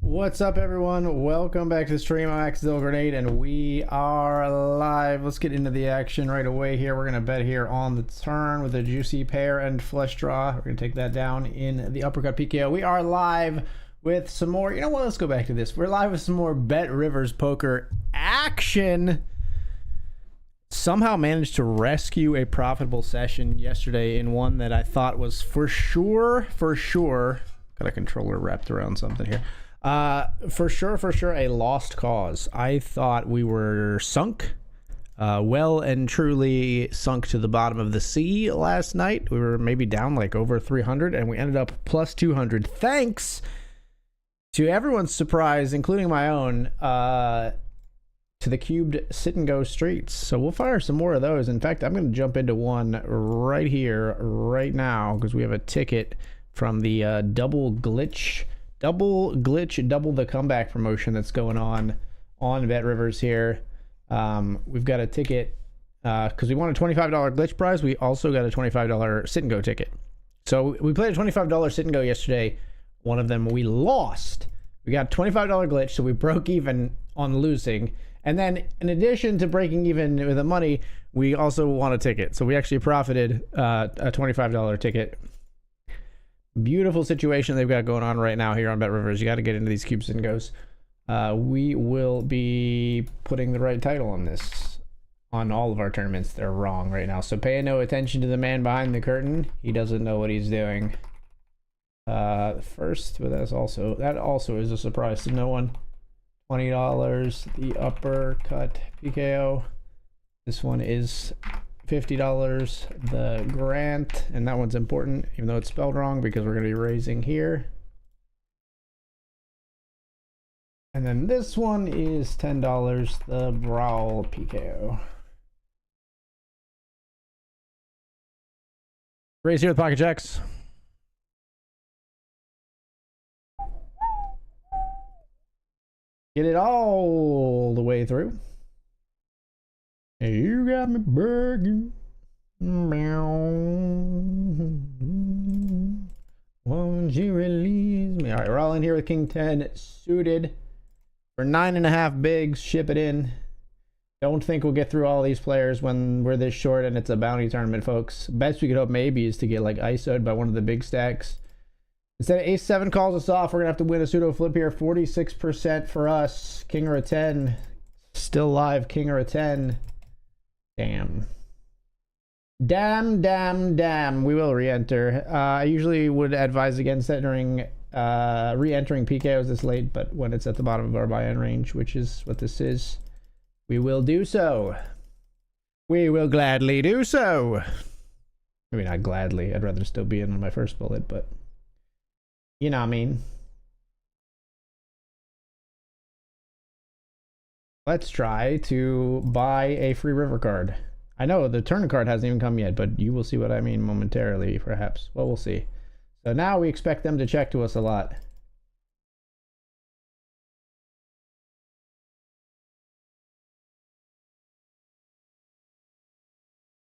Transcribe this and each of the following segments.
What's up, everyone? Welcome back to the stream. I'm Accidental Grenade, and we are live. Let's get into the action right away here. We're going to bet here on the turn with a juicy pair and flush draw. We're going to take that down in the uppercut PKO. We are live with some more. You know what? Let's go back to this. We're live with some more BetRivers Poker action. Somehow managed to rescue a profitable session yesterday in one that I thought was for sure. Got a controller wrapped around something here. For sure, a lost cause. I thought we were sunk, well and truly sunk to the bottom of the sea last night. We were maybe down like over 300, and we ended up plus 200. Thanks to everyone's surprise, including my own, to the cubed sit and go streets. So we'll fire some more of those. In fact, I'm going to jump into one right here, right now, because we have a ticket from the double the comeback promotion that's going on BetRivers here. We've got a ticket because we won a $25 glitch prize. We also got a $25 sit and go ticket. So we played a $25 sit and go yesterday. One of them we lost. We got a $25 glitch, so we broke even on losing. And then in addition to breaking even with the money, we also won a ticket. So we actually profited a $25 ticket. Beautiful situation they've got going on right now here on BetRivers. You got to get into these cubes and goes. We will be putting the right title on this on all of our tournaments. They're wrong right now, so pay no attention to the man behind the curtain. He doesn't know what he's doing. First, but that also is a surprise to no one. $20, the uppercut PKO. This one is $50, the grant, and that one's important, even though it's spelled wrong, because we're going to be raising here. And then this one is $10, the brawl PKO. Raise here with pocket checks. Get it all the way through. You got me begging. Won't you release me? All right, we're all in here with King 10 suited for 9.5 bigs. Ship it in. Don't think we'll get through all these players when we're this short and it's a bounty tournament, folks. Best we could hope maybe is to get like ISO'd by one of the big stacks. Instead of ace-7 calls us off, we're gonna have to win a pseudo flip here. 46% for us. King or a 10. Still live. King or a 10. Damn. We will re-enter. I usually would advise against entering re-entering PKOs this late, but when it's at the bottom of our buy-in range, which is what this is, we will do so. We will gladly do so. Maybe not gladly. I'd rather still be in on my first bullet, but you know what I mean. Let's try to buy a free river card. I know the turn card hasn't even come yet, but you will see what I mean momentarily, perhaps. Well, we'll see. So now we expect them to check to us a lot.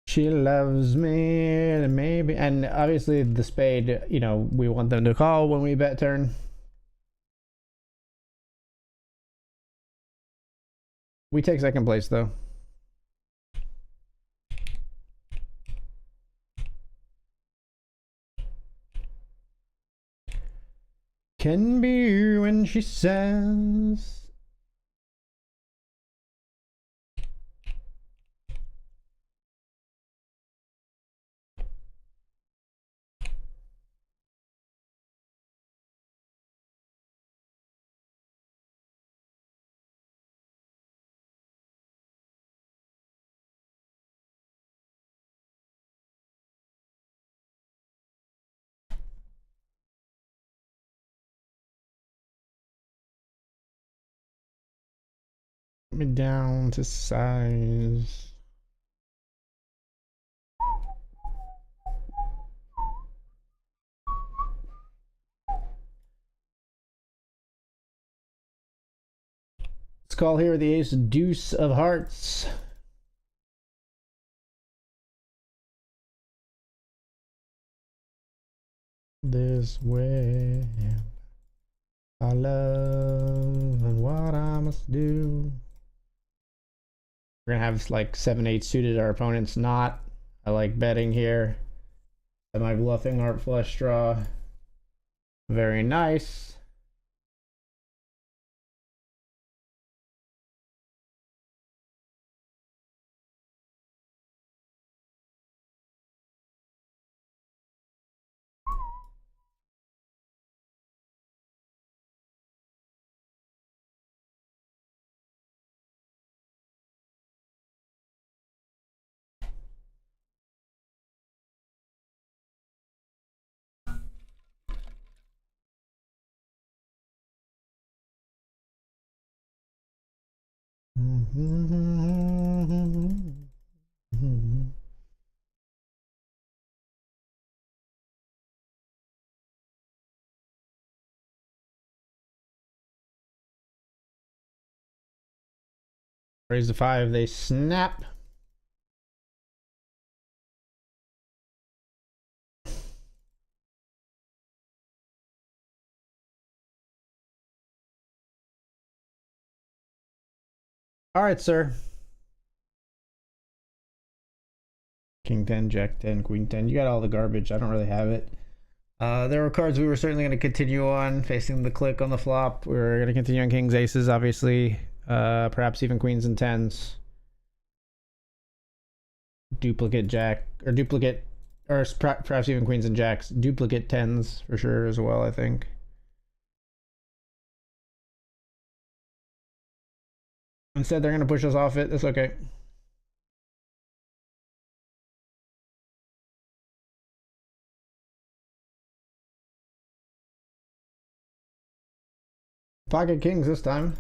She loves me, maybe. And obviously the spade, you know, we want them to call when we bet turn. We take second place, though. Can be when she says. Me down to size. Let's call here the ace deuce of hearts. This way. I love and what I must do. We're gonna have like 7-8 suited. Our opponent's not. I like betting here. Am I bluffing heart flush draw? Very nice. Raise the 5, they snap. All right, sir. King 10, Jack 10, Queen 10. You got all the garbage. I don't really have it. There were cards we were certainly going to continue on, facing the click on the flop. We were going to continue on Kings, Aces, obviously. Perhaps even Queens and 10s. Duplicate Jack, or duplicate, or perhaps even Queens and Jacks. Duplicate 10s for sure as well, I think. Instead, they're going to push us off it. That's okay. Pocket Kings this time.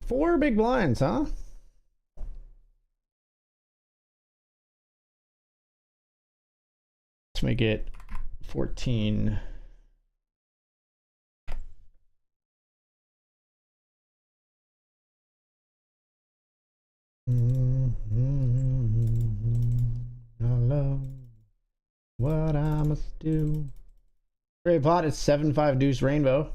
Four big blinds, huh? Let's make it 14. Hello, what I must do. Great pot is 7-5 deuce rainbow.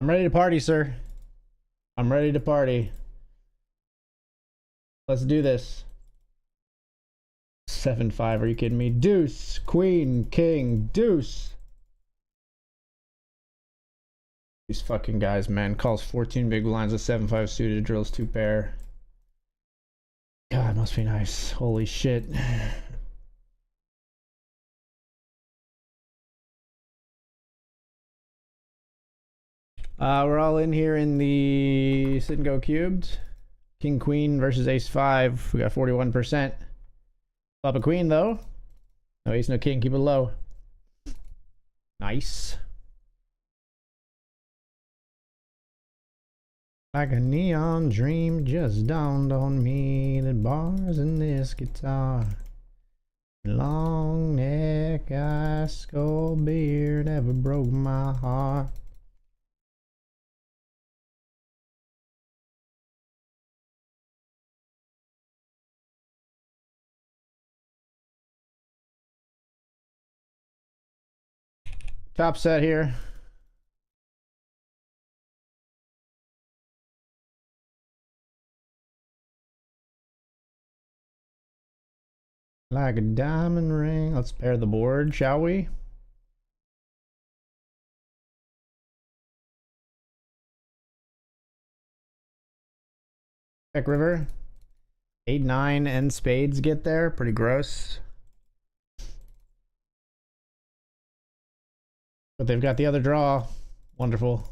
I'm ready to party, sir. I'm ready to party. Let's do this. 7-5, are you kidding me? Deuce, queen, king, deuce. These fucking guys, man. Calls 14 big blinds with 7-5 suited, drills 2 pair. God, must be nice. Holy shit. We're all in here in the sit and go cubed. King queen versus ace 5. We got 41%. Flop a queen though. No ace, no king. Keep it low. Nice. Like a neon dream just dawned on me that bars in this guitar. Long neck, ice skull beard never broke my heart. Top set here. Like a diamond ring. Let's pair the board, shall we? Check river. 8, 9, and spades get there. Pretty gross. But they've got the other draw. Wonderful.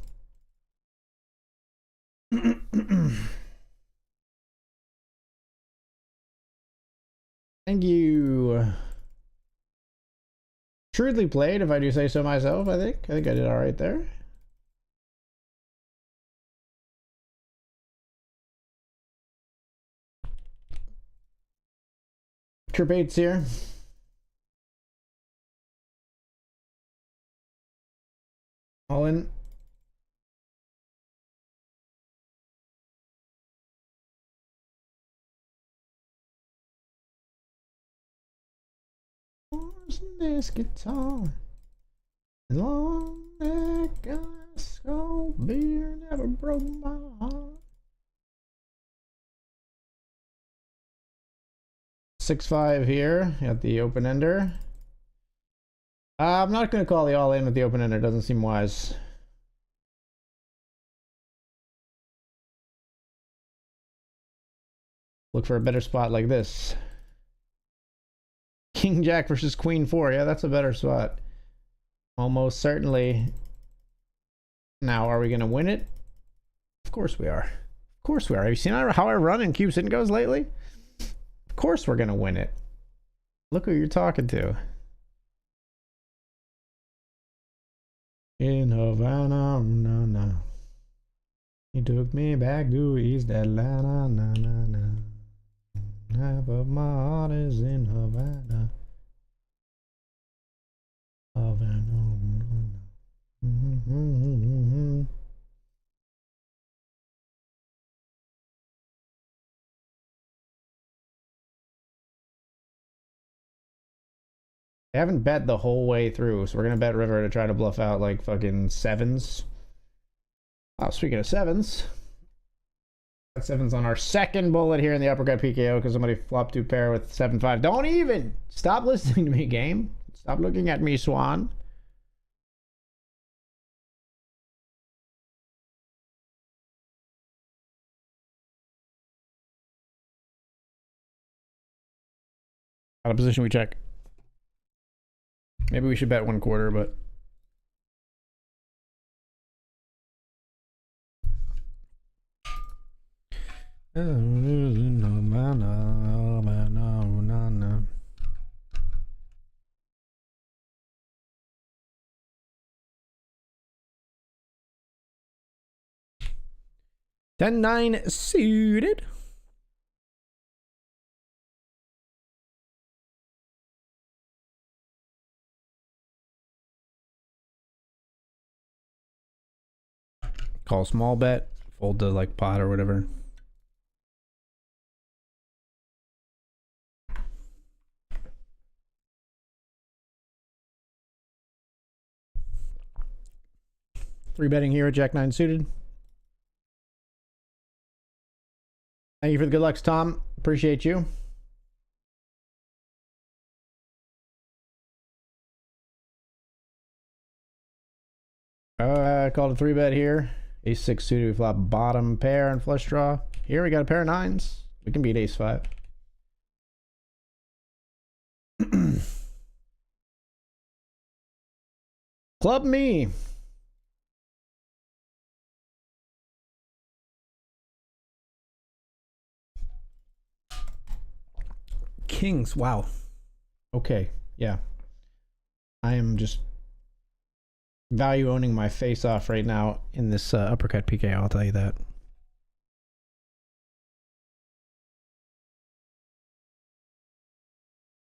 Thank you. Shrewdly played, if I do say so myself, I think. I did all right there. Trebates here. All in. This guitar, long neck, ice cold beer never broke my heart. 6-5 here at the open ender. I'm not going to call the all in with the open ender. Doesn't seem wise. Look for a better spot like this. King Jack versus Queen 4. Yeah, that's a better spot. Almost certainly. Now, are we going to win it? Of course we are. Of course we are. Have you seen how I run in cube sit goes lately? Of course we're going to win it. Look who you're talking to. In Havana, na na. He took me back to East Atlanta, na na na. Half of my heart is in Havana. Havana. I haven't bet the whole way through, so we're gonna bet river to try to bluff out like fucking sevens. Oh, speaking of sevens. Got sevens on our second bullet here in the uppercut PKO because somebody flopped 2 pair with 7-5. Don't even! Stop listening to me, game. Stop looking at me, Swan. Out of position, we check. Maybe we should bet 1/4, but... $10-9 suited. Call small bet, fold to like pot or whatever. Three betting here at Jack-9 suited. Thank you for the good lucks, Tom. Appreciate you. I called a 3-bet here. Ace-6 suited, we flop bottom pair and flush draw. Here we got a pair of 9s. We can beat Ace-5. Club me. Kings, wow. Okay, yeah. I am just value owning my face off right now in this uppercut PK, I'll tell you that.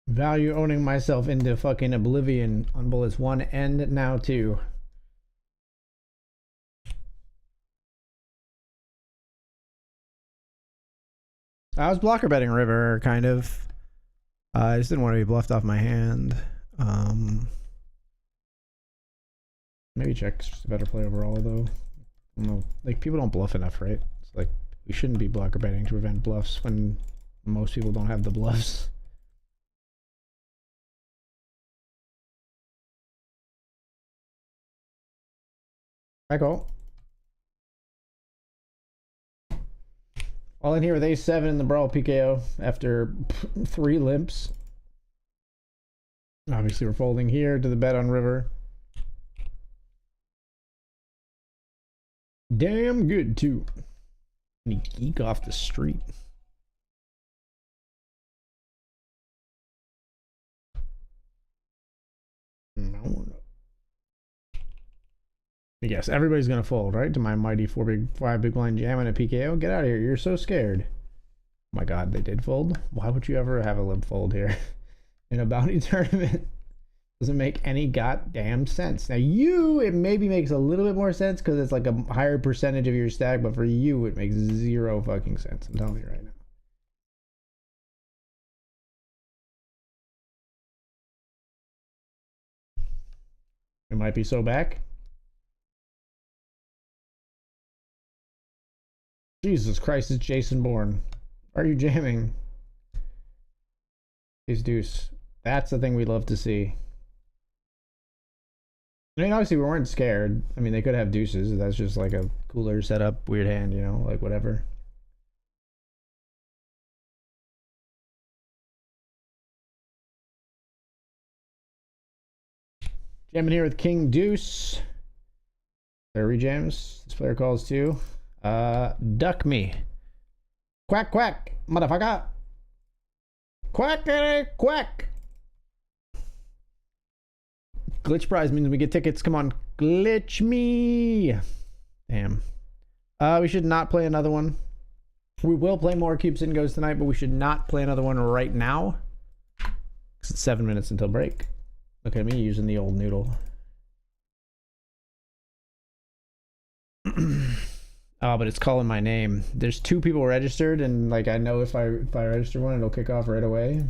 Value owning myself into fucking oblivion on bullets 1 and now 2. I was blocker betting river, kind of. I just didn't want to be bluffed off my hand. Maybe check's just a better play overall, though. I don't know. Like, people don't bluff enough, right? It's like, we shouldn't be blocker betting to prevent bluffs when most people don't have the bluffs. I call. All in here with Ace-7 in the brawl PKO after 3 limps. Obviously, we're folding here to the bet on river. Damn good, too. And he geek off the street. Yes, everybody's gonna fold, right? To my mighty 5 big blind jam and a PKO. Get out of here. You're so scared. Oh my god, they did fold? Why would you ever have a limp fold here in a bounty tournament? Doesn't make any goddamn sense. Now you, it maybe makes a little bit more sense because it's like a higher percentage of your stack, but for you, it makes zero fucking sense. I'm telling you right now. It might be so back. Jesus Christ, it's Jason Bourne. Are you jamming? Ace deuce. That's the thing we love to see. I mean, obviously we weren't scared. I mean, they could have deuces. That's just like a cooler setup, weird hand, you know, like whatever. Jamming here with King Deuce. There rejams. This player calls too. Duck me. Quack, quack, motherfucker. Quack, quack. Glitch prize means we get tickets. Come on, glitch me. Damn. We should not play another one. We will play more Cubes and Goes tonight, but we should not play another one right now. Because it's 7 minutes until break. Look at me using the old noodle. Oh, but it's calling my name. There's 2 people registered, and like I know if I register one, it'll kick off right away.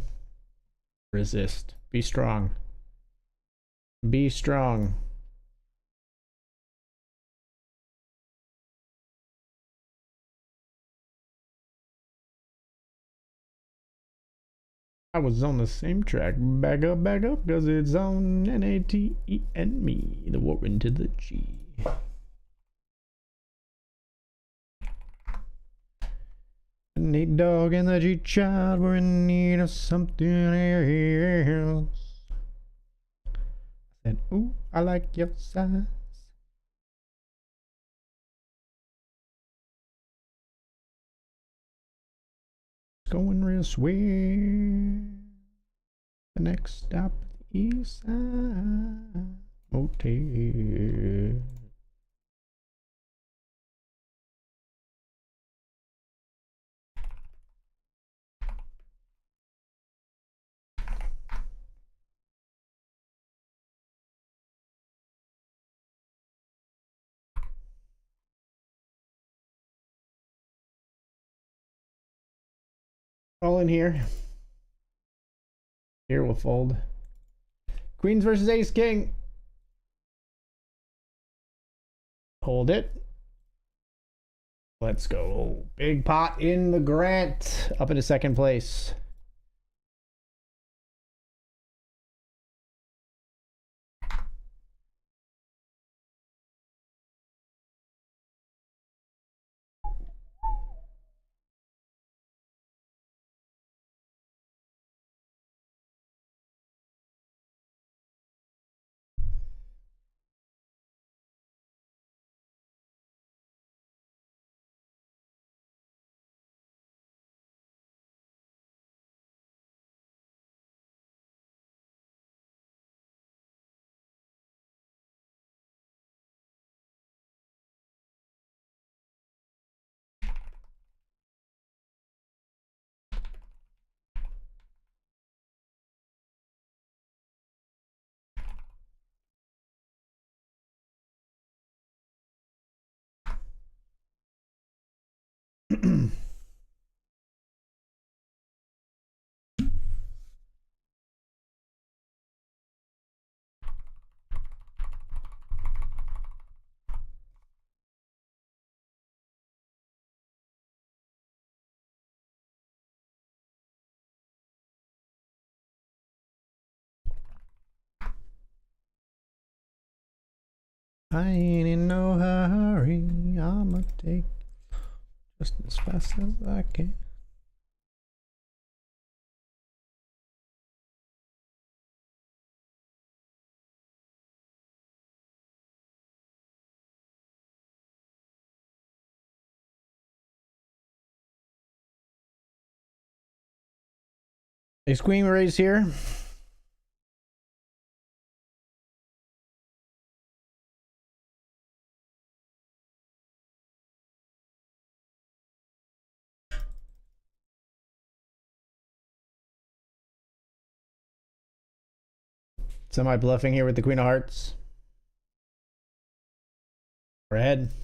Resist. Be strong. Be strong. I was on the same track. Back up, cause it's on NATE and me. The warp into the G. Nate Dogg and the G Child were in need of something else. I said, ooh, I like your size. It's going real sweet. The next stop, East Side Motel. All in here. Here we'll fold. Queens versus Ace King. Hold it. Let's go. Big pot in the Grant. Up into second place. I ain't in no hurry. I'ma take just as fast as I can. Ace Queen raise here. Semi bluffing here with the Queen of Hearts. Red.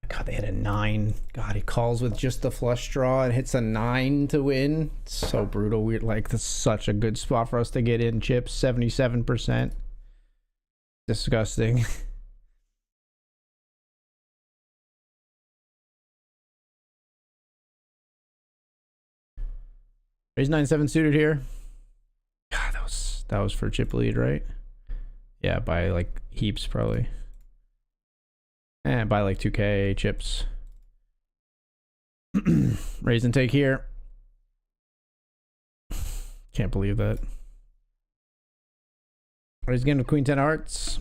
God, they had a 9. God, he calls with just the flush draw and hits a 9 to win. It's so brutal. Weird. Like, that's such a good spot for us to get in. Chips 77%. Disgusting. Raise 9-7 suited here. God, that was for chip lead, right? Yeah, by like heaps probably. And by like 2K chips. Raise and take here. Can't believe that. Raise again with Queen 10 Hearts.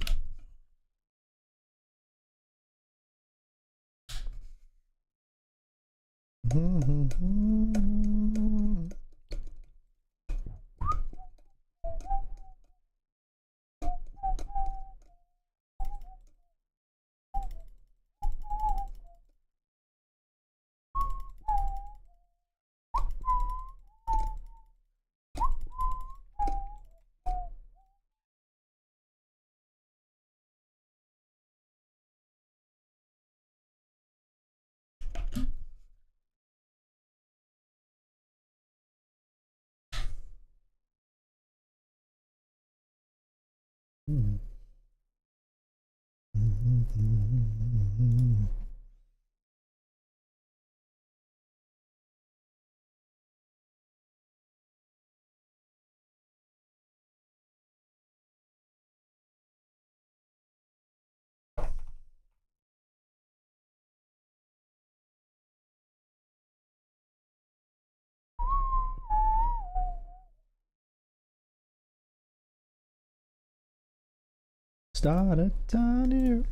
Start a tiny.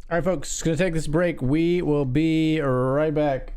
All right, folks, gonna take this break. We will be right back.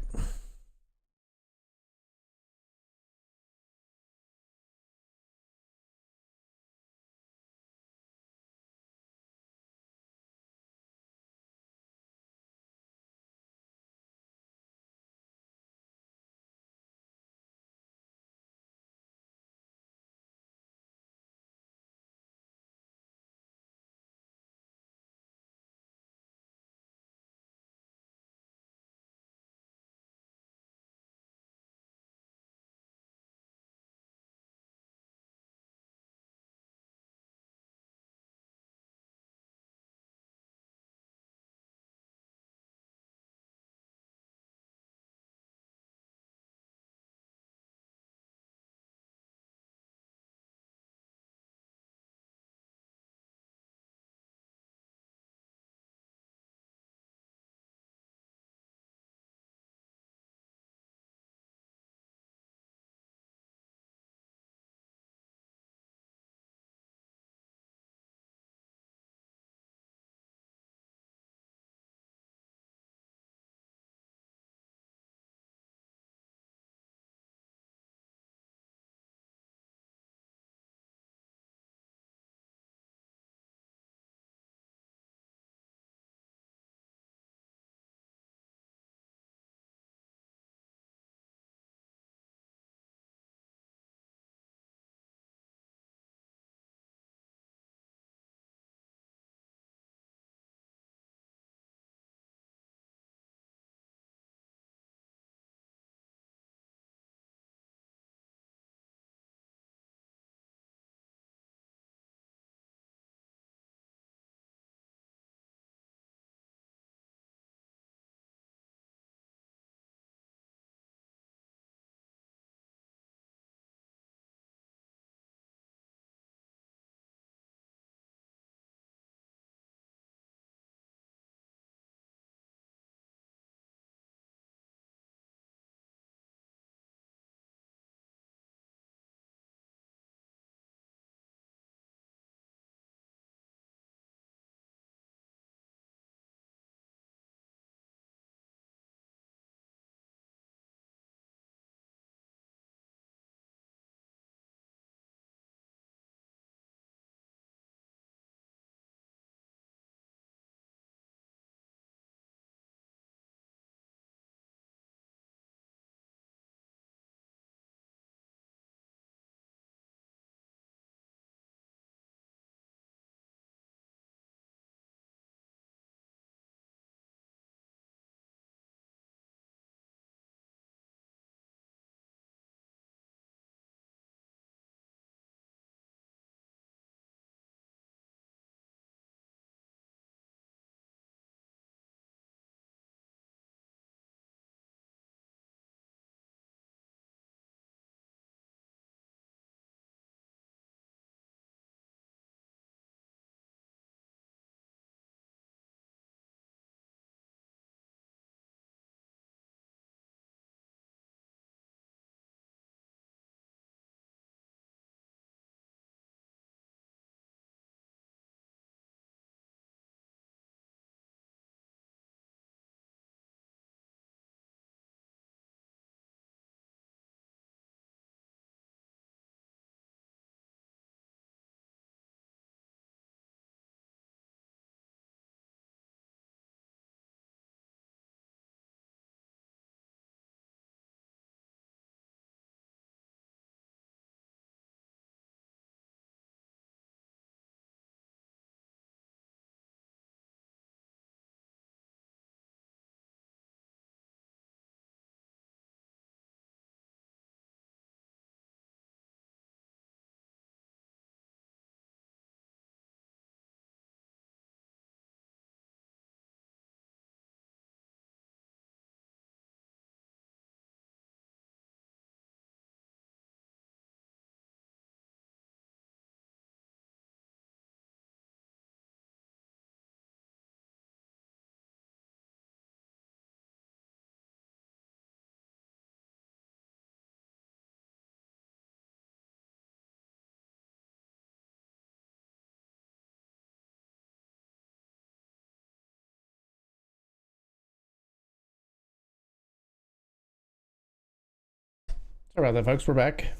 Sorry about that, folks. We're back.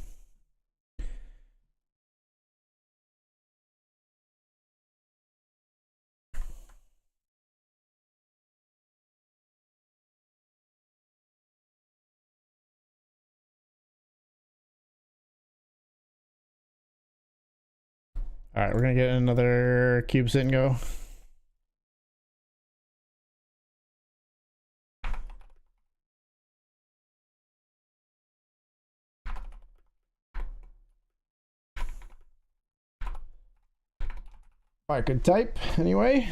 All right, we're gonna get another cube sit and go. I could type anyway.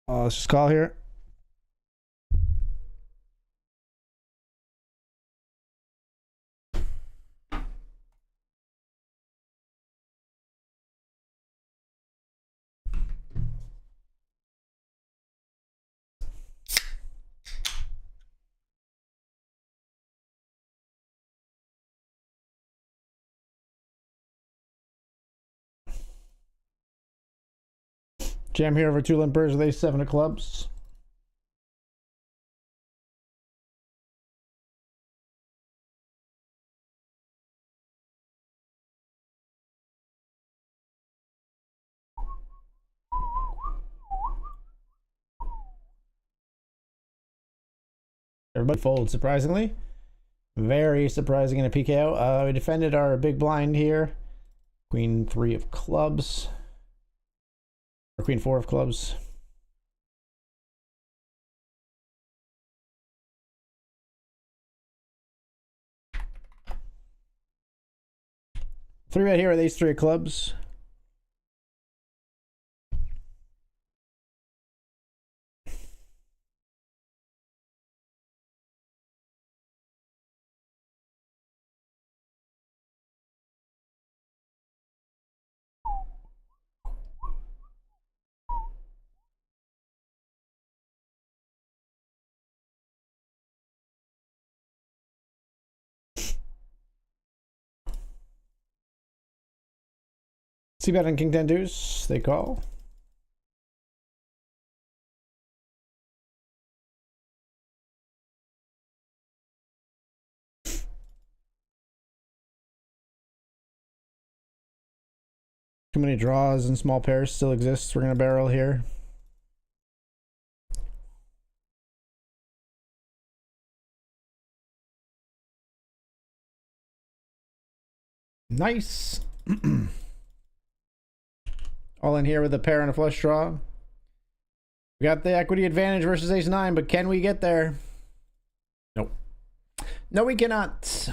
Let's just call here. Jam here over 2 limpers with ace-7 of clubs. Everybody folds, surprisingly. Very surprising in a PKO. We defended our big blind here. Queen 3 of clubs. Or Queen 4 of clubs. Three bet here with ace-3 of clubs. C-bet on King 10 deuce, they call. Too many draws and small pairs still exists. We're gonna barrel here. Nice. All in here with a pair and a flush draw. We got the equity advantage versus ace-9, but can we get there? Nope. No, we cannot.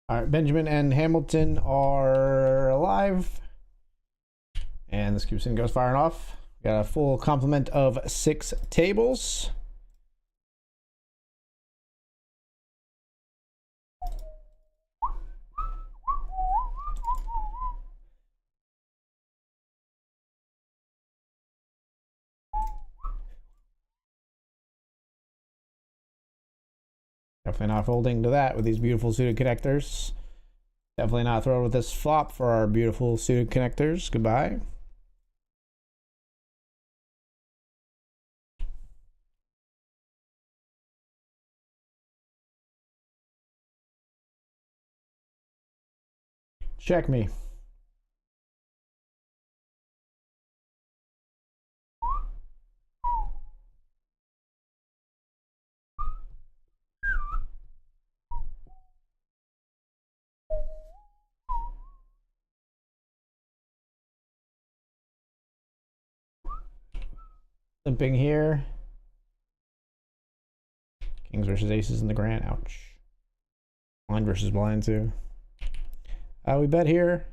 All right, Benjamin and Hamilton are alive. And this cube goes firing off. Got a full complement of 6 tables. Definitely not folding to that with these beautiful suited connectors. Definitely not throwing with this flop for our beautiful suited connectors. Goodbye. Check me. Limping here. Kings versus aces in the grand. Ouch. Blind versus blind too. We bet here.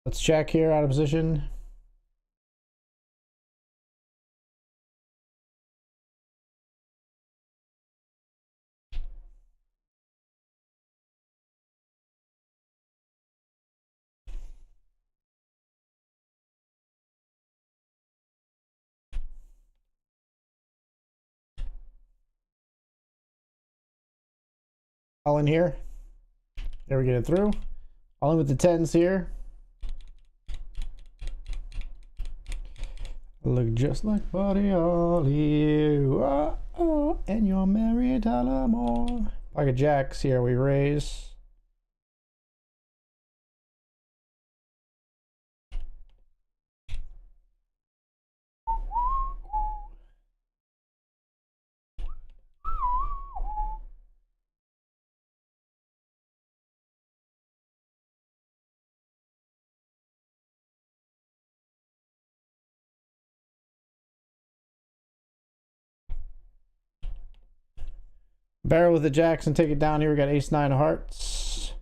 Let's check here out of position. All in here. There we get it through. All in with the 10s here. Look just like Buddy Holly. Oh, oh, and you're Mary Tyler Moore. Pocket jacks here, we raise. Barrel with the jacks and take it down here. We got ace 9 of hearts.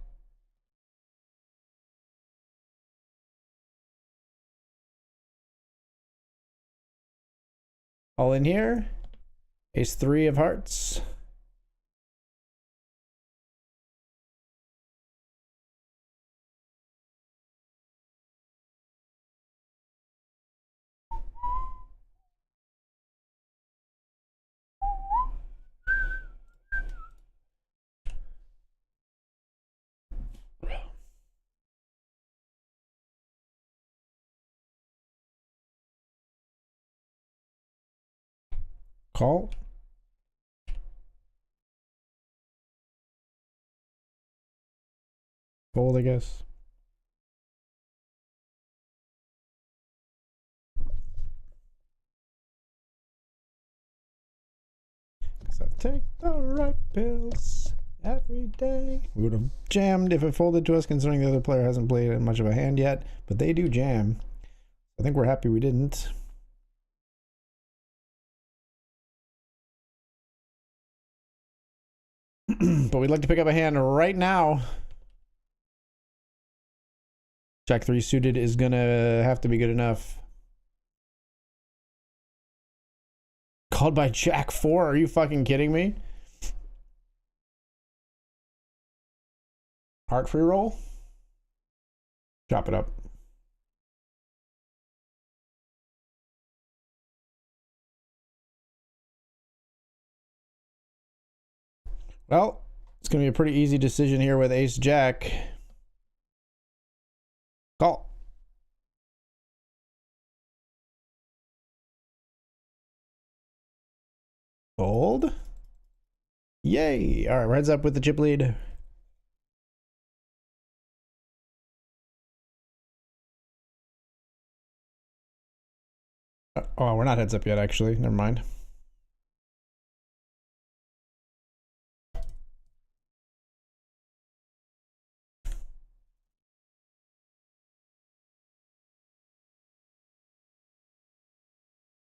All in here. Ace 3 of hearts. Call. Fold, I guess. Cause I take the right pills every day. We would have jammed if it folded to us, considering the other player hasn't played much of a hand yet, but they do jam. I think we're happy we didn't. But we'd like to pick up a hand right now. Jack 3 suited is gonna have to be good enough. Called by Jack 4? Are you fucking kidding me? Heart free roll? Chop it up. Well, it's gonna be a pretty easy decision here with ace jack. Call. Fold. Yay. All right, heads up with the chip lead. Oh, we're not heads up yet, actually. Never mind.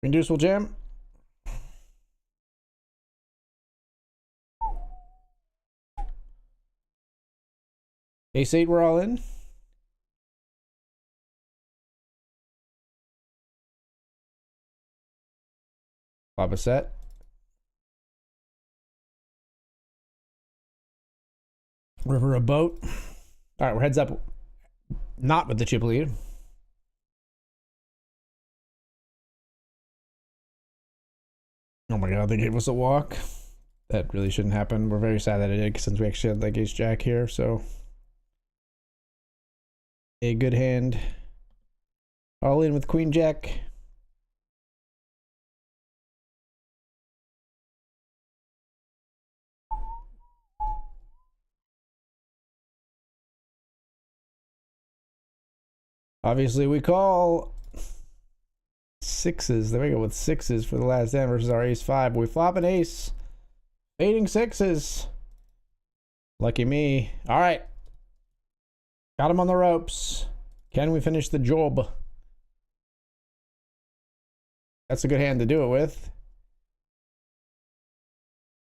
Induce will jam. Ace 8, we're all in. Flop a set. River a boat. All right, we're heads up. Not with the chip lead. Oh my god, they gave us a walk. That really shouldn't happen. We're very sad that it did, since we actually had like ace jack here, so. A good hand. All in with queen jack. Obviously, we call sixes. There we go with sixes for the last hand versus our ace 5. We flop an ace. Fading sixes. Lucky me. All right. Got him on the ropes. Can we finish the job? That's a good hand to do it with.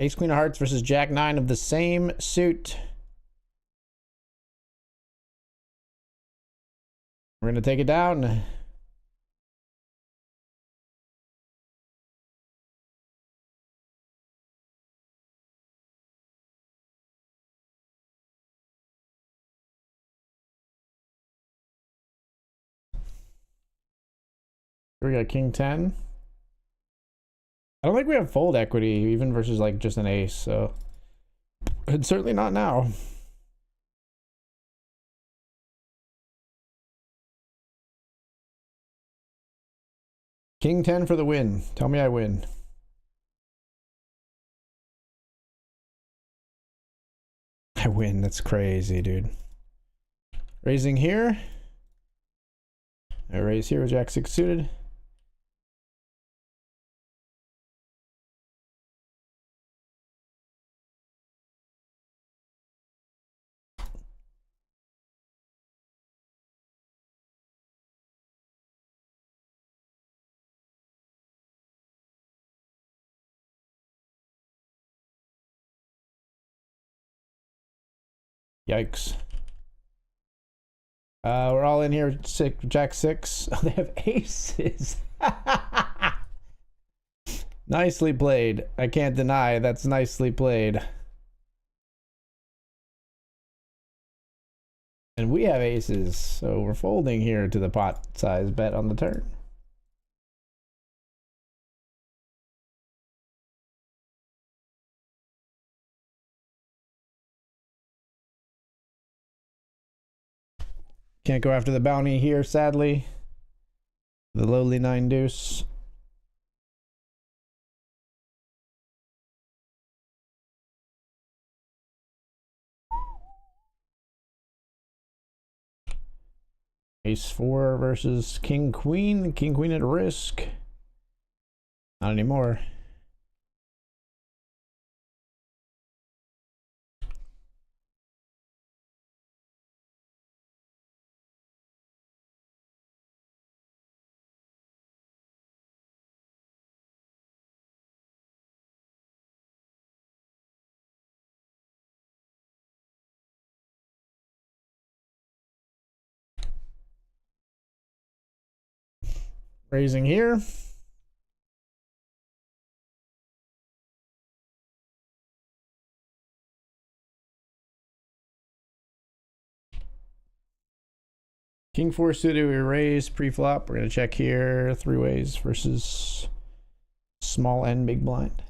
Ace queen of hearts versus jack 9 of the same suit. We're going to take it down. We got king 10. I don't think we have fold equity even versus like just an ace, so And certainly not now. King 10 for the win. Tell me I win. I win. That's crazy, dude. Raising here. I raise here with Jack 6 suited. Yikes. We're all in here. Jack 6. Oh, they have aces. Nicely played. I can't deny that's nicely played. And we have aces, so we're folding here to the pot size bet on the turn. Can't go after the bounty here, sadly. The lowly 9 deuce. Ace 4 versus King Queen. King Queen at risk. Not anymore. Raising here. King 4 suited, we raise pre-flop. We're going to check here. 3 ways versus small and big blind.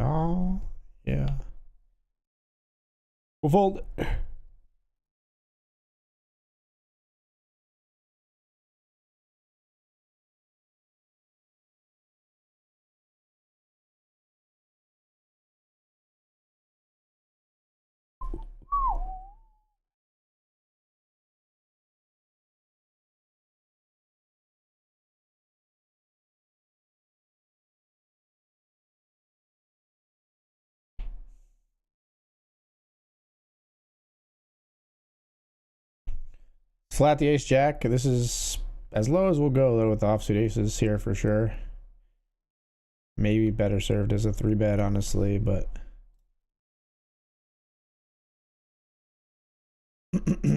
Oh, yeah. We'll fold. Flat the ace jack. This is as low as we'll go though with the offsuit aces here for sure. Maybe better served as a 3-bet, honestly, but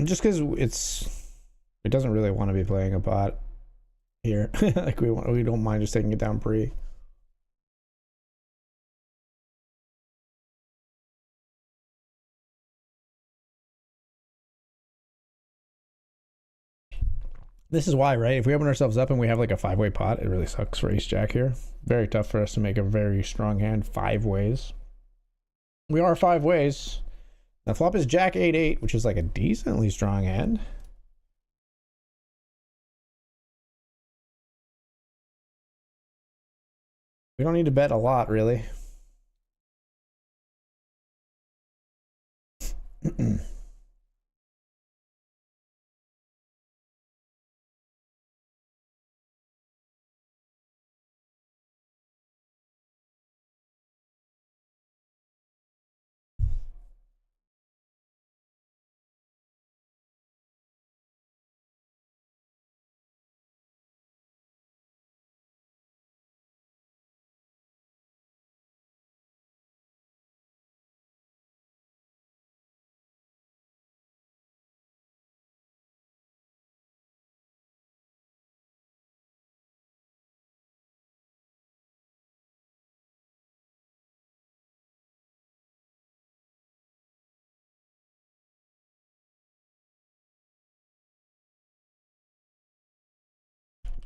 just because it doesn't really want to be playing a pot here. Like we don't mind just taking it down pre. This is why, right? If we open ourselves up and we have like a 5-way pot, it really sucks for ace jack here. Very tough for us to make a very strong hand 5 ways. We are 5 ways. Now flop is jack 8-8, which is like a decently strong hand. We don't need to bet a lot, really.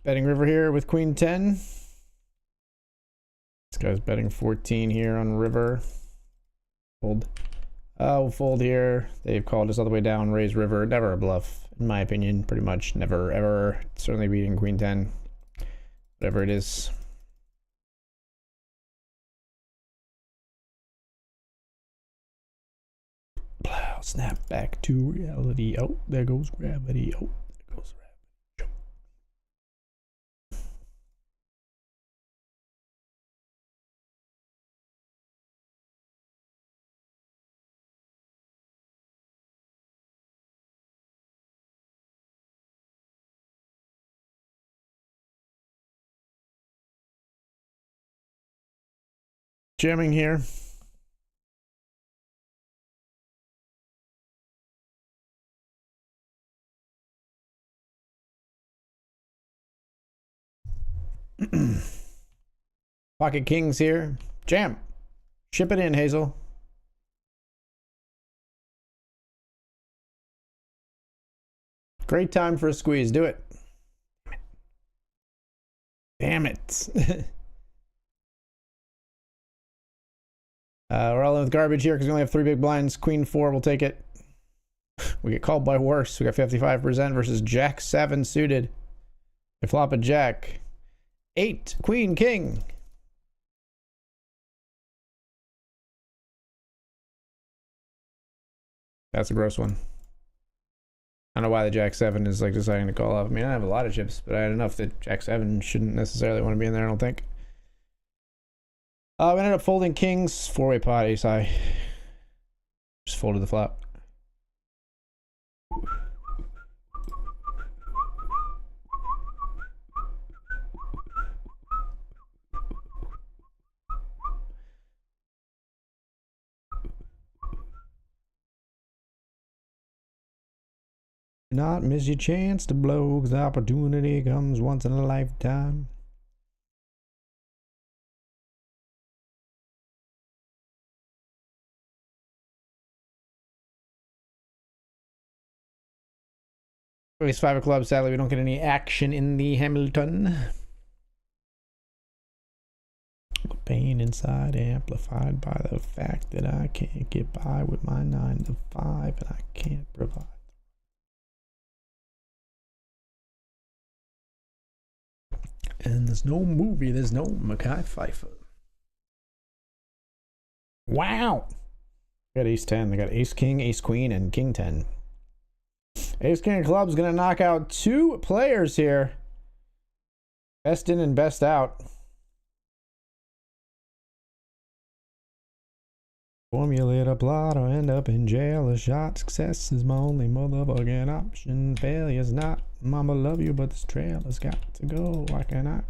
Betting river here with queen 10. This guy's betting 14 here on river. Fold. We'll fold here. They've called us all the way down. Raise river. Never a bluff, in my opinion. Pretty much never, ever. Certainly beating queen 10. Whatever it is. Plow, snap back to reality. Oh, there goes gravity. Oh, there goes gravity. Jamming here. Pocket kings here. Jam. Ship it in, Hazel. Great time for a squeeze. Do it. Damn it. We're all in with garbage here because we only have 3 big blinds. Queen 4, we'll take it. We get called by worse. We got 55% versus Jack 7 suited. They flop a Jack. 8, Queen, King. That's a gross one. I don't know why the Jack 7 is like deciding to call off. I mean, I have a lot of chips, but I had enough that Jack 7 shouldn't necessarily want to be in there, I don't think. We ended up folding kings, 4-way pot, ace high. Just folded the flop. Not miss your chance to blow, 'cause opportunity comes once in a lifetime. Ace 5 of clubs. Sadly, we don't get any action in the Hamilton. The pain inside amplified by the fact that I can't get by with my 9 to 5 and I can't provide. And there's no movie, there's no Mackay Pfeiffer. Wow! They got ace 10, they got ace king, ace queen, and king 10. Ace king of clubs gonna knock out 2 players here. Best in and best out. Formulate a plot or end up in jail. A shot. Success is my only motherfucking option. Failure's not. Mama love you, but this trail has got to go. Why can't I?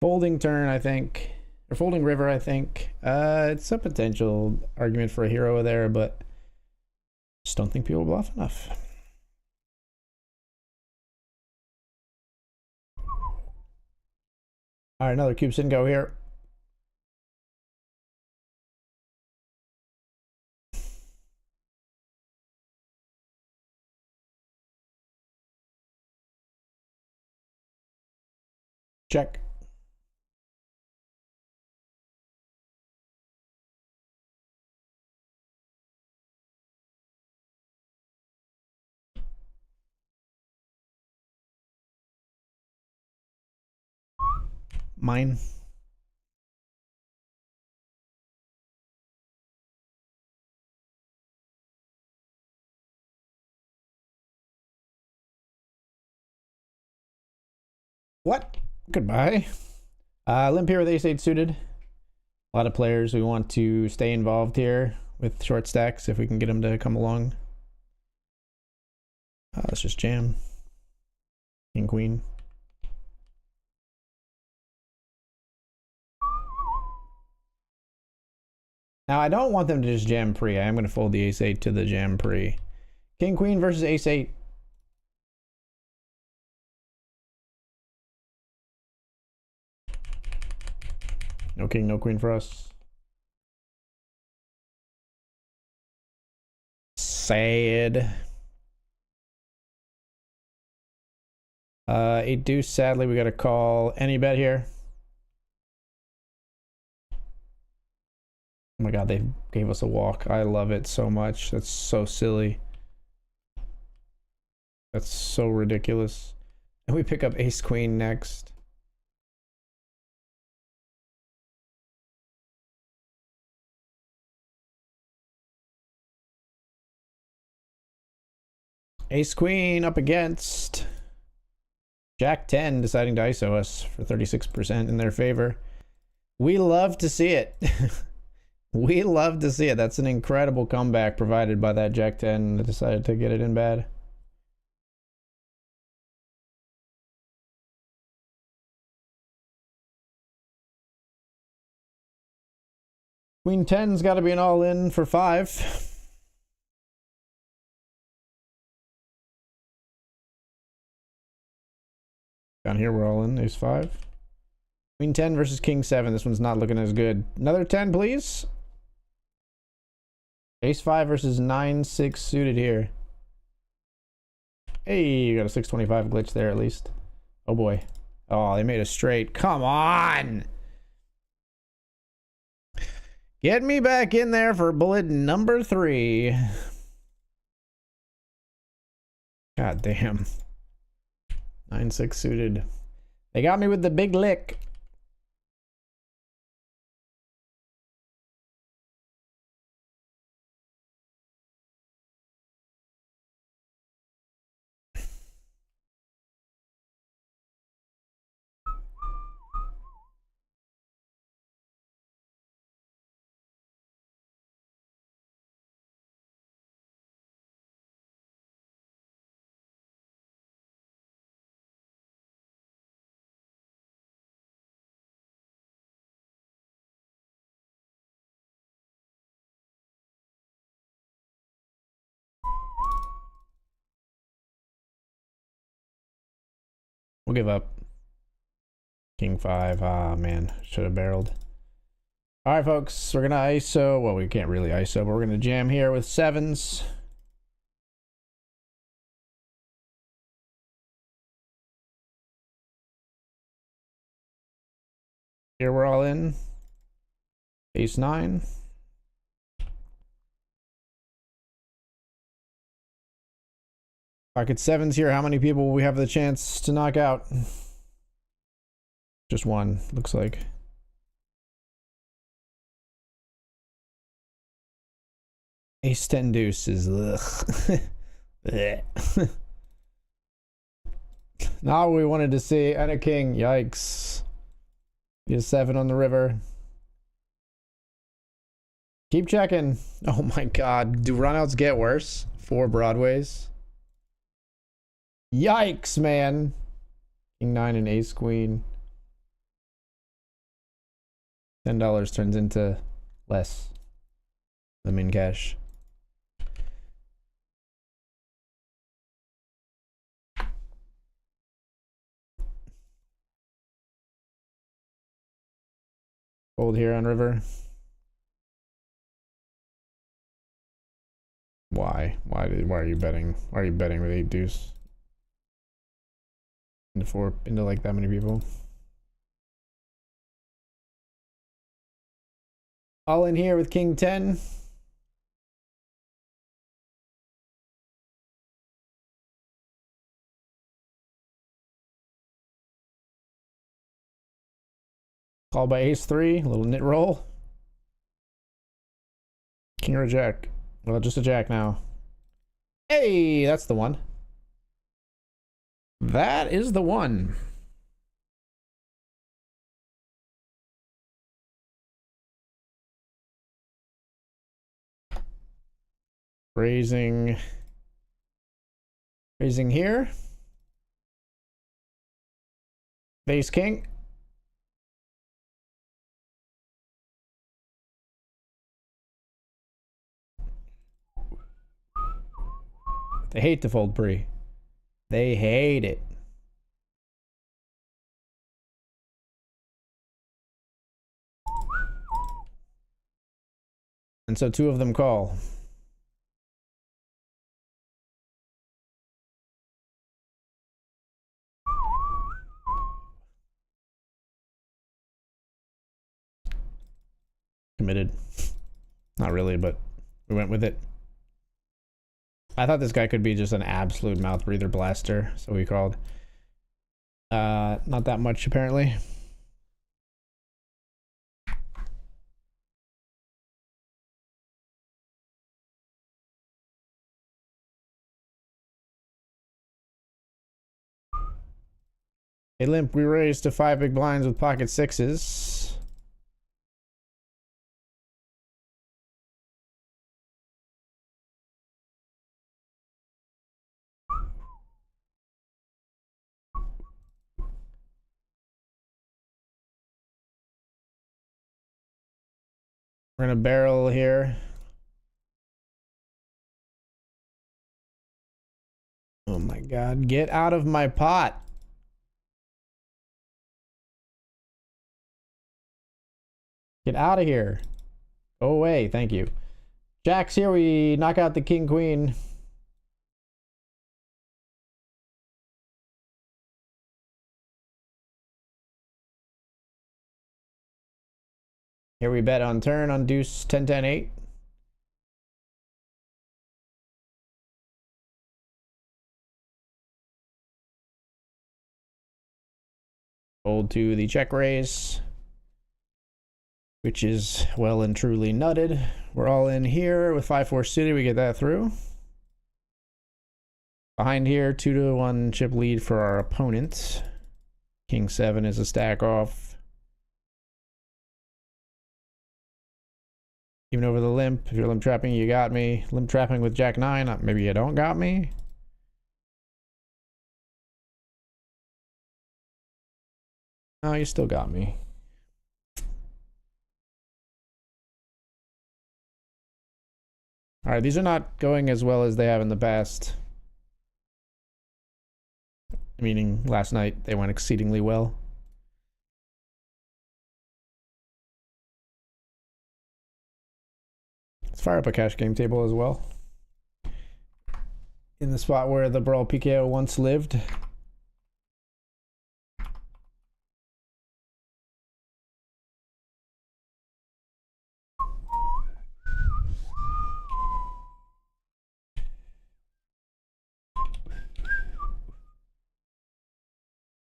Folding turn, I think. Or folding river, I think. It's a potential argument for a hero there, but just don't think people bluff enough. All right, another cube sit and go here. Check. Mine. What? Goodbye. Limp here with ace 8 suited. A lot of players we want to stay involved here with short stacks if we can get them to come along. Let's just jam. King queen. Now, I don't want them to just jam pre. I am going to fold the ace 8 to the jam pre. King queen versus ace 8. No king, no queen for us. Sad. 8 deuce. Sadly, we got to call any bet here. Oh my god, they gave us a walk. I love it so much. That's so silly. That's so ridiculous. And we pick up ace queen next. Ace queen up against Jack 10, deciding to ISO us for 36% in their favor. We love to see it. We love to see it. That's an incredible comeback provided by that Jack 10 that decided to get it in bad. Queen 10's got to be an all-in for 5. Down here, we're all in. Ace 5. Queen 10 versus King 7. This one's not looking as good. Another 10, please. Ace 5 versus 9-6 suited here. Hey, you got a 625 glitch there at least. Oh boy. Oh, they made a straight. Come on! Get me back in there for bullet number 3. God damn. 9-6 suited. They got me with the big lick. We'll give up. King 5. Ah, man. Should have barreled. All right, folks. We're going to ISO. Well, we can't really ISO, but we're going to jam here with 7s. Here we're all in. Ace 9. Pocket 7s here. How many people will we have the chance to knock out? Just one, looks like. Ace 10 deuce is ugh. Not what we wanted to see. And a king. Yikes. Get a 7 on the river. Keep checking. Oh my god. Do runouts get worse? 4 broadways. Yikes, man. King 9 and ace queen. $10 turns into less than in cash. Fold here on river. Why? Why are you betting? Why are you betting with 8 deuce? Into like that many people. All in here with king 10. Call by ace 3, a little knit roll. King or a jack? Well, just a jack now. Hey, that's the one. That is the one. Raising here. Ace king. They hate to fold pre. They hate it. And so 2 of them call. Committed. Not really, but we went with it. I thought this guy could be just an absolute mouth breather blaster, so we called. Not that much apparently. Hey limp, we raised to 5 big blinds with pocket 6s. We're gonna barrel here. Oh my god, get out of my pot. Get out of here. Go away, thank you. Jacks here, we knock out the king queen. Here we bet on turn on deuce 10 10 8. Fold to the check raise, which is well and truly nutted. We're all in here with 5-4 suited. We get that through. Behind here, 2-1 chip lead for our opponent. King 7 is a stack off. Even over the limp. If you're limp trapping, you got me. Limp trapping with Jack 9, maybe you don't got me. Oh, you still got me. All right, these are not going as well as they have in the past. Meaning last night they went exceedingly well. Let's fire up a cash game table as well. In the spot where the Brawl PKO once lived.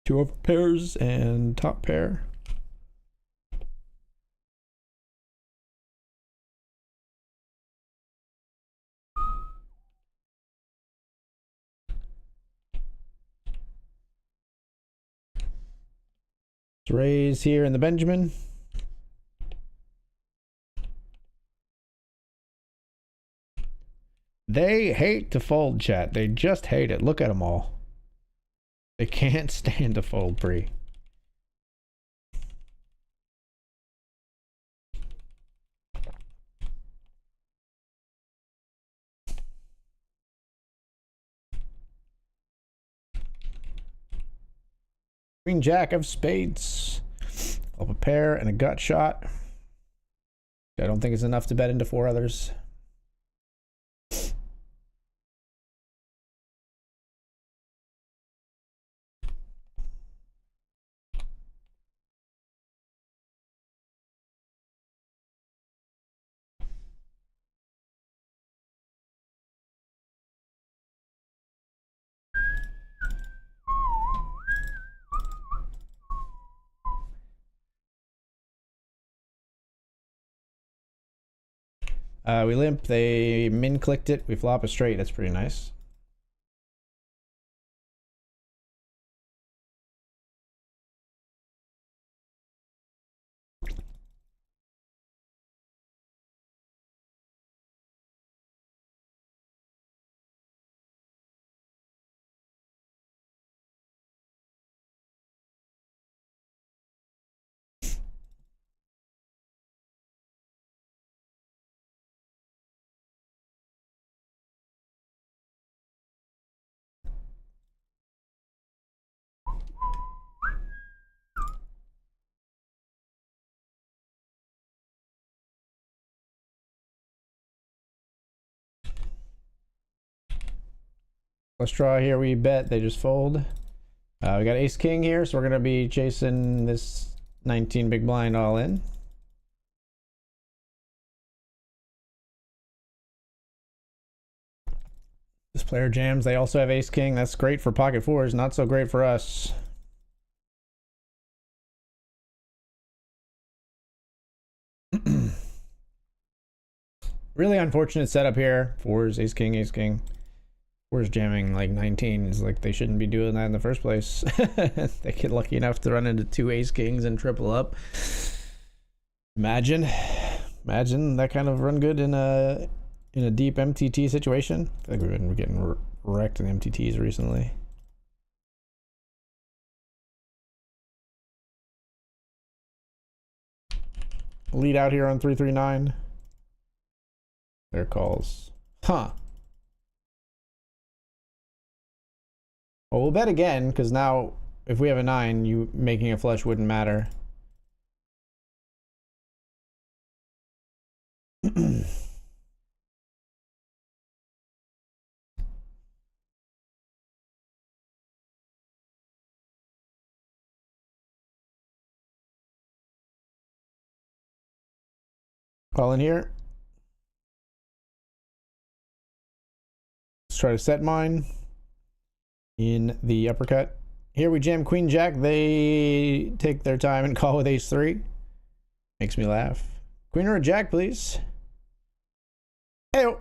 Two over pairs and top pair. Let's raise here in the Benjamin. They hate to fold, chat. They just hate it. Look at them all. They can't stand to fold pre. Queen Jack of spades. Flop a pair and a gut shot. I don't think it's enough to bet into 4 others. We limp, they min clicked it, we flop a straight, that's pretty nice. Let's draw here. We bet. They just fold. We got ace king here, so we're gonna be chasing this 19 big blind all in. This player jams. They also have ace king. That's great for pocket fours. Not so great for us. Really unfortunate setup here. Fours, ace king, ace king. Fours jamming like 19 is like they shouldn't be doing that in the first place. They get lucky enough to run into 2 ace kings and triple up. Imagine that kind of run good in a deep MTT situation. I think we've been getting wrecked in MTTs recently. Lead out here on 339. Their calls. Huh. Well, we'll bet again, because now if we have a 9, you making a flush wouldn't matter. Call in here. Let's try to set mine in the uppercut. Here we jam queen jack. They take their time and call with ace 3. Makes me laugh. Queen or a jack, please. Hey-o.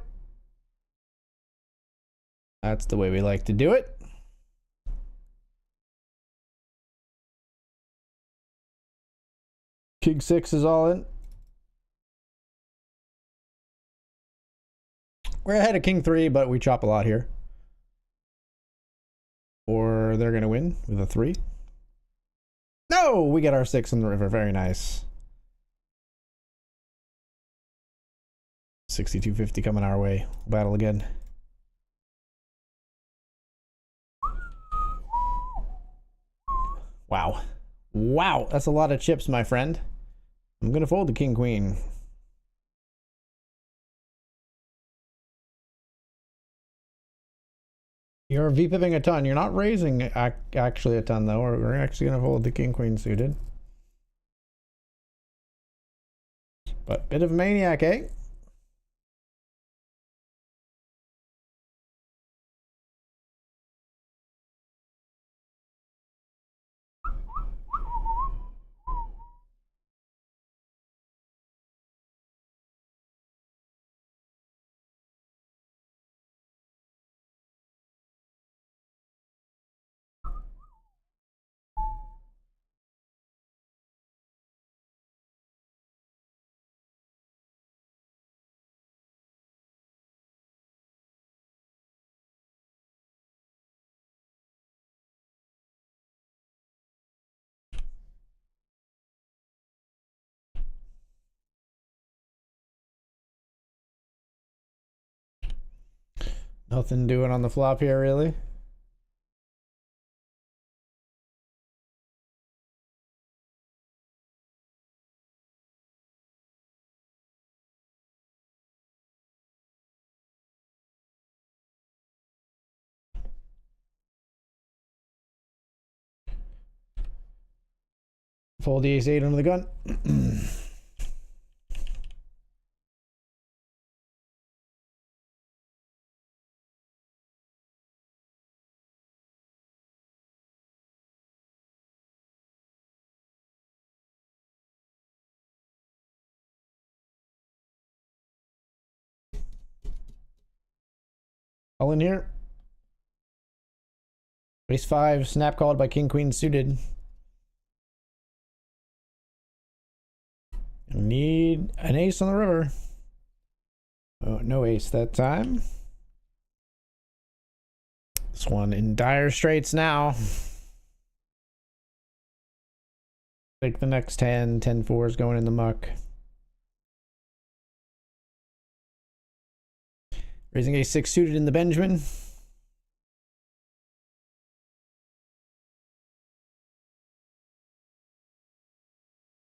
That's the way we like to do it. King 6 is all in. We're ahead of king 3, but we chop a lot here. Or they're going to win with a 3. No, we get our 6 in the river. Very nice. 6250 coming our way. Battle again. Wow. Wow, that's a lot of chips, my friend. I'm going to fold the king queen. You're VPIPing a ton. You're not raising actually a ton, though. We're actually going to fold the king queen suited. But bit of a maniac, eh? Nothing doing on the flop here, really. Fold the ace 8 under the gun. All in here. Ace 5, snap called by king queen suited. Need an ace on the river. Oh, no ace that time. This one in dire straits now. Take the next 10, 10-4 is going in the muck. Raising ace 6 suited in the Benjamin.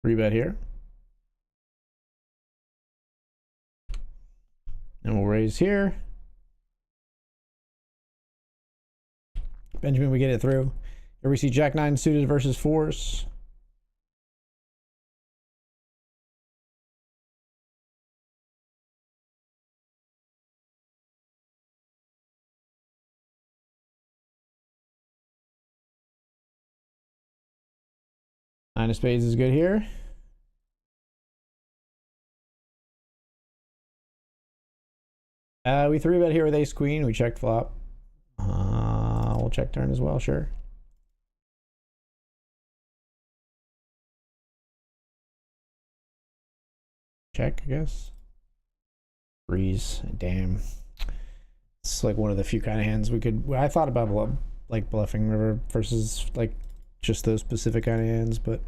Rebet here. And we'll raise here. Benjamin, we get it through. Here we see Jack 9 suited versus fours. Nine of spades is good here. We 3-bet here with ace queen. We checked flop. We'll check turn as well, sure. Check, I guess. Breeze. Damn. It's like one of the few kind of hands we could. I thought about like bluffing river versus like just those specific kind of hands, but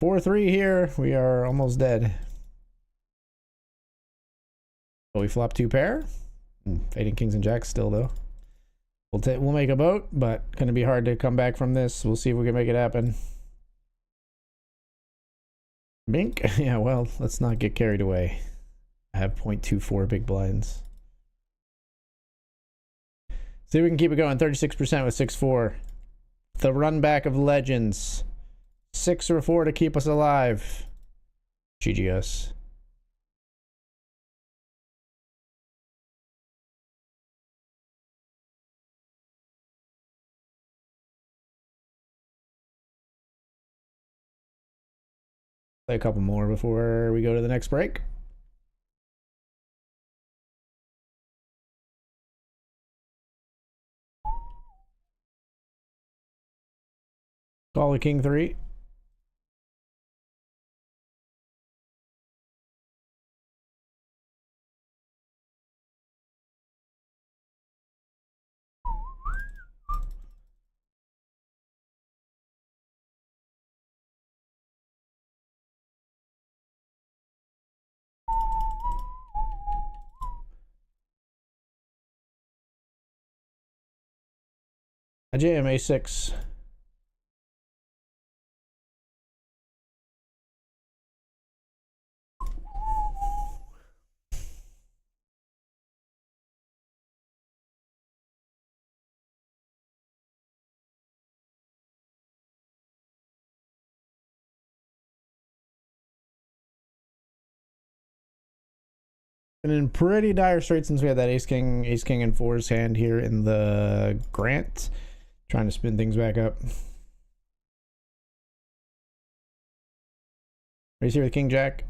4-3 here. We are almost dead. But we flop 2 pair. Fading kings and jacks still though. We'll make a boat, but gonna be hard to come back from this. We'll see if we can make it happen. Bink. Yeah, well, let's not get carried away. I have 0.24 big blinds. See if we can keep it going. 36% with 6-4. The run back of legends. 6 or 4 to keep us alive. GG us. Play a couple more before we go to the next break. Call the king 3. I jam a6. Been in pretty dire straits since we had that ace king and fours hand here in the Grant. Trying to spin things back up. Raise here with king jack.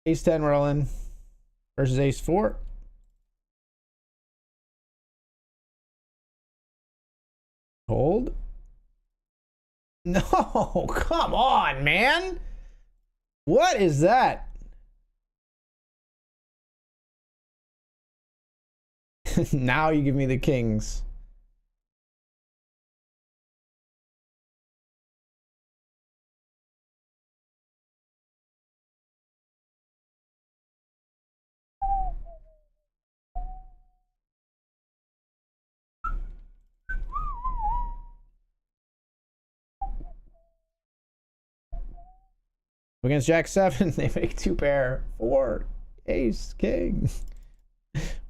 Ace 10 rolling versus ace 4. Hold. No, come on, man. What is that? Now you give me the kings. Against jack 7, they make 2 pair. 4, ace, king.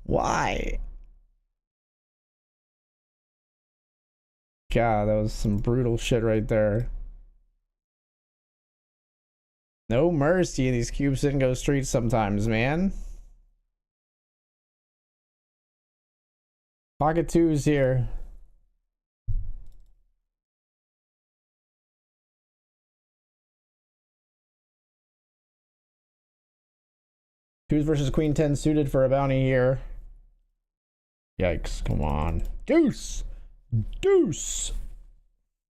Why? God, that was some brutal shit right there. No mercy in these cubes didn't go streets sometimes, man. Pocket 2s here. Twos versus queen 10 suited for a bounty here. Yikes, come on. Deuce! Deuce!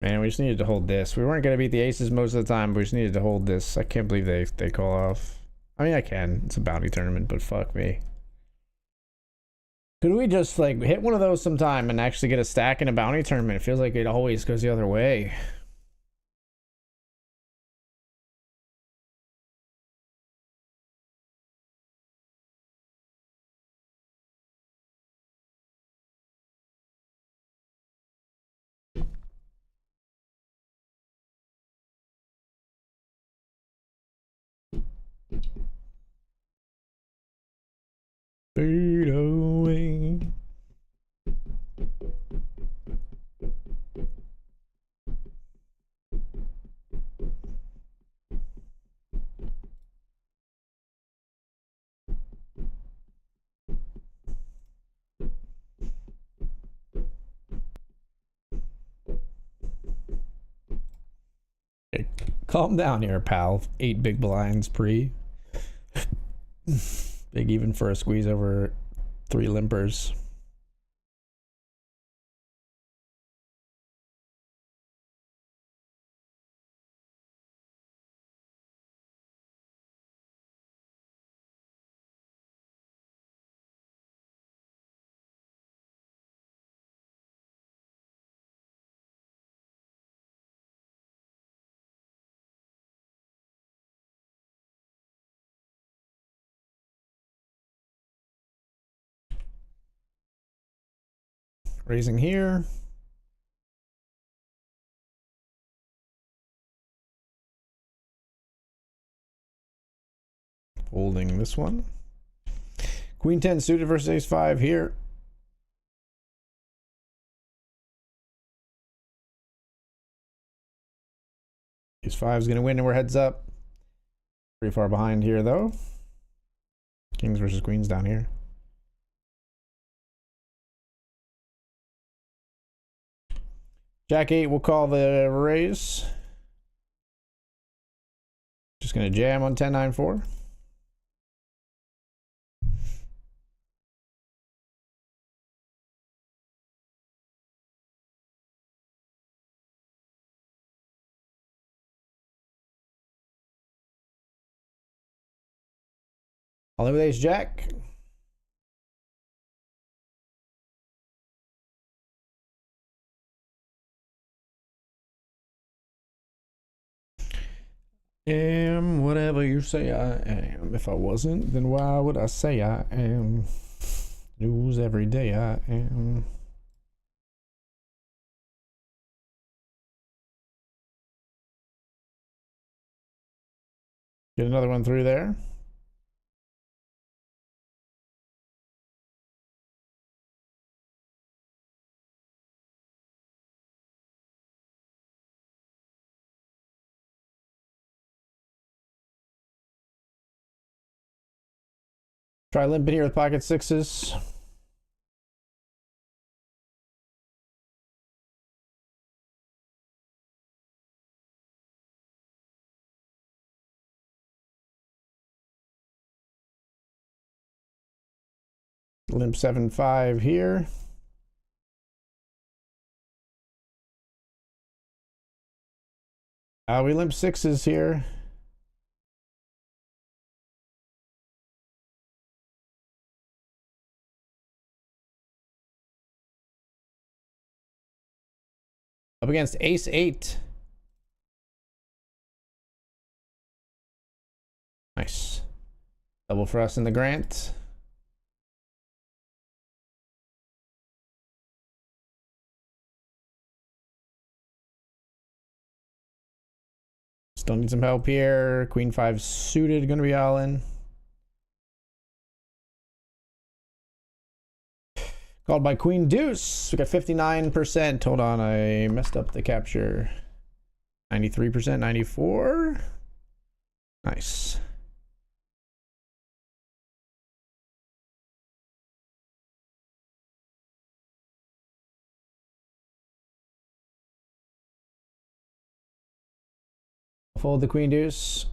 Man, we just needed to hold this. We weren't going to beat the aces most of the time, but we just needed to hold this. I can't believe they call off. I mean, I can. It's a bounty tournament, but fuck me. Could we just, like, hit one of those sometime and actually get a stack in a bounty tournament? It feels like it always goes the other way. Hey, calm down here, pal. 8 big blinds pre. Big even for a squeeze over 3 limpers. Raising here. Holding this one. Queen 10 suited versus ace 5 here. Ace 5 is going to win and we're heads up. Pretty far behind here though. Kings versus queens down here. Jack 8 will call the raise. Just going to jam on 10-9-4. All in with ace jack. Am whatever you say I am. If I wasn't, then why would I say I am? Lose every day I am. Get another one through there. Try limping here with pocket sixes. Limp 7-5 here. We limp sixes here. Up against ace 8. Nice. Double for us in the Grant. Still need some help here. Queen 5 suited, gonna be all in. Called by Queen Deuce. We got 59%. Hold on, I messed up the capture. 93%, 94. Nice. Fold the Queen Deuce.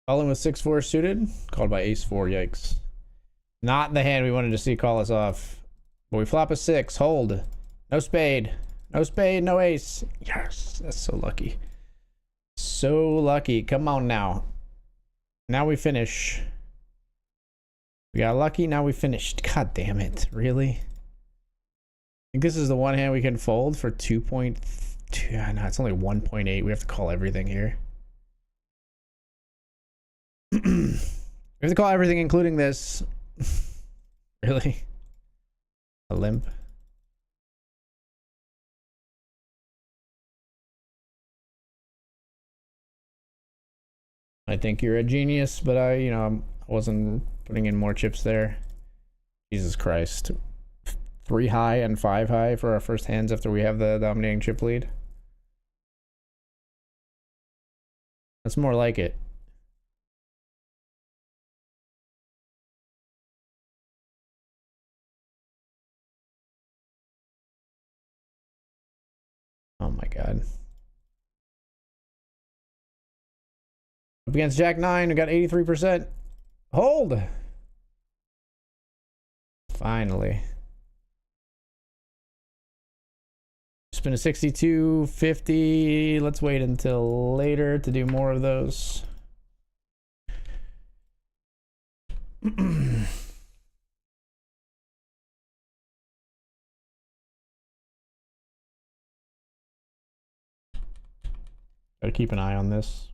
All in with 6-4 suited. Called by ace 4. Yikes. Not the hand we wanted to see call us off. But we flop a 6. Hold. No spade. No spade, no ace. Yes. That's so lucky. So lucky. Come on now. Now we finish. We got lucky. Now we finished. God damn it. Really? I think this is the one hand we can fold for 2.2. No, it's only 1.8. We have to call everything here. We have to call everything, including this. Really? A limp? I think you're a genius, but I wasn't putting in more chips there. Jesus Christ. 3 high and 5 high for our first hands after we have the dominating chip lead. That's more like it. Oh my god. Up against Jack 9, we got 83%. Hold! Finally. Spin a 62.50. Let's wait until later to do more of those. Gotta keep an eye on this.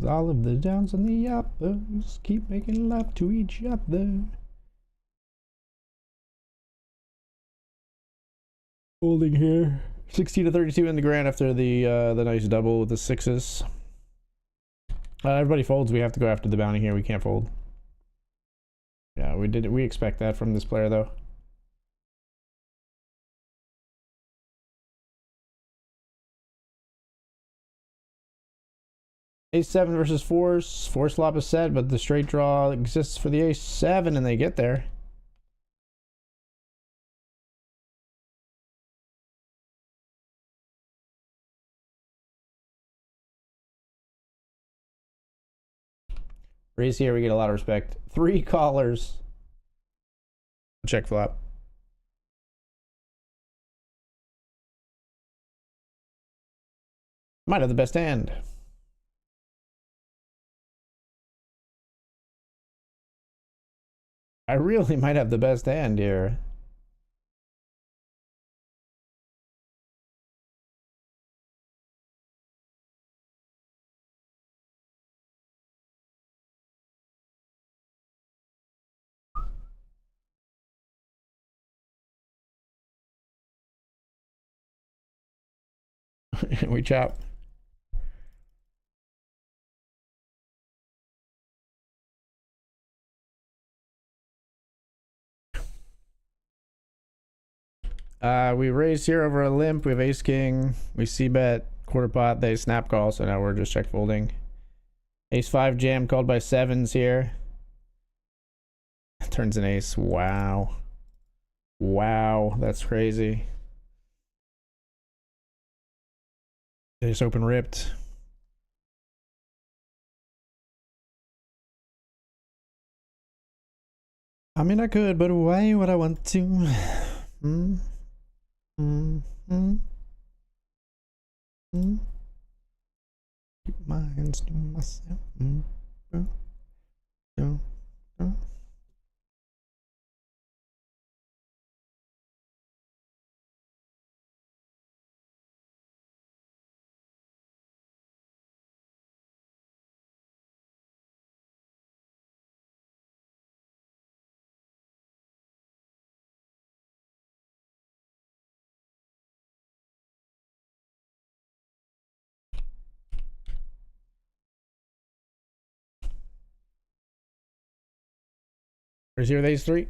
All of the downs and the uppers keep making love to each other. Holding here. 16 to 32 in the grand after the nice double with the sixes. Everybody folds. We have to go after the bounty here. We can't fold. Yeah, we did it. We expect that from this player though. Ace 7 versus 4s. 4 flop is set, but the straight draw exists for the ace 7 and they get there. Raise here, we get a lot of respect. 3 callers. Check flop. Might have the best hand. I really might have the best hand here. We chop. We raise here over a limp. We have ace king. We see bet quarter pot. They snap call, so now we're just check folding. Ace 5 jam called by 7s here. Turns an ace. Wow. Wow, that's crazy. They just open ripped. I mean, I could, but why would I want to? Keep my hands to myself. Where's here with ace 3?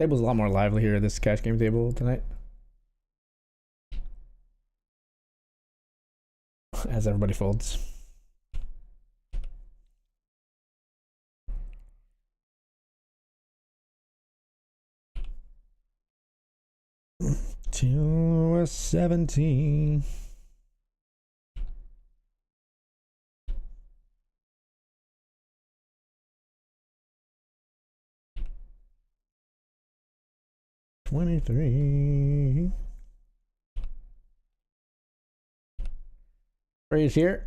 Table's a lot more lively here, this cash game table tonight. As everybody folds. Till 17. $23. Raise here.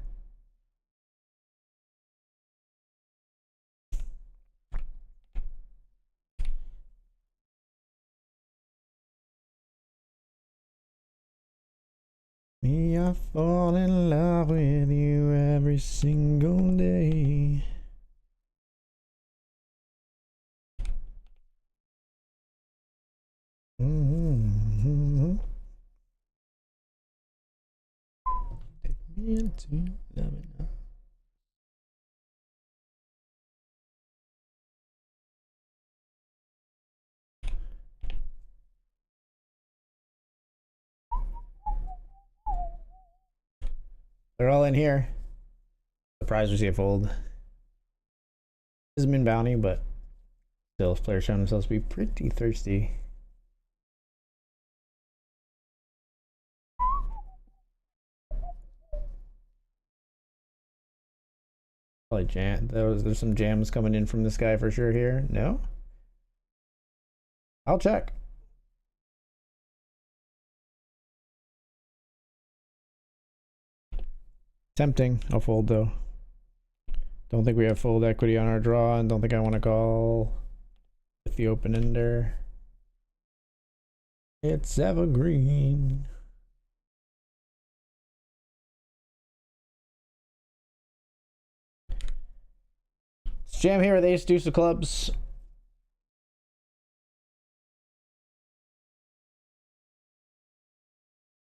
Me, I fall in love with you every single day. Take me into loving now. They're all in here. Surprised we see a fold. This has been bounty, but Sales player showing themselves to be pretty thirsty. Probably jam. There's some jams coming in from this guy for sure here. No? I'll check. Tempting. I'll fold though. Don't think we have fold equity on our draw, and don't think I want to call with the open ender. It's evergreen. Let's jam here with ace deuce of clubs.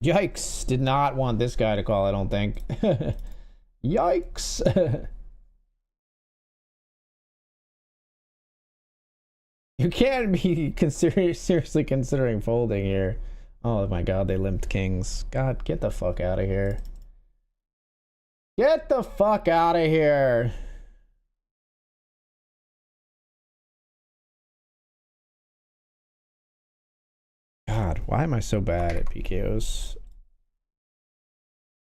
Yikes. Did not want this guy to call, I don't think. Yikes. You can't be seriously considering folding here. Oh my god, they limped kings. God, get the fuck out of here. Get the fuck out of here. God, why am I so bad at PKOs?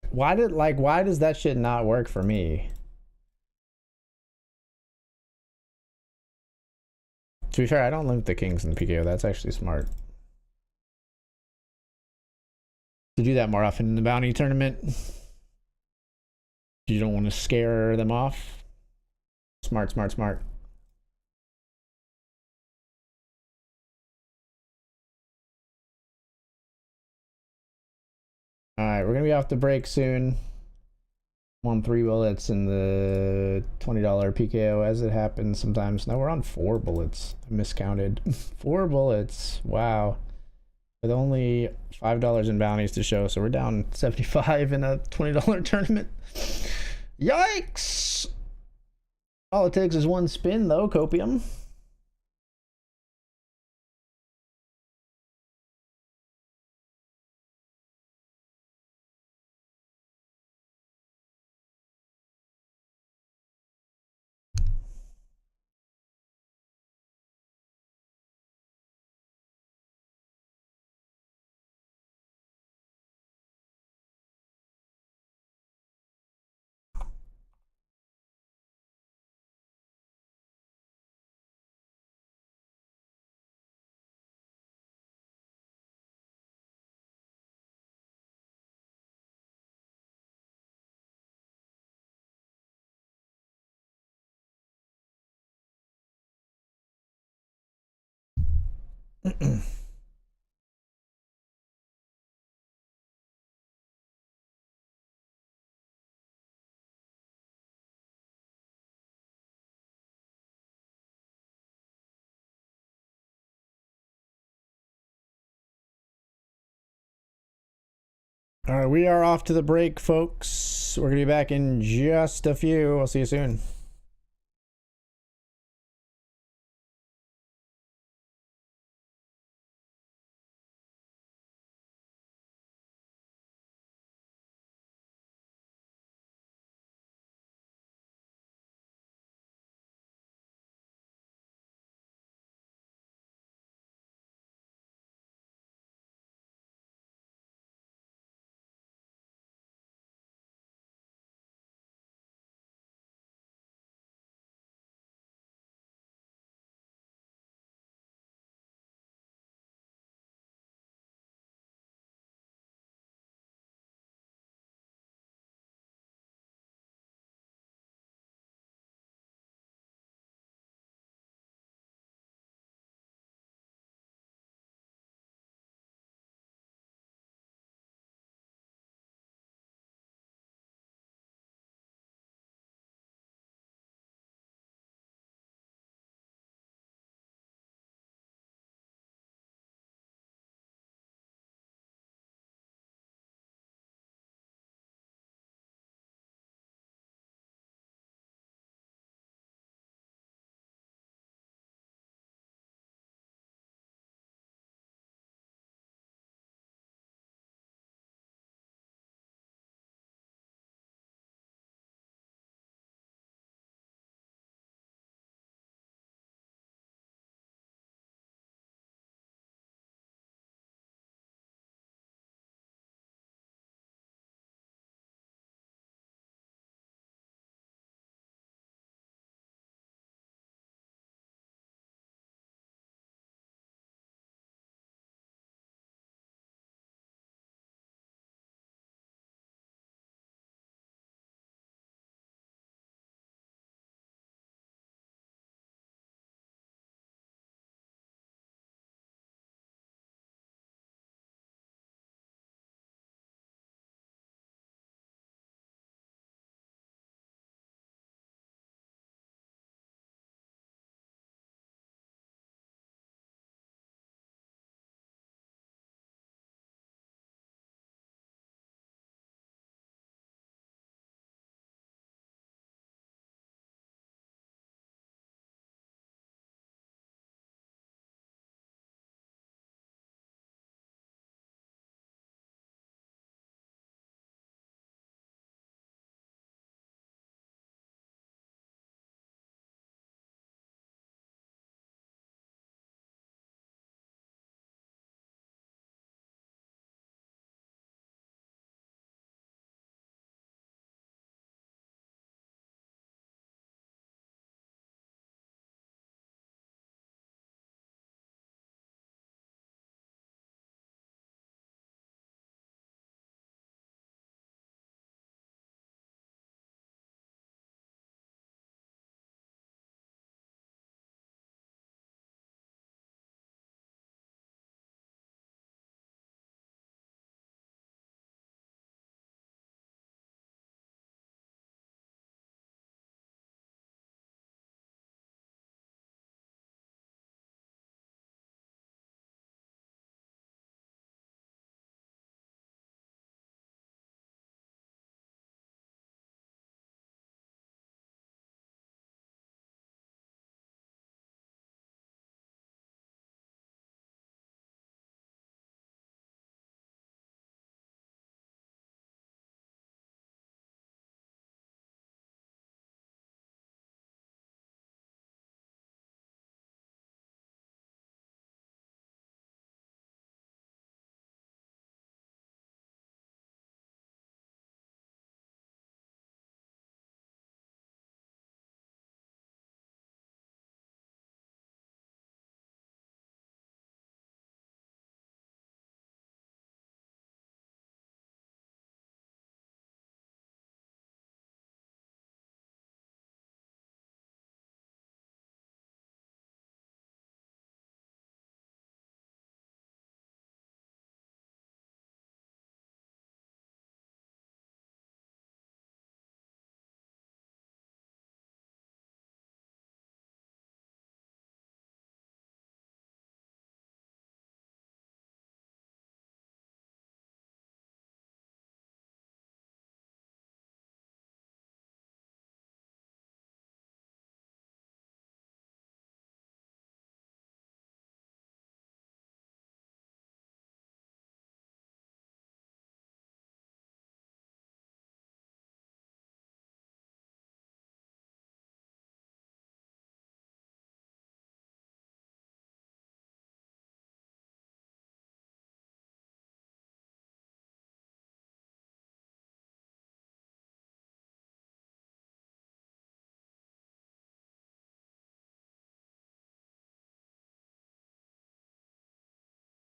Why does that shit not work for me? To be fair, I don't limp the kings in the PKO. That's actually smart. To do that more often in the bounty tournament. You don't want to scare them off. Smart, smart, smart. Alright, we're gonna be off the break soon. I'm on 3 bullets in the $20 PKO as it happens sometimes. Now we're on 4 bullets. I miscounted. 4 bullets. Wow. With only $5 in bounties to show, so we're down 75 in a $20 tournament. Yikes! All it takes is one spin though, Copium. All right, we are off to the break, folks. We're going to be back in just a few. I'll see you soon.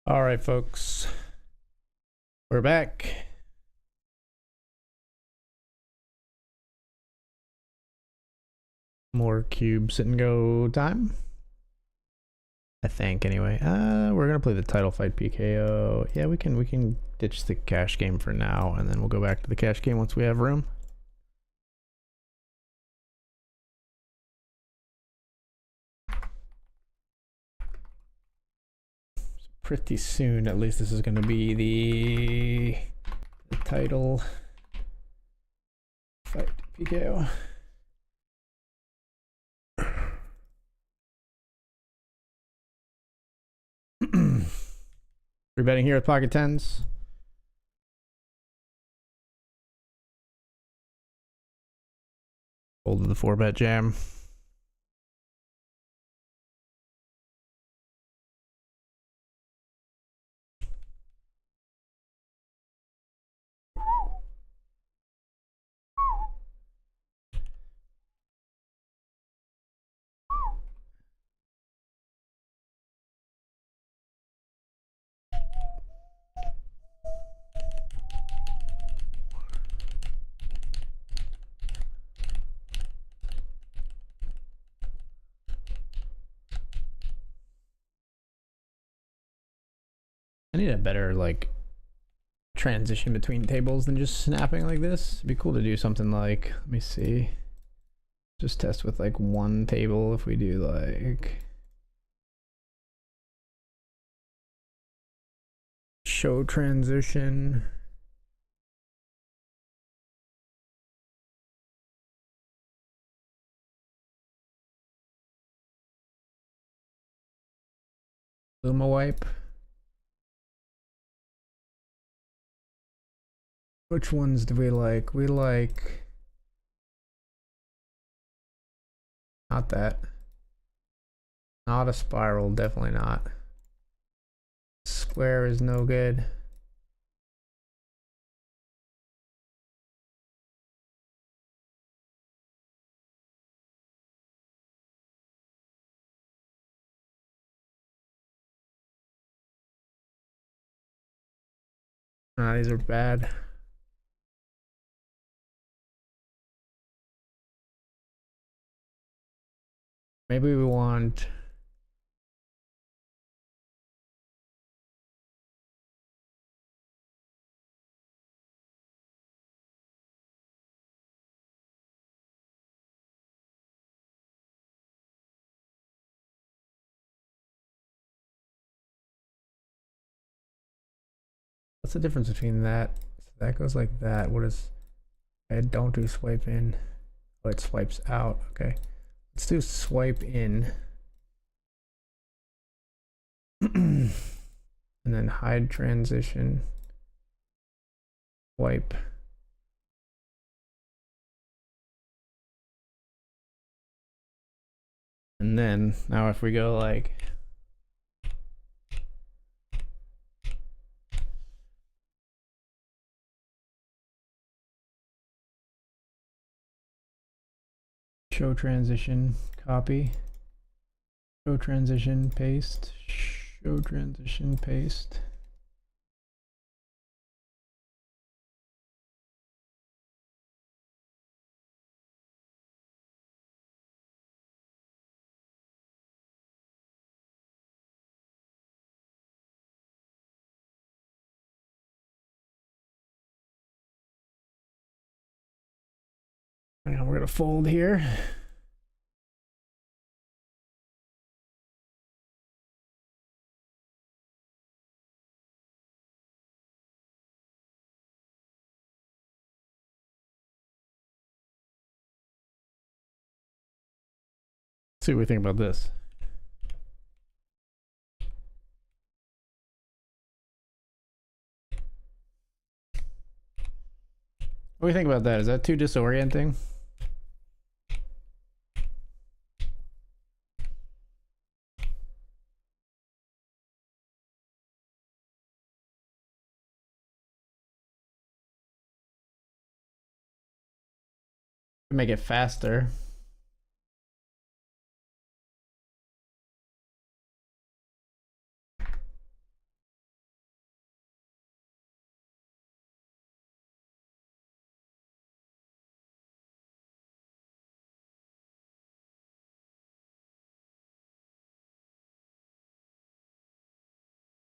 All right, folks, we're back. More cube sit and go time, I think. Anyway, we're gonna play the title fight PKO. Yeah, we can ditch the cash game for now, and then we'll go back to the cash game once we have room. Pretty soon, at least, this is going to be the title fight PKO. We're betting here with pocket tens. Hold to the 4-bet jam. I need a better like transition between tables than just snapping like this. It'd be cool to do something like, let me see, just test with like one table. If we do like show transition, Luma wipe. Which ones do we like? We like not that. Not a spiral, definitely not. Square is no good. These are bad. Maybe we want what's the difference between that? So that goes like that. What is I don't do swipe in. Oh, it swipes out. Okay. Let's do swipe in. And then hide transition. Swipe. And then now if we go like show transition, copy, show transition, paste, show transition, paste. Now we're gonna fold here. See what we think about this. What do you think about that? Is that too disorienting? Make it faster.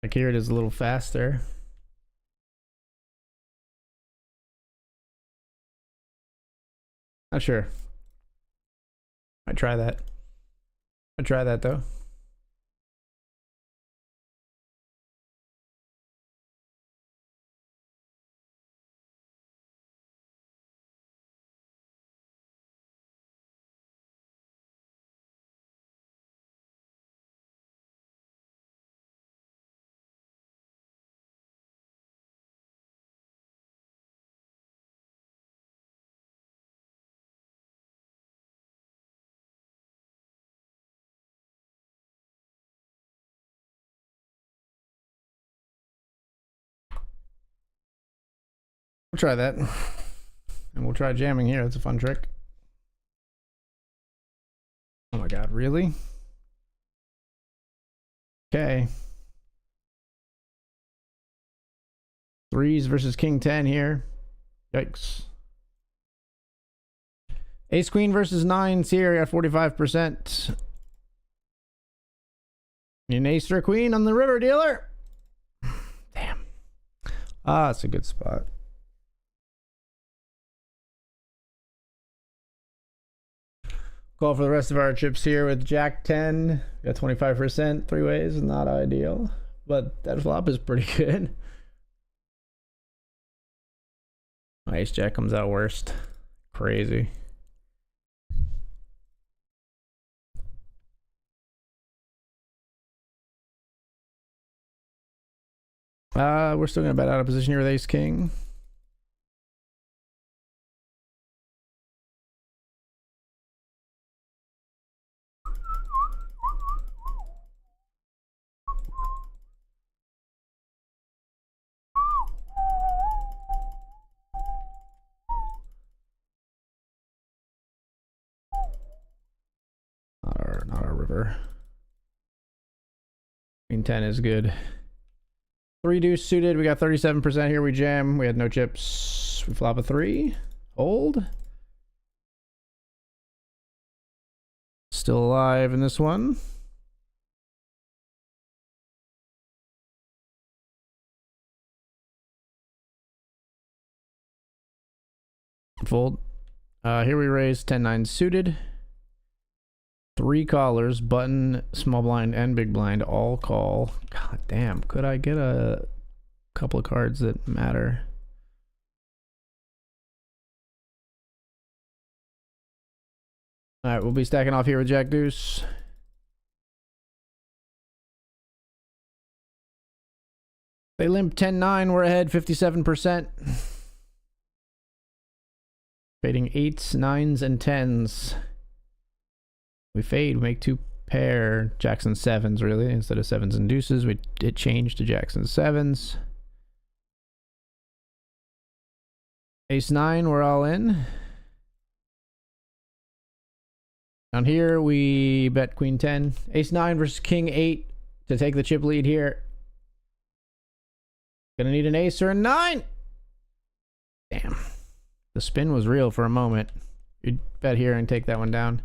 Like here it is a little faster. Not sure. I'd try that. I'd try that though. We'll try that. And we'll try jamming here. That's a fun trick. Oh my god, really? Okay. Threes versus King 10 here. Yikes. Ace Queen versus nines here at 45%. An ace or a queen on the river, dealer. Damn. Ah, that's a good spot. Call for the rest of our chips here with Jack 10. Got 25%. Three ways, not ideal. But that flop is pretty good. Ace Jack comes out worst. Crazy. We're still gonna bet out of position here with Ace King. Not our river. Queen 10 is good. 3 deuce suited. We got 37% here. We jam. We had no chips. We flop a 3. Hold. Still alive in this one. Fold. Here we raise 10-9 suited. 3 callers, button, small blind, and big blind all call. God damn, could I get a couple of cards that matter? All right, we'll be stacking off here with Jack Deuce. They limp 10-9, we're ahead 57%. Fading 8s, 9s, and 10s. We fade, we make 2 pair Jackson 7s really instead of 7s and deuces. It changed to Jackson 7s. Ace 9, we're all in. Down here we bet Queen 10. Ace 9 versus King 8 to take the chip lead here. Gonna need an ace or a 9. Damn. The spin was real for a moment. You'd bet here and take that one down.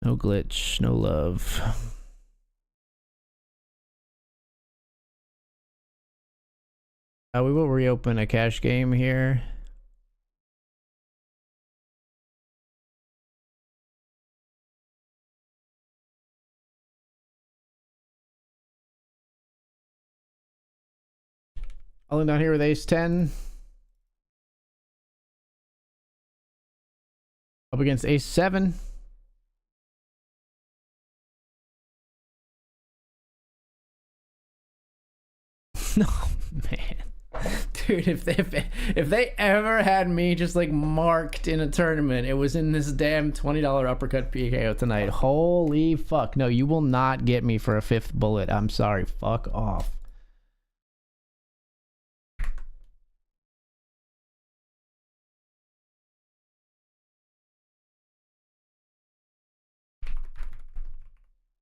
No glitch, no love. We will reopen a cash game here. All in down here with ace 10. Up against ace 7. No, man. Dude, if they ever had me just like marked in a tournament, it was in this damn $20 uppercut PKO tonight. Holy fuck. No, you will not get me for a 5th bullet. I'm sorry. Fuck off.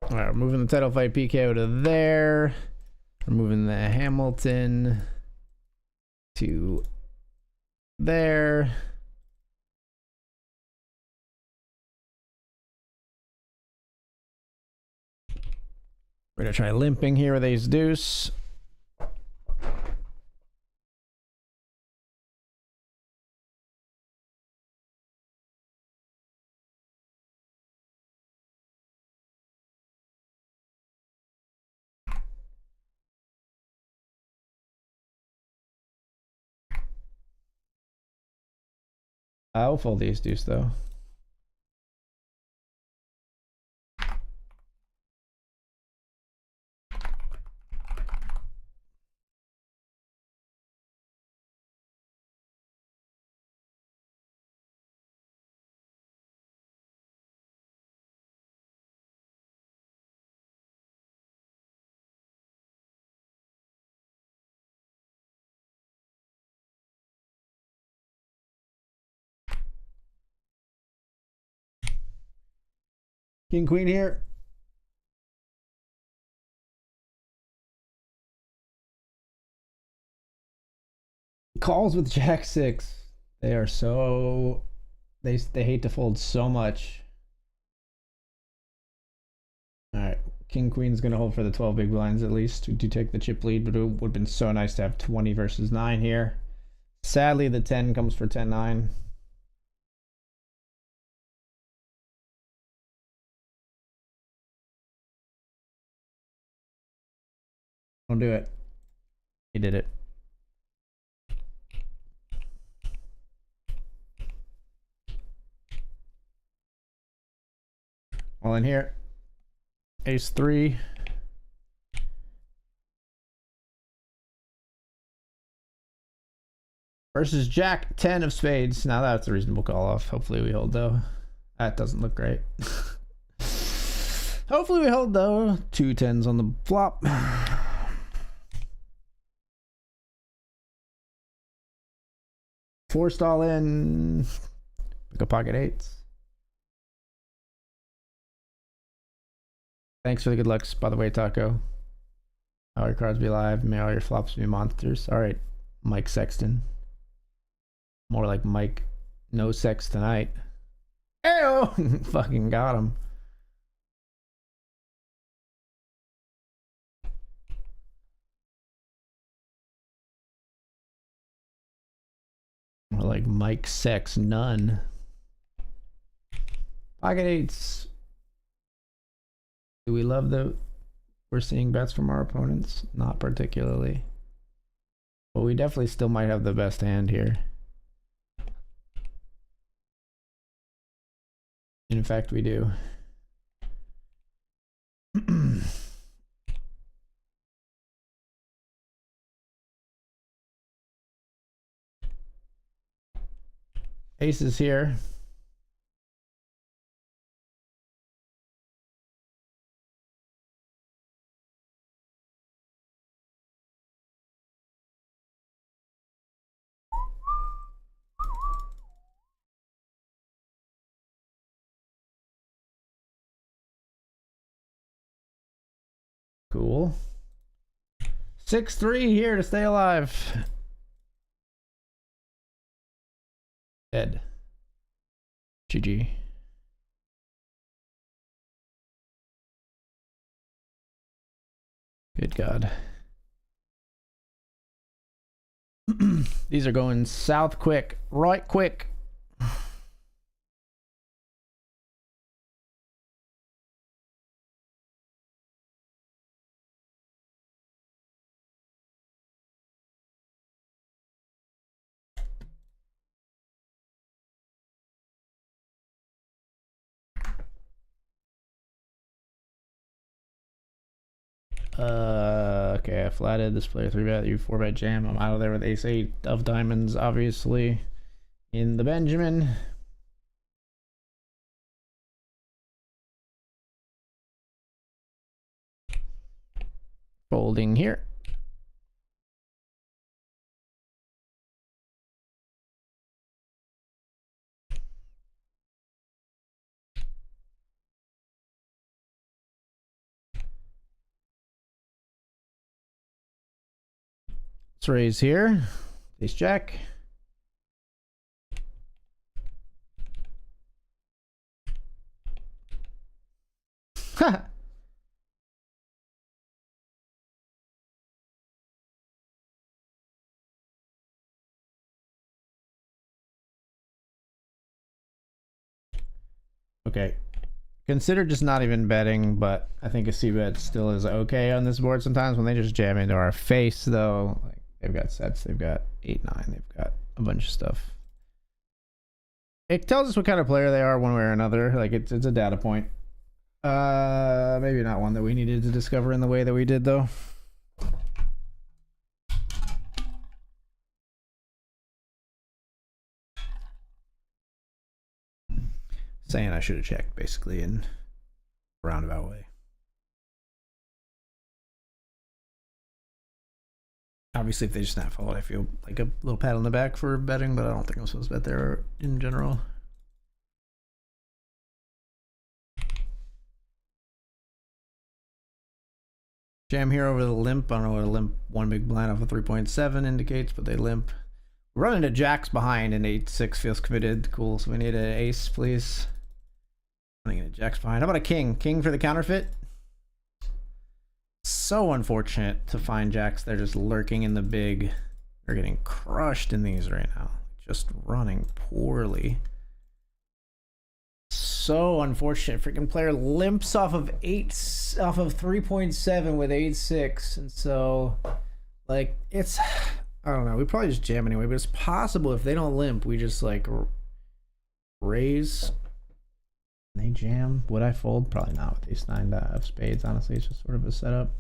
All right, we're moving the title fight PKO to there. We're moving the Hamilton to there. We're gonna try limping here with ace deuce. I'll fold the ace deuce though. King queen here. Calls with jack six. They are so they hate to fold so much. All right, king queen is gonna hold for the 12 big blinds at least to take the chip lead, but it would have been so nice to have 20 versus 9 here. Sadly, the 10 comes for 10-9. Don't do it. He did it. All in here. Ace 3. Versus jack 10 of spades. Now that's a reasonable call off. Hopefully we hold though. That doesn't look great. Hopefully we hold though. 2 10s on the flop. Forced all in. Pick a pocket eights. Thanks for the good lucks, by the way, Taco. All your cards be live. May all your flops be monsters. All right, Mike Sexton. More like Mike No Sex Tonight. Ew! Fucking got him. More like Mike Sex None. Pocket eights. Do we love the we're seeing bets from our opponents? Not particularly. But we definitely still might have the best hand here. In fact, we do. Aces here. Cool. 6-3 here to stay alive. Dead. GG. Good God. These are going south quick, right quick. Okay, I flatted this player 3-bet, you 4-bet jam. I'm out of there with ace 8 of diamonds, obviously. In the Benjamin. Folding here. Let's raise here. Ace jack. Okay. Consider just not even betting, but I think a c-bet still is okay on this board sometimes when they just jam into our face, though. Like, they've got sets, they've got 8-9, they've got a bunch of stuff. It tells us what kind of player they are one way or another. Like, it's a data point. Maybe not one that we needed to discover in the way that we did, though. Saying I should have checked, basically, in a roundabout way. Obviously, if they just snap fold, I feel like a little pat on the back for betting, but I don't think I'm supposed to bet there in general. Jam here over the limp. I don't know what a limp one big blind off of 3.7 indicates, but they limp. We're running to jacks behind, and 8-6 feels committed. Cool. So we need an ace, please. Running into jacks behind. How about a king? King for the counterfeit? So unfortunate to find jacks. They're just lurking in the big. They're getting crushed in these right now. Just running poorly. So unfortunate. Freaking player limps off of 3.7 with 8-6, and so like it's, I don't know, we probably just jam anyway, but it's possible if they don't limp we just like raise and they jam. Would I fold? Probably not with ace-9 of spades. Honestly, it's just sort of a setup.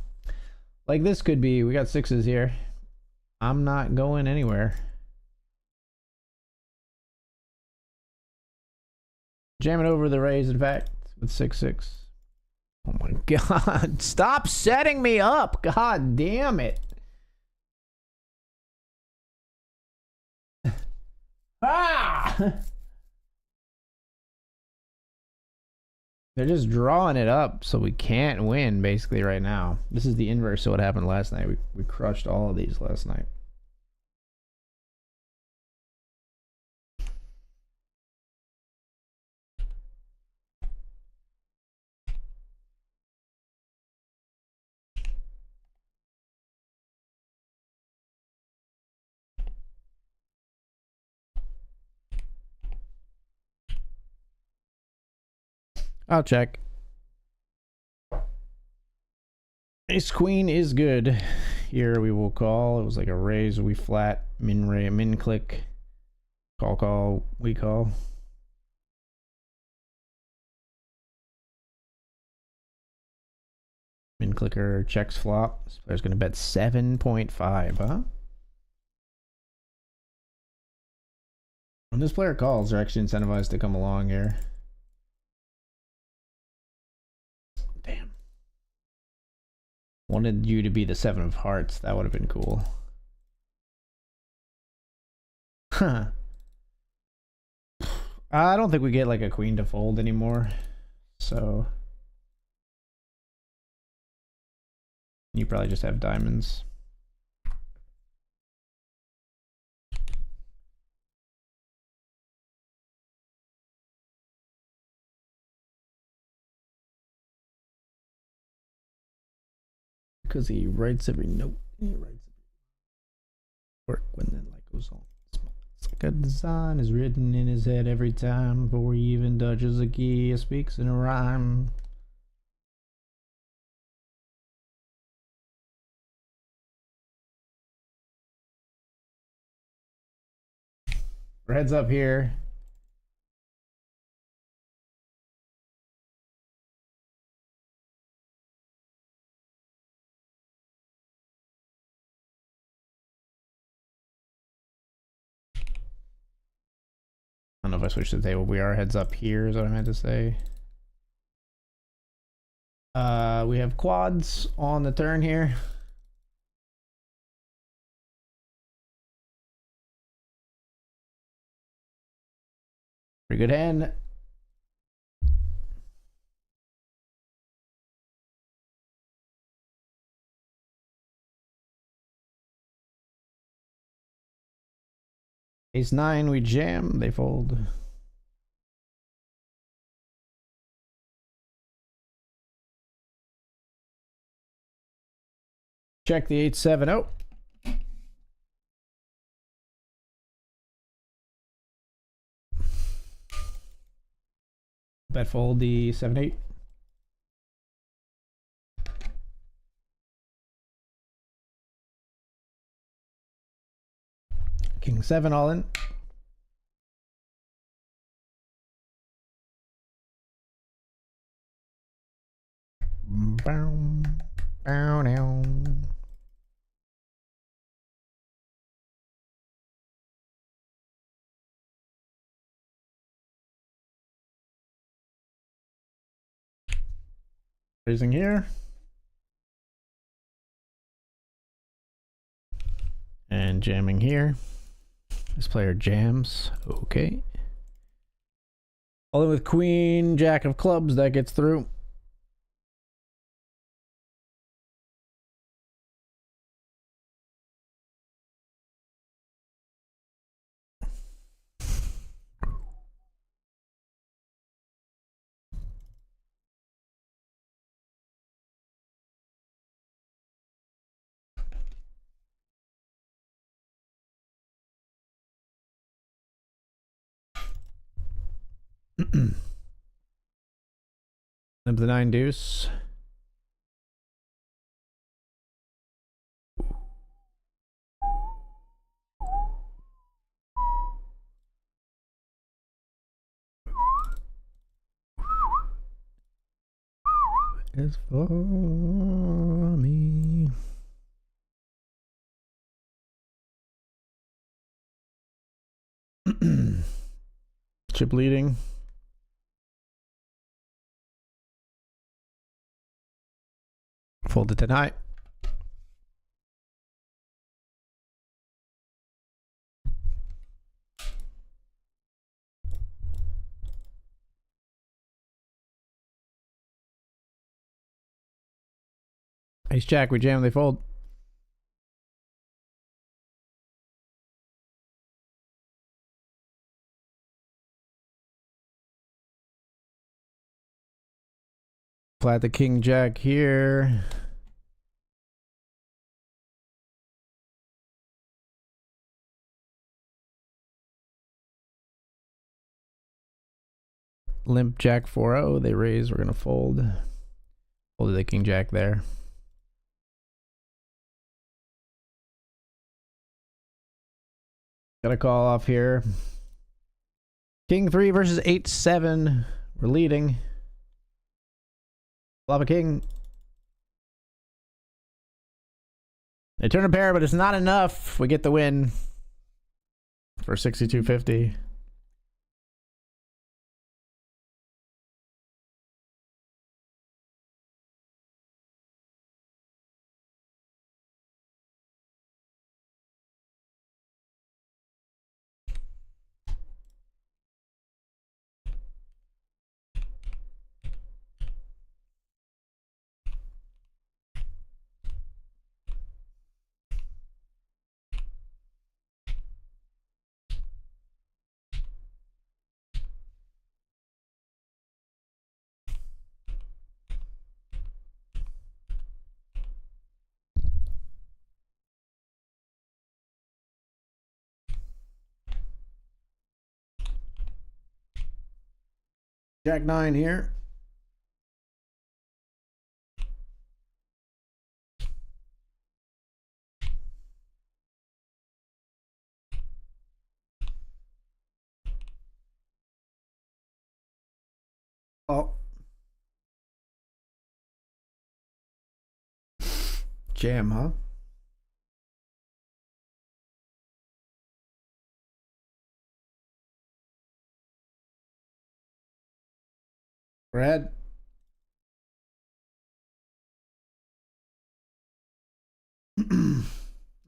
Like this could be, we got sixes here. I'm not going anywhere. Jamming over the raise, in fact, with 6-6. Oh my god. Stop setting me up. God damn it. Ah! They're just drawing it up so we can't win basically right now. This is the inverse of what happened last night. We crushed all of these last night. I'll check. Ace queen is good. Here we will call. It was like a raise. We flat min click. Call. We call. Min clicker checks flop. This player's gonna bet 7.5, huh? When this player calls, they're actually incentivized to come along here. Damn. Wanted you to be the 7 of hearts. That would have been cool. Huh. I don't think we get like a queen to fold anymore. So you probably just have diamonds. Because he writes every note. He writes work when the light goes on. It's like a design is written in his head every time before he even touches a key. He speaks in a rhyme. Red's up here. I don't know if I switched the table. We are heads up here is what I meant to say. We have quads on the turn here. Pretty good hand. Ace-9, we jam, they fold. Check the 8-7. Oh. Bet fold the 7-8. King 7 all in. Bow, bow, now. Raising here. And jamming here. This player jams. Okay. All in with queen, jack of clubs. That gets through. Limp the 9 deuce. Is for me. Chip leading. Fold it tonight. Ace jack, we jam, they fold. Flat the king jack here. Limp jack 4-0. They raise. We're gonna fold. Folded the king jack there. Got a call off here. King 3 versus 8-7. We're leading. Flop a king. They turn a pair, but it's not enough. We get the win for 62.50. Jack 9 here. Oh. Jam, huh? Brad.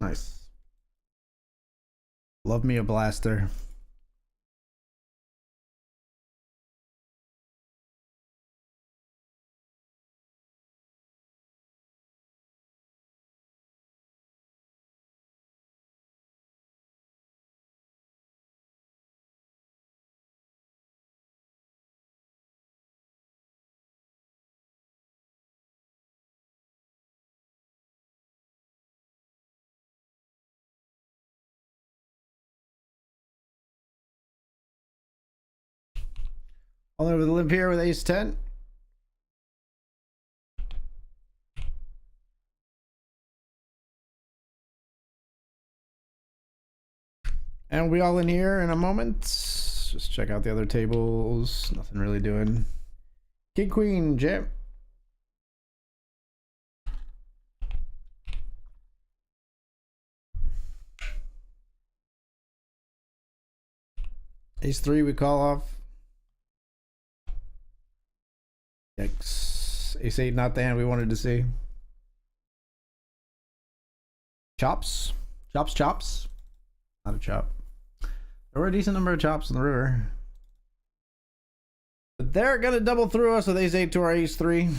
Nice. Love me a blaster. All over the limp here with ace 10. And we'll be all in here in a moment. Just check out the other tables. Nothing really doing. King, queen, jam. Ace 3 we call off. Yikes. Ace 8 not the hand we wanted to see. Chops. Chops, chops. Not a chop. There were a decent number of chops in the river. But they're gonna double through us with ace 8 to our ace 3.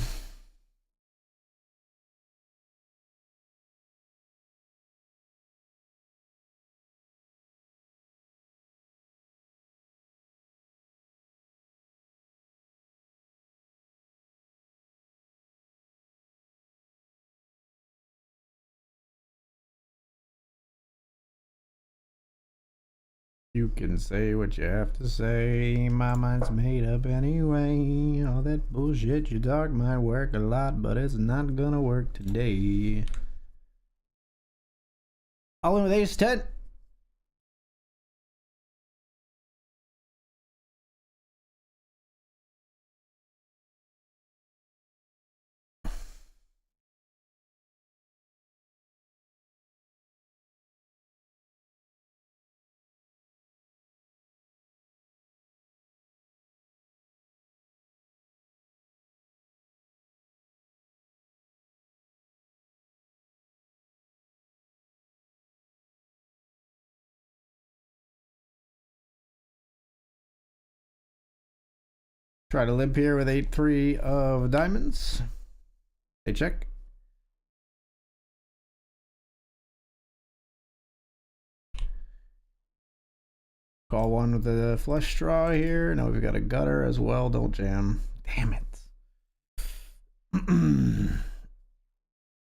You can say what you have to say. My mind's made up anyway. All that bullshit you talk might work a lot, but it's not gonna work today. All in with ace 10. Try to limp here with 8-3 of diamonds. They check. Call one with the flush draw here. Now we've got a gutter as well. Don't jam. Damn it.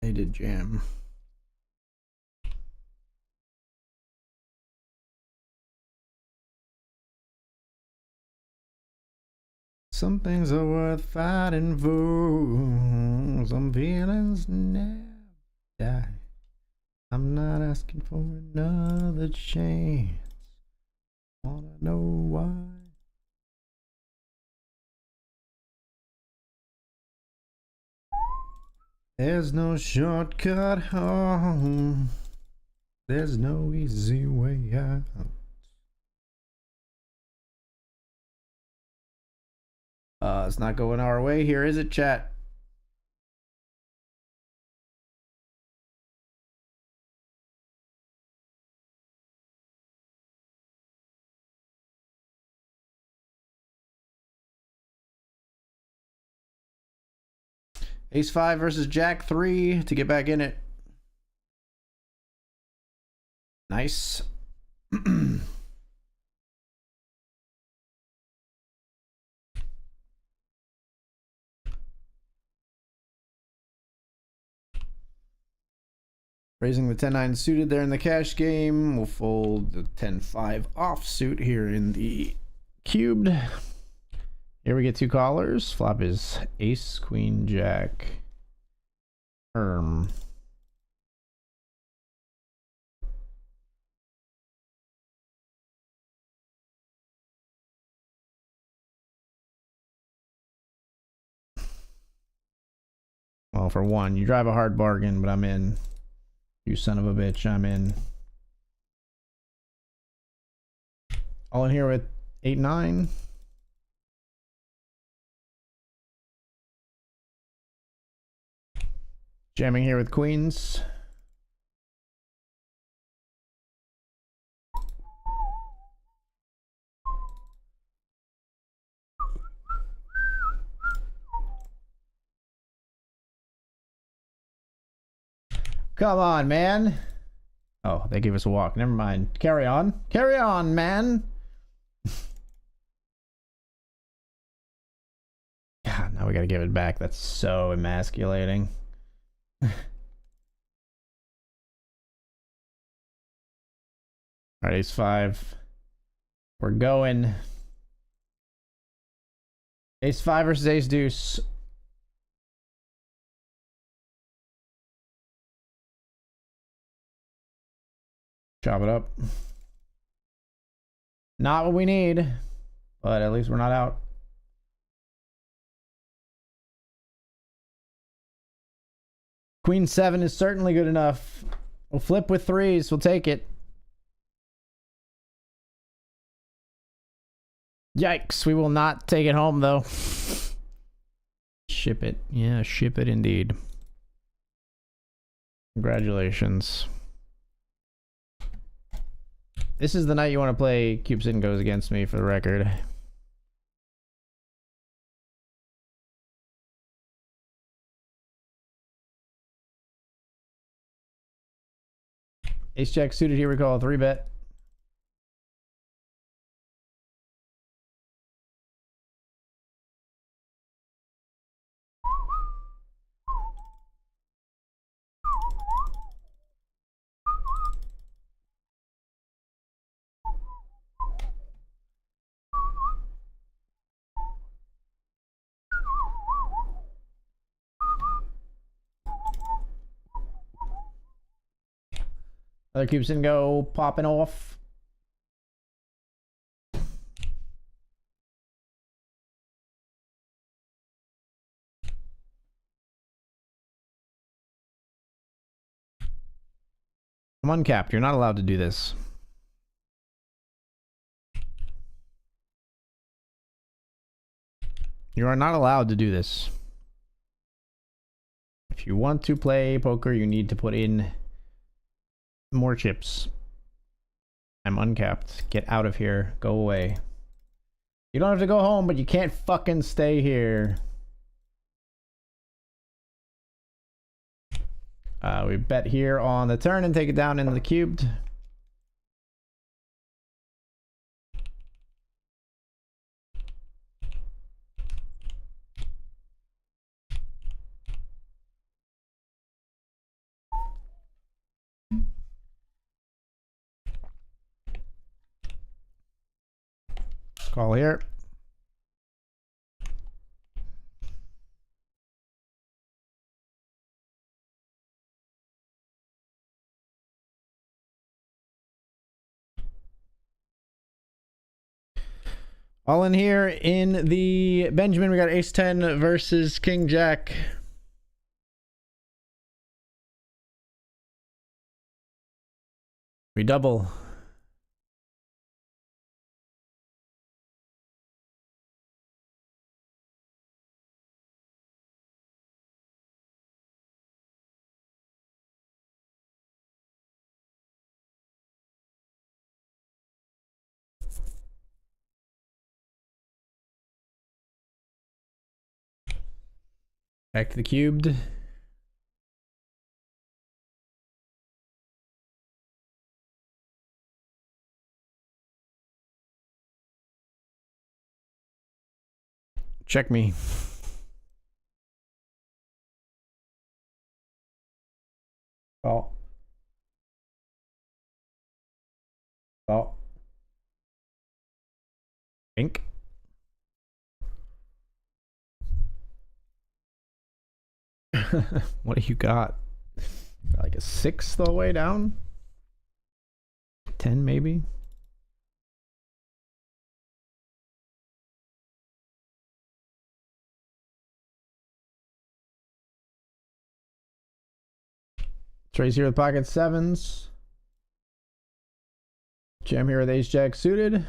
They did jam. Some things are worth fighting for. Some feelings never die. I'm not asking for another chance. Wanna know why? There's no shortcut home. There's no easy way out. It's not going our way here, is it, chat? Ace 5 versus Jack 3 to get back in it. Nice. Raising the 10-9 suited there in the cash game. We'll fold the 10-5 offsuit here in the cubed. Here we get two callers. Flop is ace, queen, jack. Well, for one, you drive a hard bargain, but I'm in. You son of a bitch, I'm in. All in here with 8-9. Jamming here with queens. Come on, man. Oh, they gave us a walk. Never mind. Carry on. Carry on, man. God, now we gotta give it back. That's so emasculating. All right, ace 5. We're going. Ace 5 versus ace deuce. Chop it up. Not what we need, but at least we're not out. Queen 7 is certainly good enough. We'll flip with threes. We'll take it. Yikes. We will not take it home, though. Ship it. Yeah, ship it indeed. Congratulations. This is the night you want to play Cubes Goes Against Me, for the record. Ace Jack suited here, we call a 3-bet. Other Cubes Go popping off. I'm uncapped. You're not allowed to do this. You are not allowed to do this. If you want to play poker, you need to put in more chips. I'm uncapped. Get out of here. Go away. You don't have to go home, but you can't fucking stay here. We bet here on the turn and take it down into the cubed. Call here. All in here in the Benjamin. We got ace 10 versus king jack. We double. Back to the cubed. Check me. Oh. Oh. Ink. What do you got? Like a 6 the way down? 10 maybe? Trace here with pocket 7s. Jam here with ace jack suited.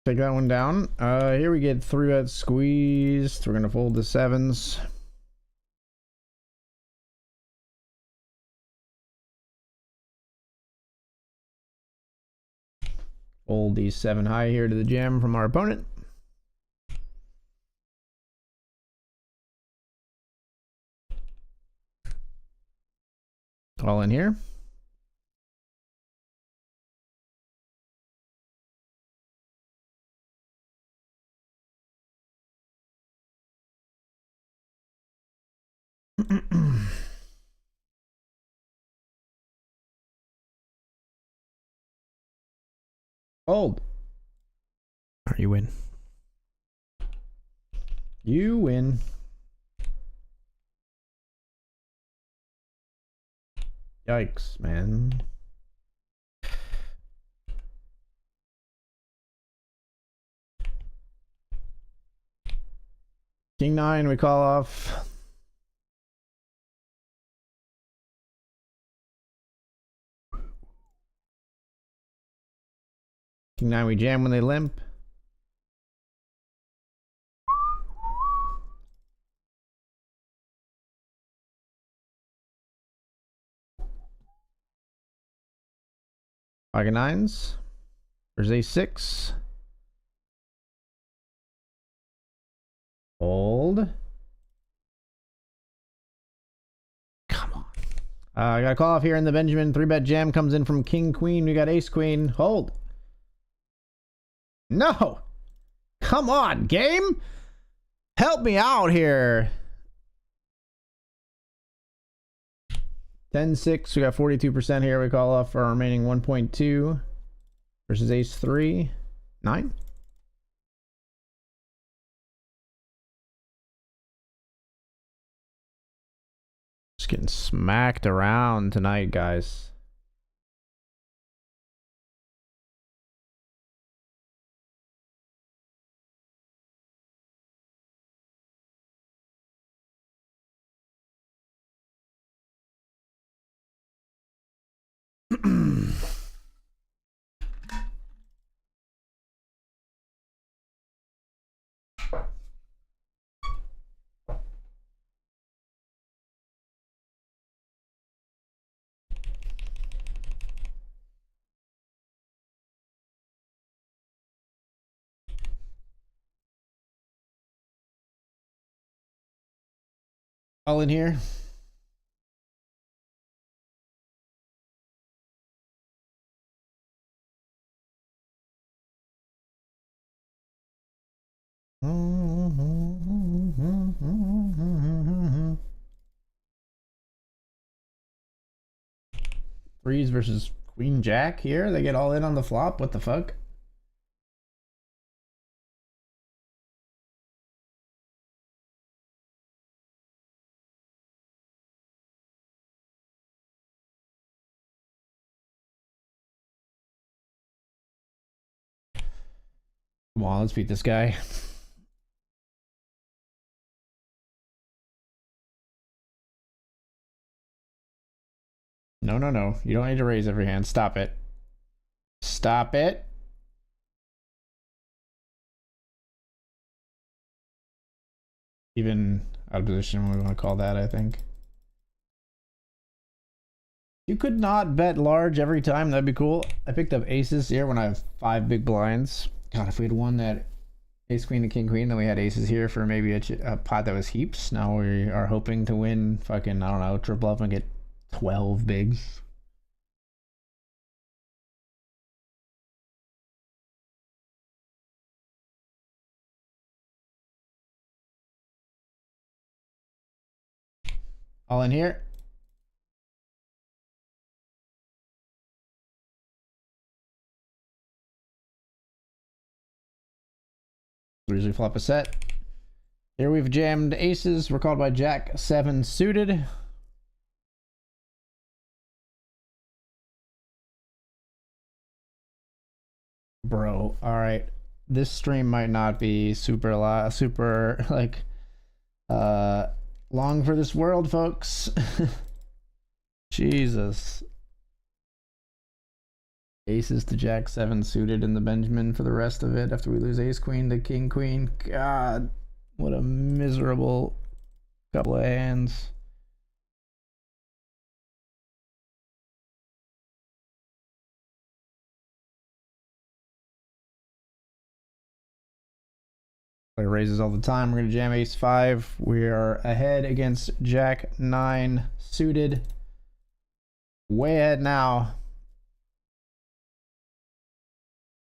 Take that one down. Here we get 3-bet squeezed. We're gonna fold the 7s. Fold the 7 high here to the jam from our opponent. All in here. Fold. Or you win. You win. Yikes, man. King 9, we call off. King 9, we jam when they limp. Pocket 9s. There's A6. Fold. Come on. I got a call off here in the Benjamin. 3-bet jam comes in from King Queen. We got Ace Queen. Hold. No. Come on, game. Help me out here. 10-6. We got 42% here. We call off our remaining 1.2 versus Ace 3. 9. Just getting smacked around tonight, guys. All in here. Threes versus Queen Jack here. They get all in on the flop. What the fuck? Come on, let's beat this guy. No, no, no. You don't need to raise every hand. Stop it. Stop it. Even out of position, we want to call that, I think. You could not bet large every time. That'd be cool. I picked up aces here when I have 5 big blinds. God, if we had won that ace queen and king queen, then we had aces here for maybe a pot that was heaps. Now we are hoping to win fucking, I don't know, triple up and get 12 bigs. All in here. We usually flop a set. Here we've jammed aces. We're called by Jack 7 suited. Bro, all right. This stream might not be super like long for this world, folks. Jesus. Aces to Jack 7 suited in the Benjamin for the rest of it after we lose ace queen to king queen. God, what a miserable couple of hands. It raises all the time. We're going to jam ace 5. We are ahead against Jack 9 suited. Way ahead now.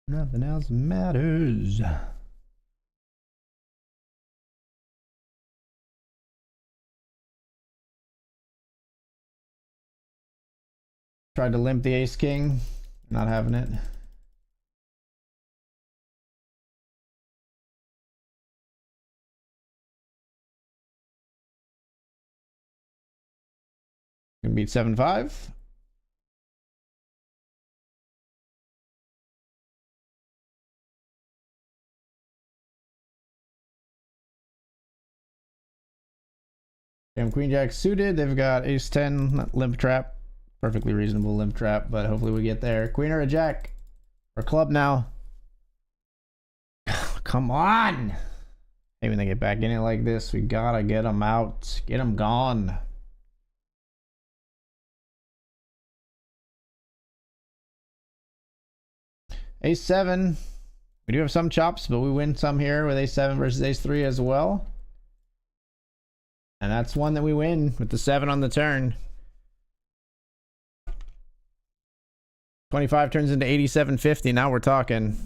Nothing else matters. Tried to limp the ace king. Not having it. Gonna beat 7-5. Damn, queen jack suited. They've got ace 10 limp trap. Perfectly reasonable limp trap, but hopefully we get there. Queen or a jack? Or club now. Come on. Hey, when they get back in it like this, we gotta get them out. Get them gone. Ace 7. We do have some chops, but we win some here with ace 7 versus ace 3 as well. And that's one that we win with the 7 on the turn. 25 turns into 87.50. Now we're talking.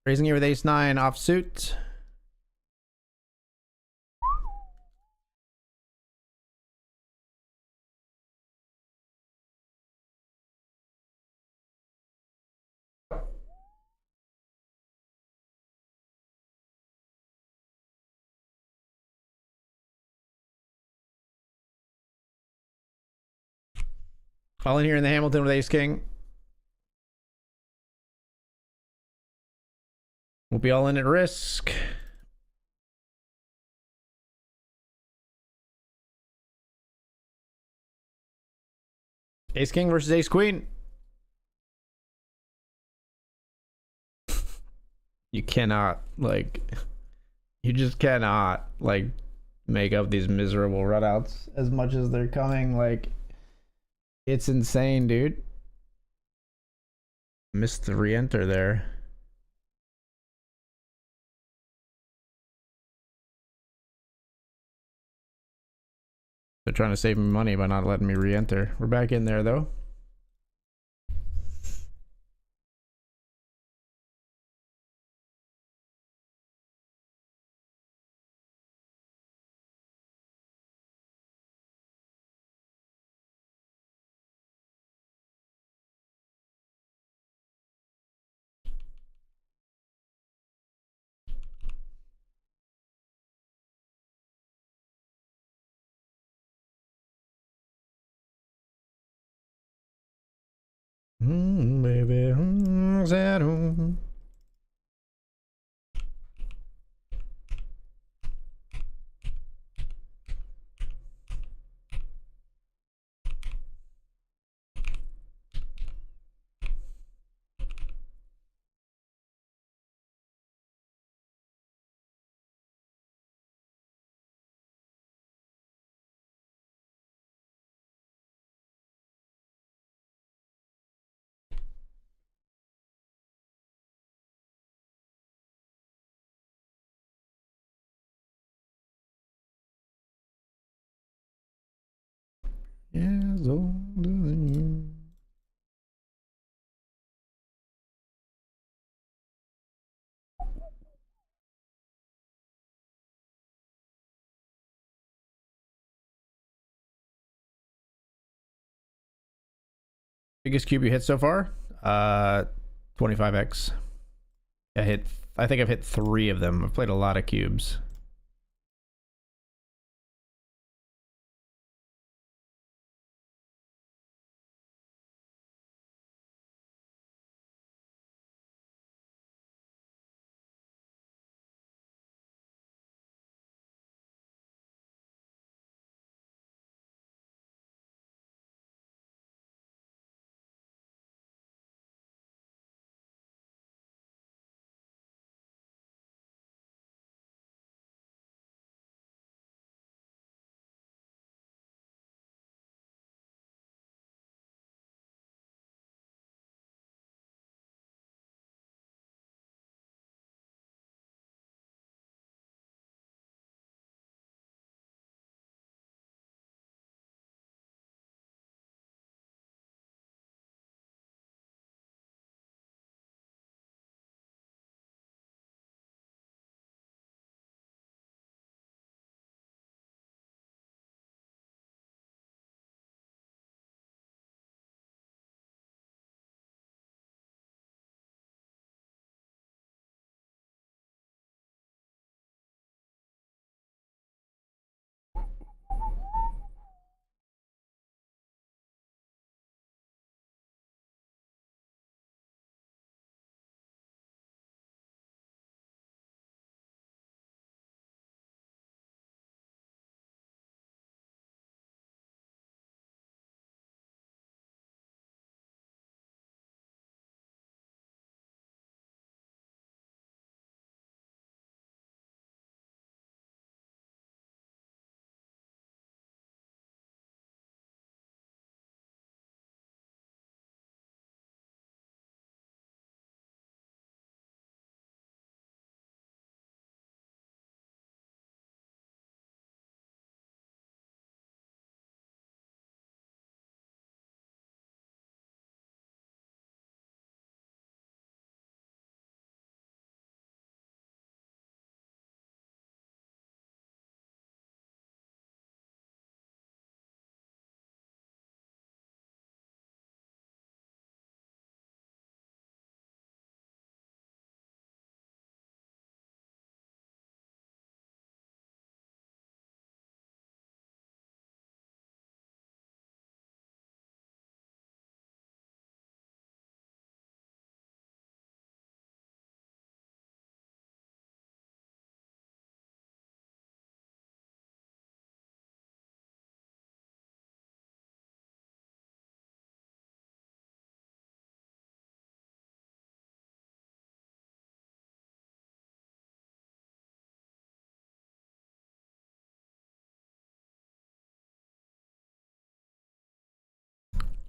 Raising here with ace 9 offsuit. All in here in the Hamilton with ace king. We'll be all in at risk. Ace king versus ace queen. You cannot, like, you just cannot, like, make up these miserable runouts as much as they're coming. Like, it's insane, dude. Missed the re-enter there. They're trying to save me money by not letting me re-enter. We're back in there, though. Baby, zero. Years older than you. Biggest cube you hit so far? 25x. I think I've hit 3 of them. I've played a lot of cubes.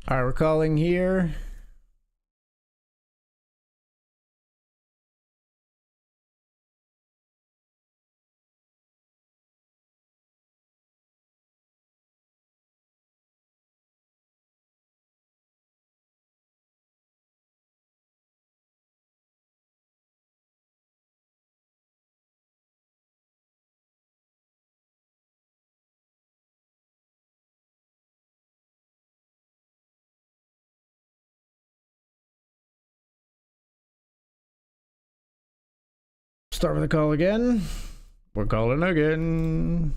All right, we're calling here. Start with the call again. We're calling again.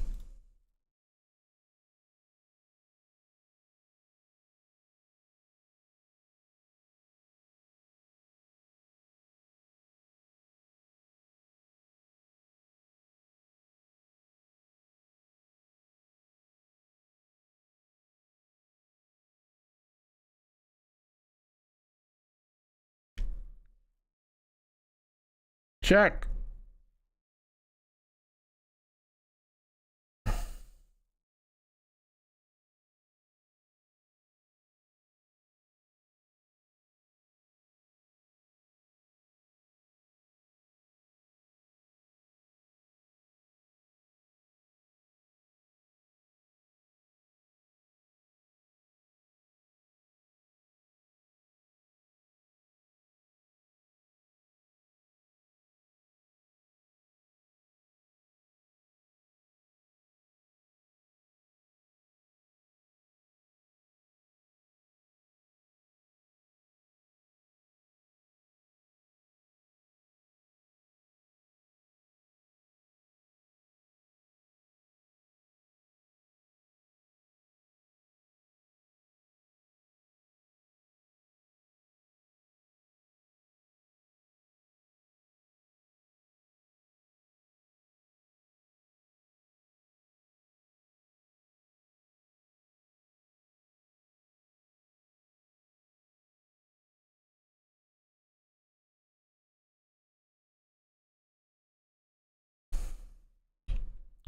Check.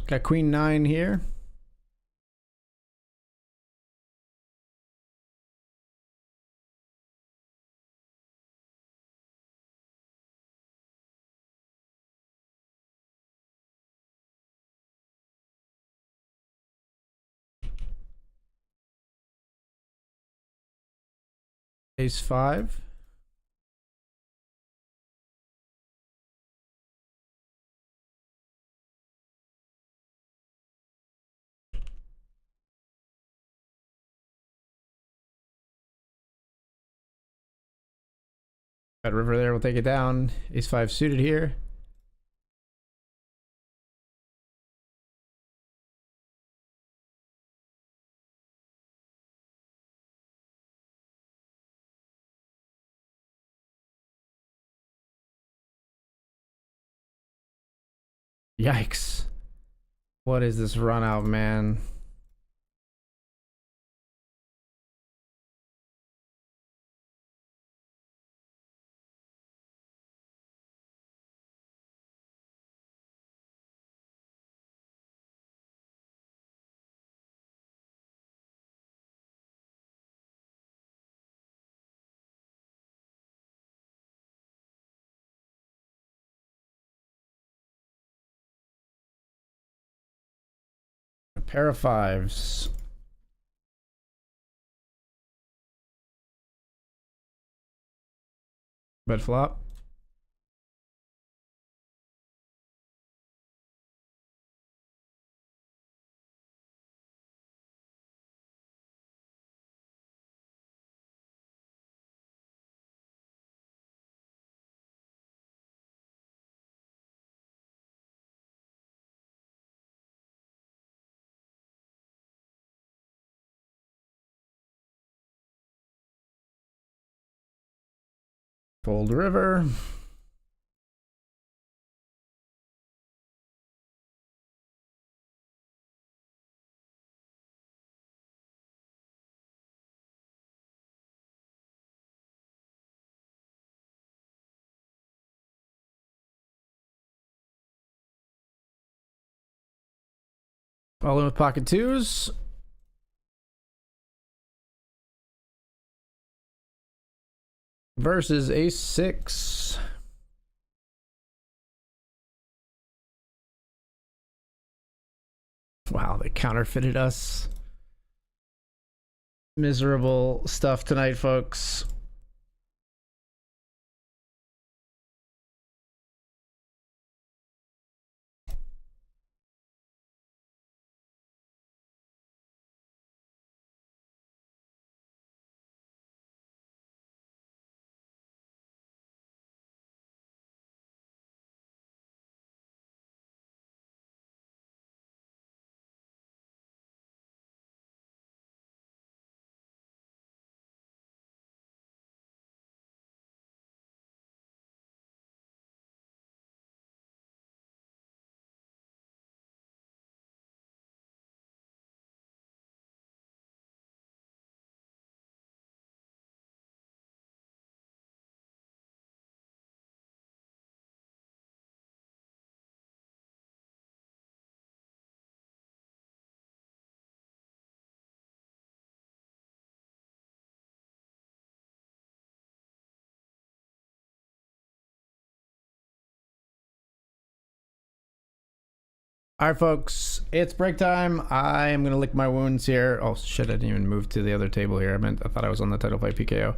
Got queen 9 here. Ace 5. Got river there, we'll take it down. Ace 5 suited here. Yikes. What is this run out, man? A pair of 5s. Bet flop. Fold river. All in with pocket 2s. versus ace 6. Wow, they counterfeited us. Miserable stuff tonight, folks. All right, folks, it's break time. I am going to lick my wounds here. Oh, shit, I didn't even move to the other table here. I thought I was on the title fight PKO. All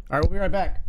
right, we'll be right back.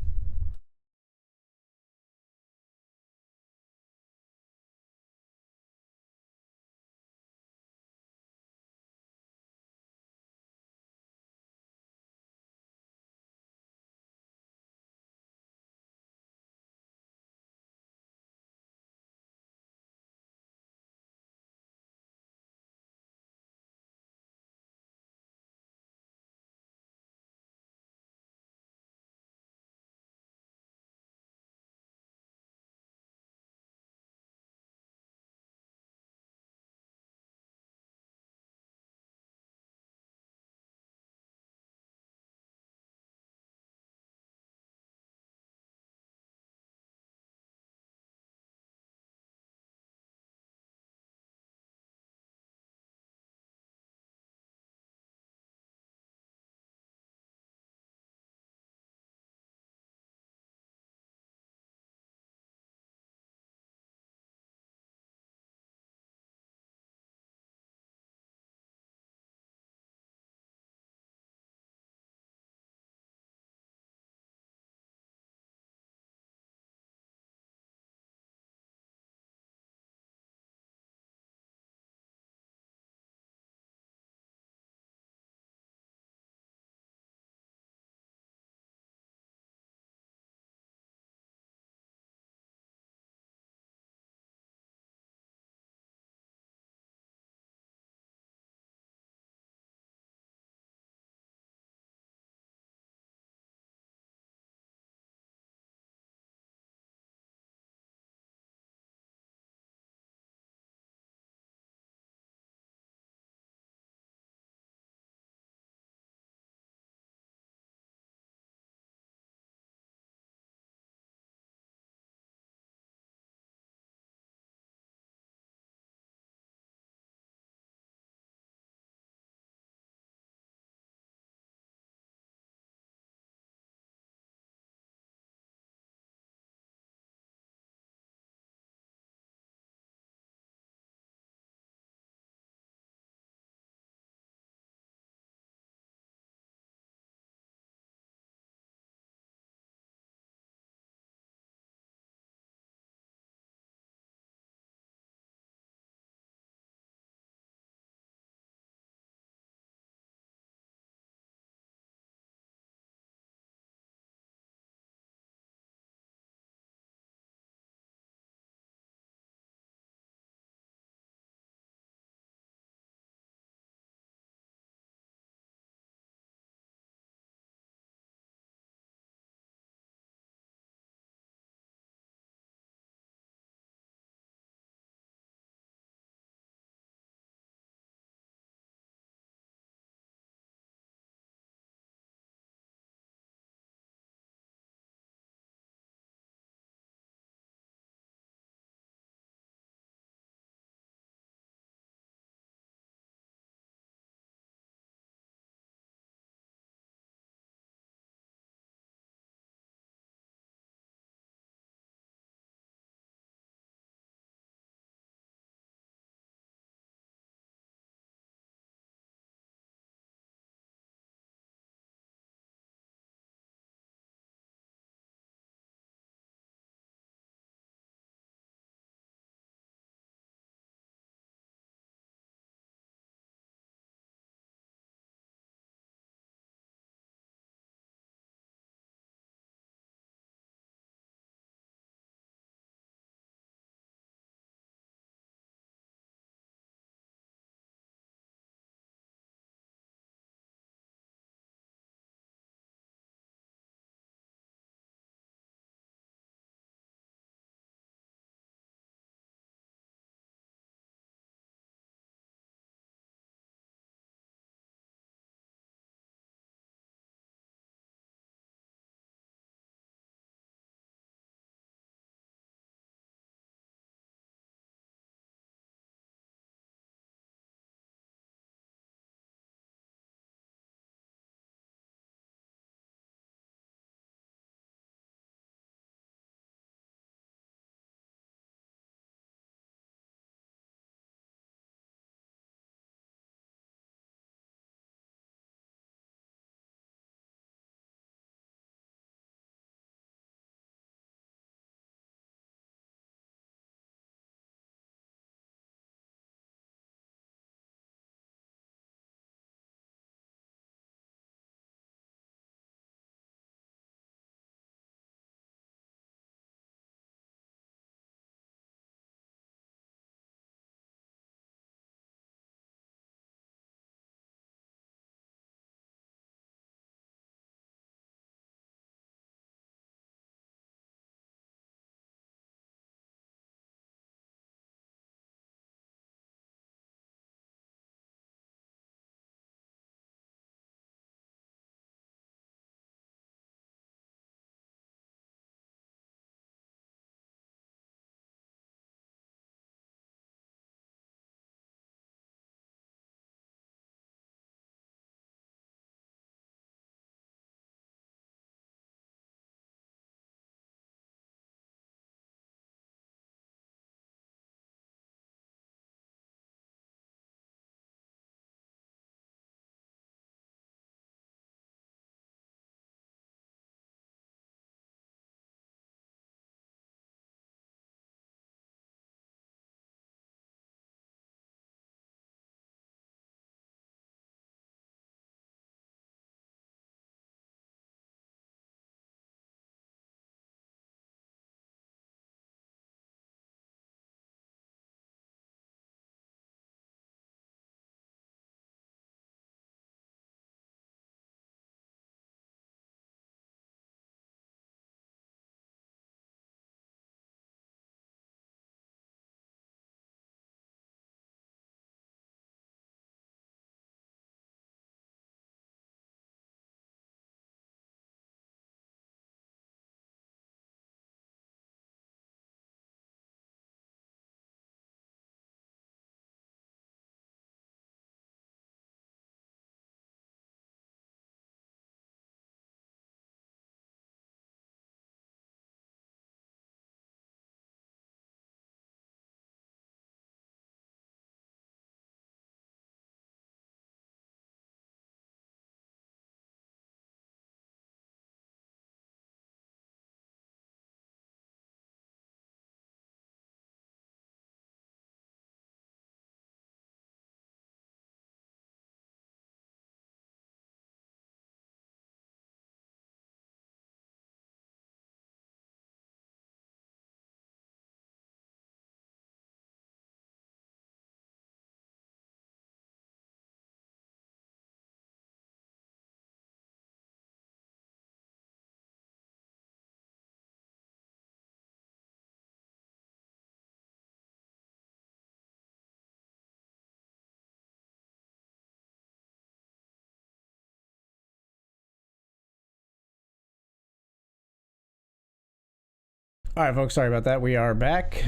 All right, folks, sorry about that. We are back.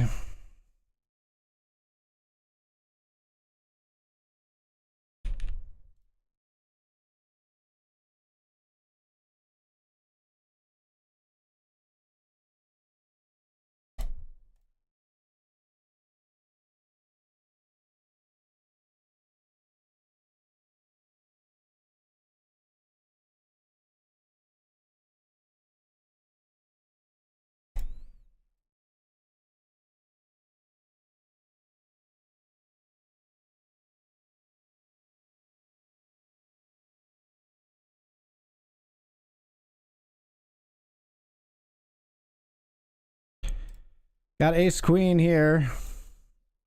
Got ace queen here.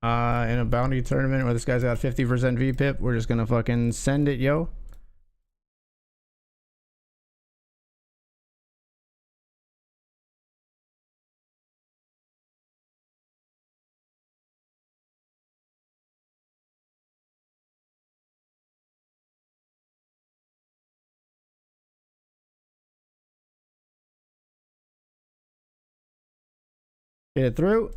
In a bounty tournament where this guy's got 50% VPIP. We're just gonna fucking send it, yo. Get it through.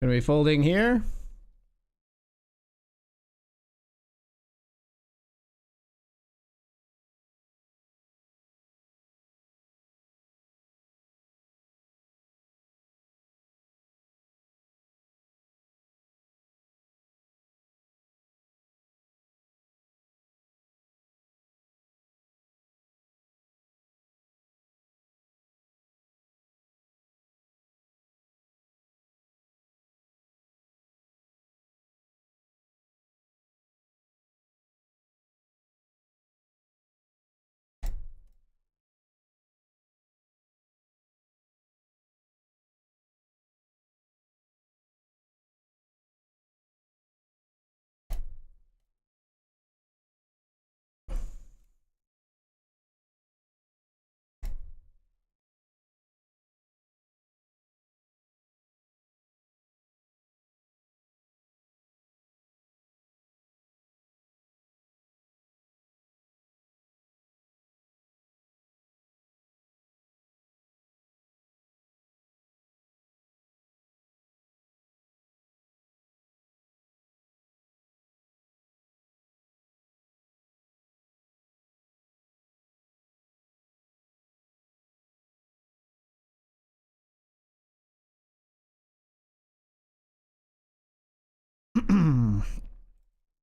Gonna be folding here.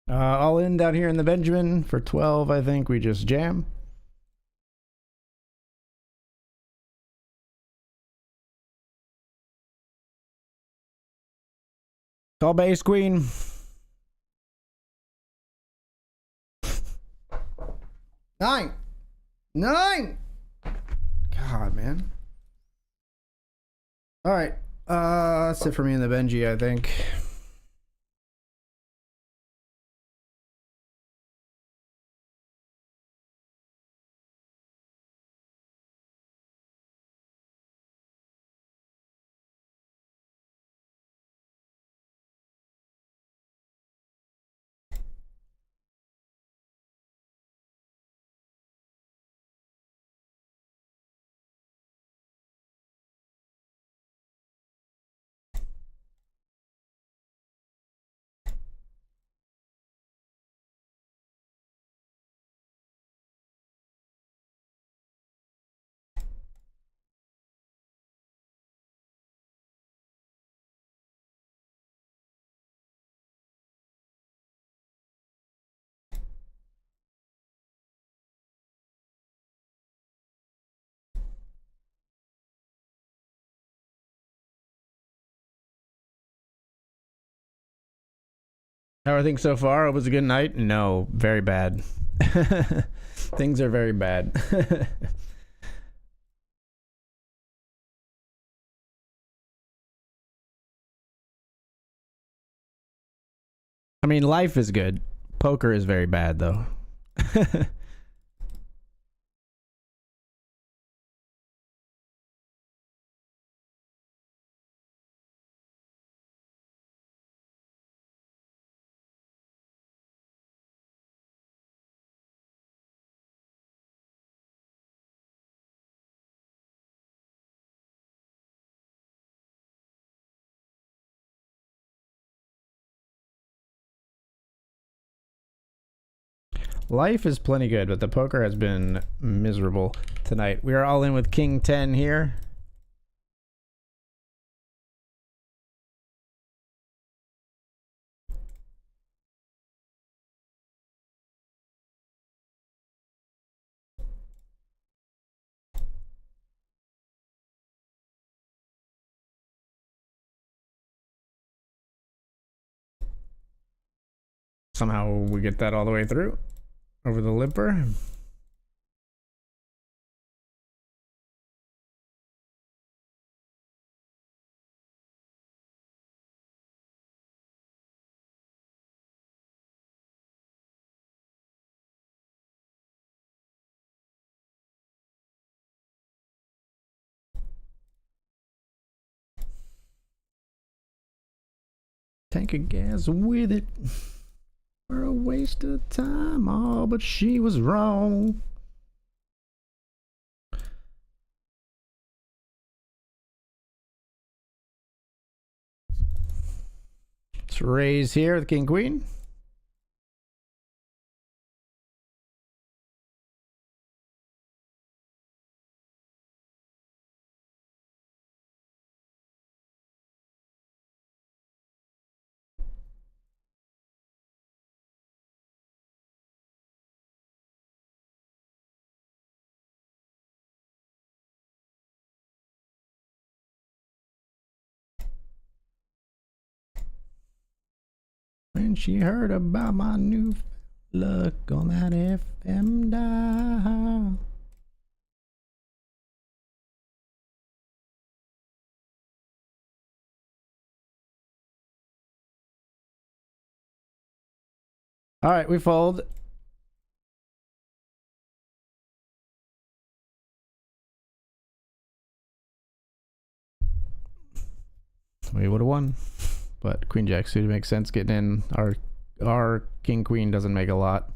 All in down here in the Benjamin for 12. I think we just jam. Call base queen. Nine. God, man. All right. That's it for me in the Benji, I think. How are things so far? It was a good night? No, very bad. Things are very bad. I mean, life is good. Poker is very bad, though. Life is plenty good, but the poker has been miserable tonight. We are all in with King 10 here. Somehow we get that all the way through over the limper. Tank of gas with it. For a waste of time, oh, but she was wrong. Let's raise here the king queen. When she heard about my new luck on that FM dial. All right, we fold. We would have won, but queen jack suited makes sense getting in. Our king queen doesn't make a lot.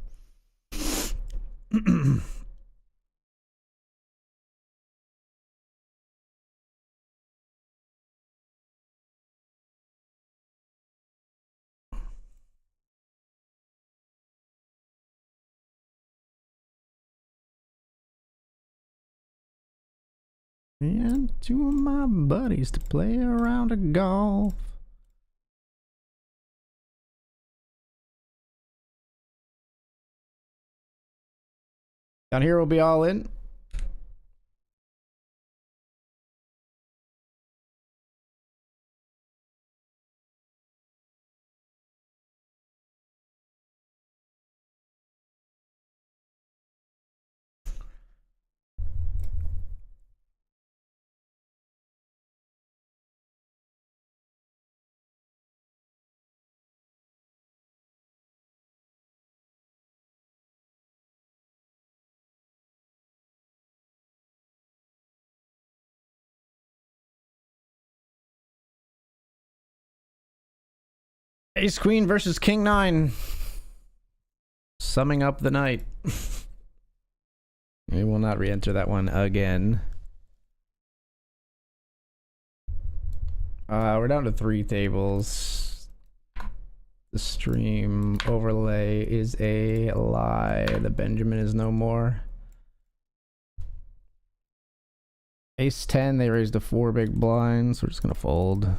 And two of my buddies to play around a golf. Down here we'll be all in. Ace queen versus king 9. Summing up the night. We will not re-enter that one again. We're down to 3 tables. The stream overlay is a lie. The Benjamin is no more. Ace 10, they raised to 4 big blinds. We're just gonna fold.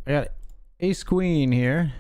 I got ace queen here.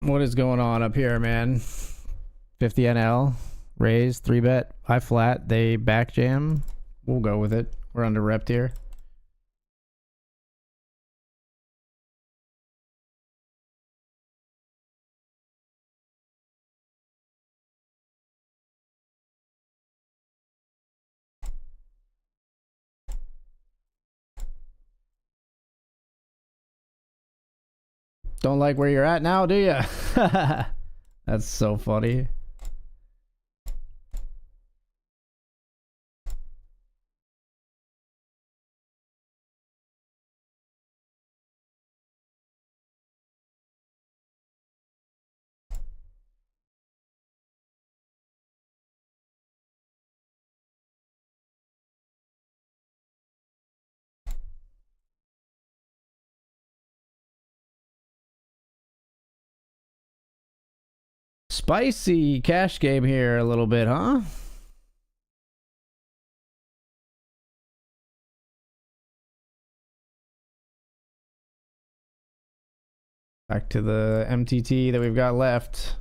What is going on up here, man? 50 NL, raise, 3-bet, I flat, they back jam. We'll go with it. We're under repped here. Don't like where you're at now, do you? That's so funny. Spicy cash game here a little bit, huh? Back to the MTT that we've got left.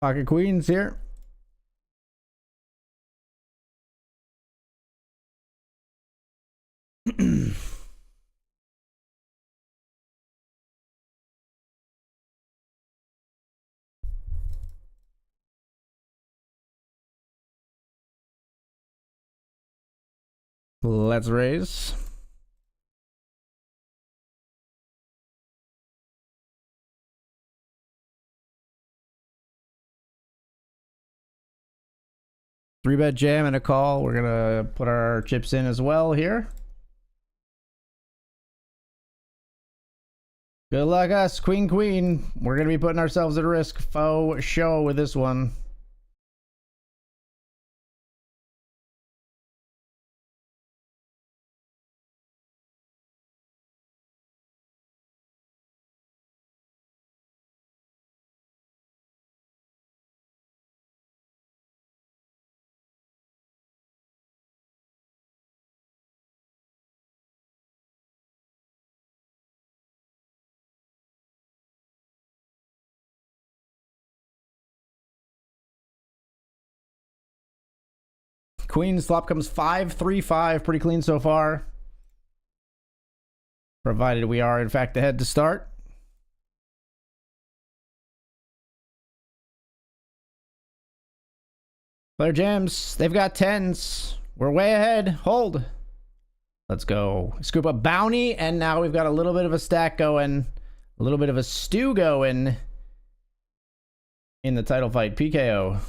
Pocket queens here. Let's raise. Three bet jam and a call. We're gonna put our chips in as well here. Good luck us, queen, queen. We're gonna be putting ourselves at risk. Faux show with this one. Queen flop comes 5-3-5. Pretty clean so far. Provided we are, in fact, ahead to start. Player jams. They've got 10s. We're way ahead. Hold. Let's go. Scoop up bounty, and now we've got a little bit of a stack going. A little bit of a stew going in the title fight. PKO.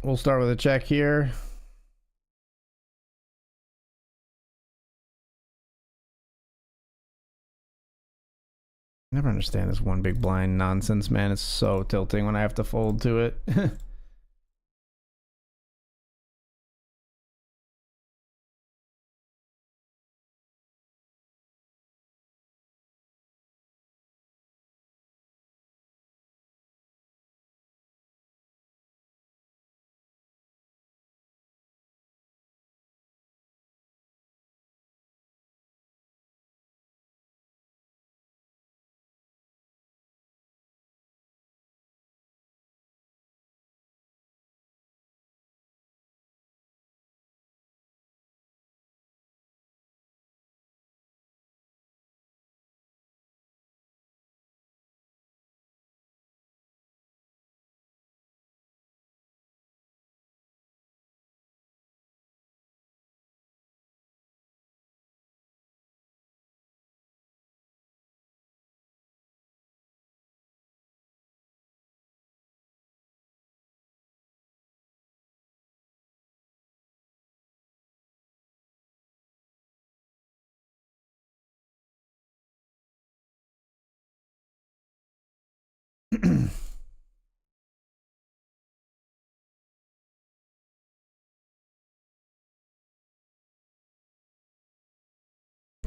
We'll start with a check here. I never understand this one big blind nonsense, man. It's so tilting when I have to fold to it.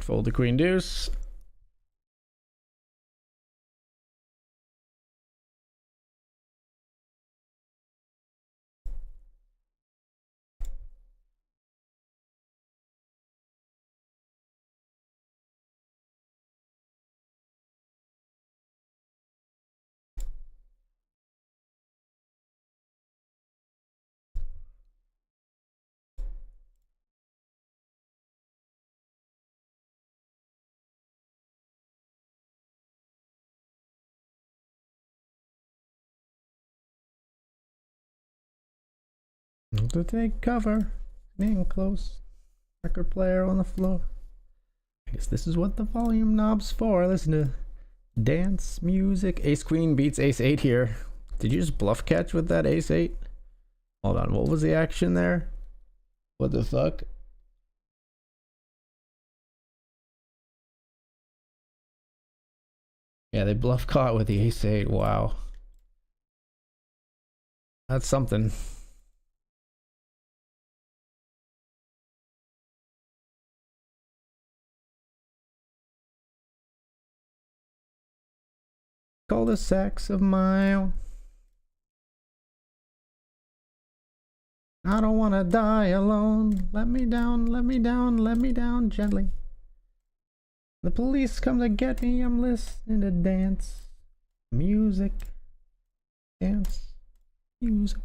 Fold the queen deuce. To take cover, being close. Record player on the floor. I guess this is what the volume knob's for. Listen to dance music. Ace queen beats ace 8 here. Did you just bluff catch with that ace 8? Hold on, what was the action there? What the fuck? Yeah, they bluff caught with the ace 8. Wow. That's something. Cul-de-sacs of my own. I don't want to die alone. Let me down, let me down, let me down gently. The police come to get me. I'm listening to dance music. Dance music.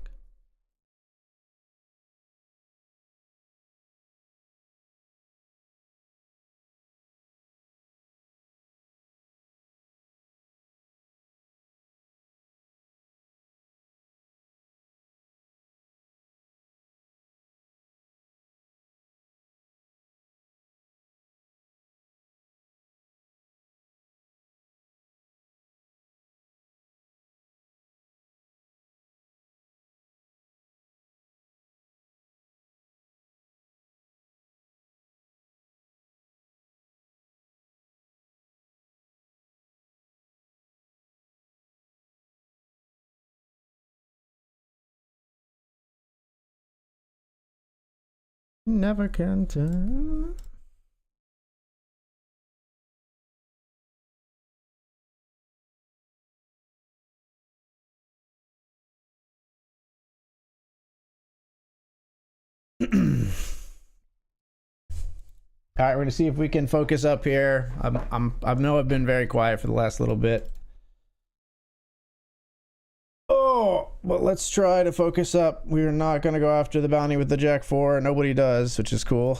Never can tell. All right, we're gonna see if we can focus up here. I know I've been very quiet for the last little bit. Oh, but let's try to focus up. We're not gonna go after the bounty with the Jack 4. Nobody does, which is cool.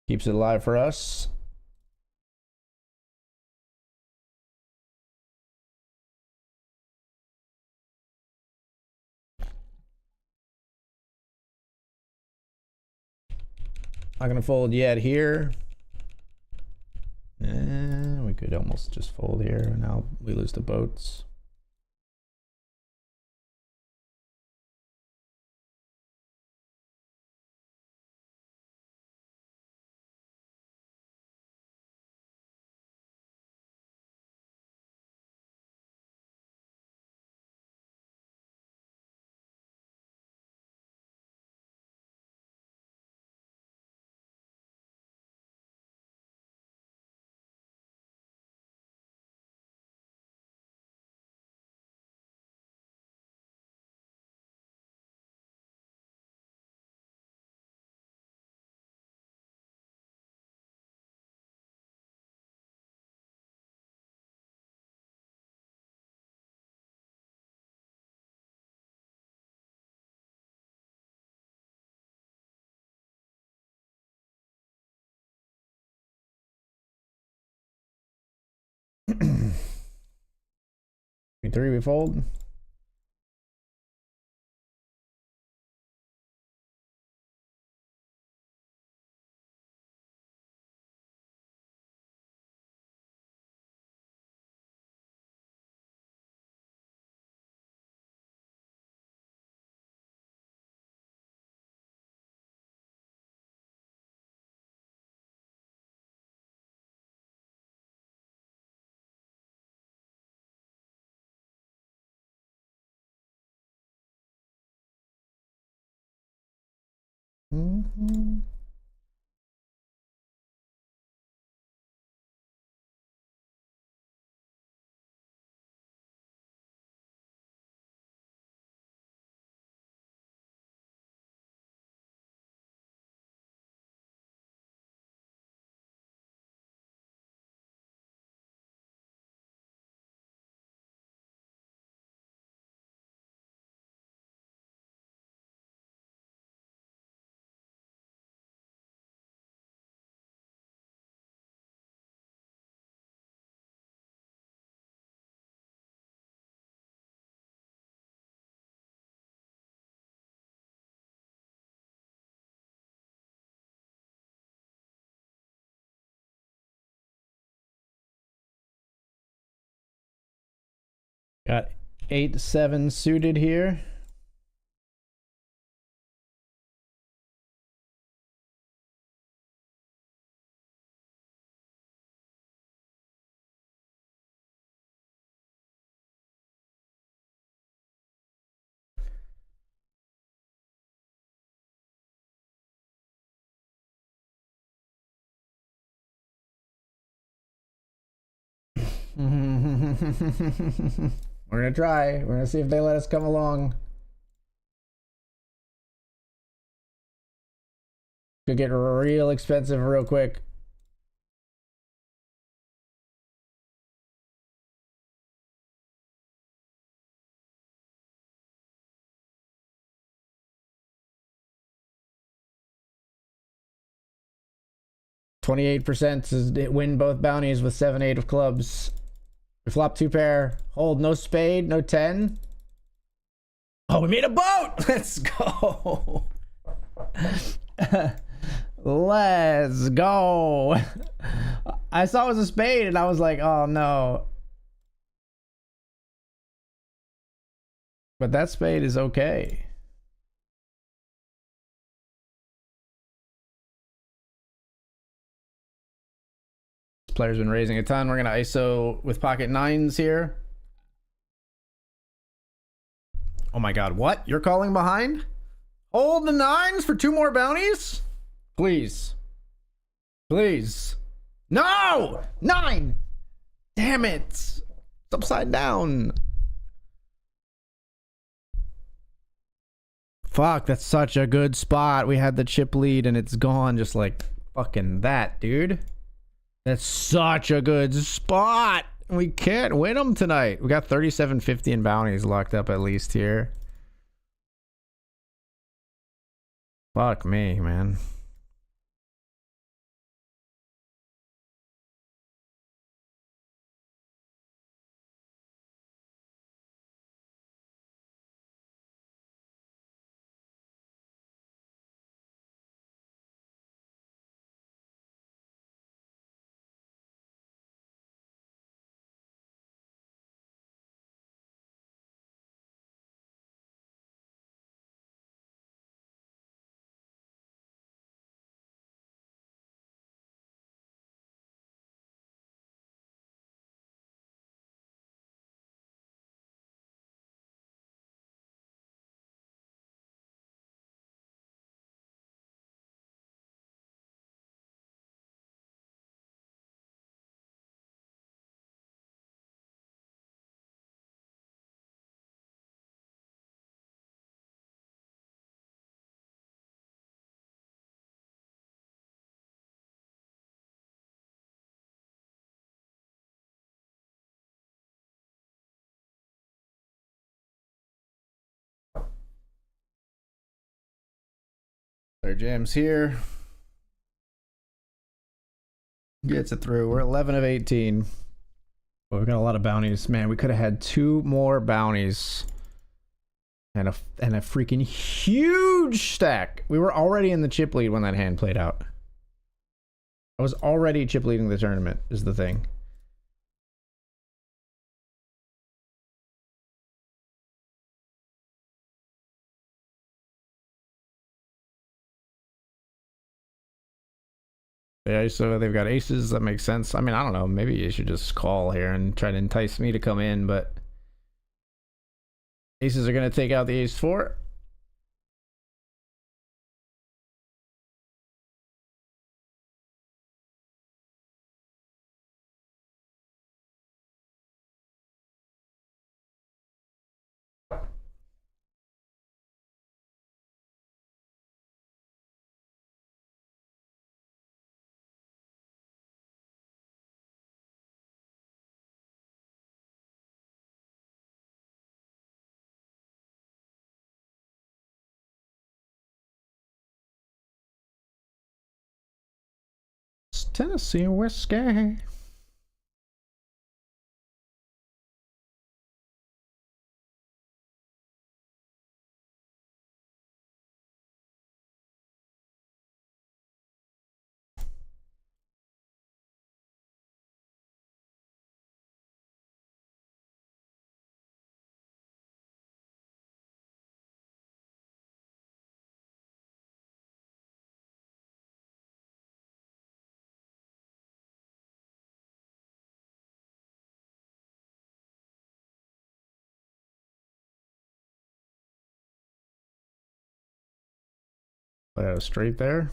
Keeps it alive for us. Not gonna fold yet here. We could almost just fold here. Now we lose the boats. Three, we fold. Got 8-7 suited here. We're gonna try. We're gonna see if they let us come along. Could get real expensive real quick. 28% is win both bounties with 7-8 of clubs. We flop 2 pair. Hold, no spade, no 10. Oh, we made a boat! Let's go! Let's go! I saw it was a spade and I was like, oh no. But that spade is okay. This player's been raising a ton. We're gonna ISO with pocket 9s here. Oh my god, what? You're calling behind? Hold the 9s for 2 more bounties? Please. Please. No! 9! Damn it! It's upside down. Fuck, that's such a good spot. We had the chip lead and it's gone just like fucking that, dude. That's such a good spot. We can't win them tonight. We got 37.50 in bounties locked up at least here. Fuck me, man. Our jams here. Gets it through. We're 11 of 18. Well, we got a lot of bounties. Man, we could have had 2 more bounties. And a freaking huge stack. We were already in the chip lead when that hand played out. I was already chip leading the tournament, is the thing. Yeah, so they've got aces. That makes sense. I mean, I don't know. Maybe you should just call here and try to entice me to come in, but aces are going to take out the ace-4. It's Tennessee whiskey. Play out straight there.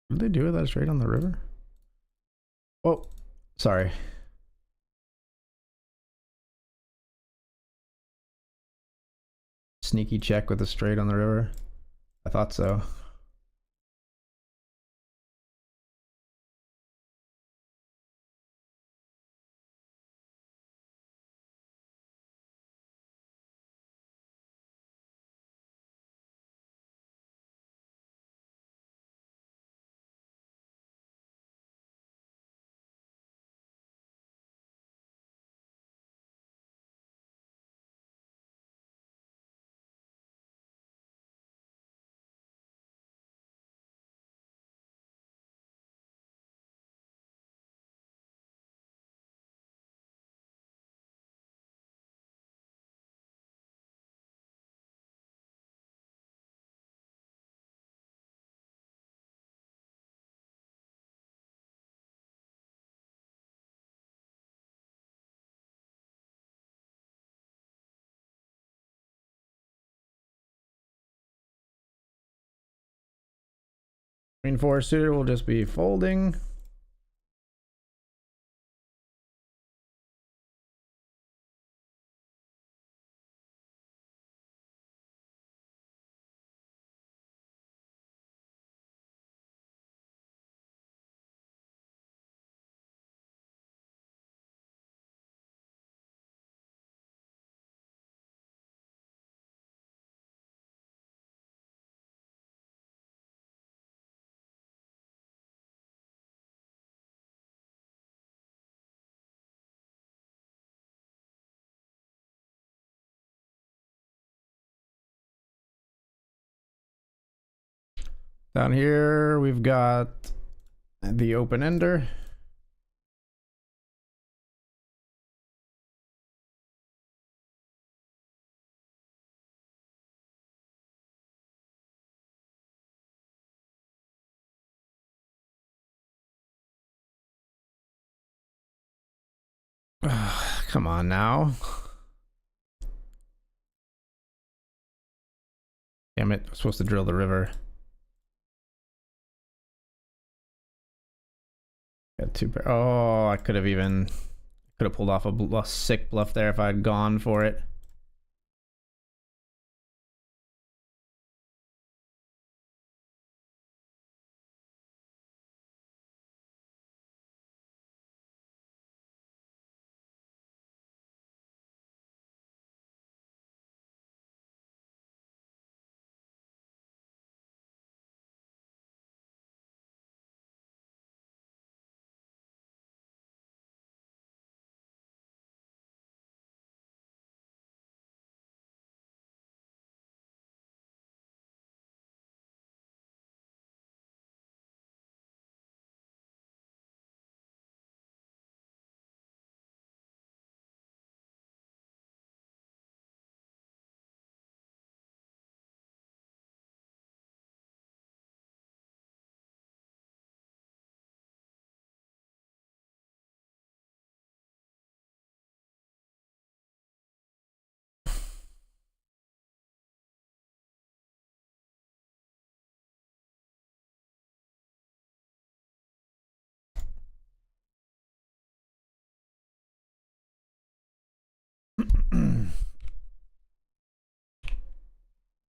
What did they do with that straight on the river? Oh, sorry. Sneaky check with a straight on the river. I thought so. Queen 4 suited will just be folding. Down here, we've got the open ender. Come on now. Damn it, I'm supposed to drill the river. Got two pair. Oh, I could have pulled off a sick bluff there if I had gone for it.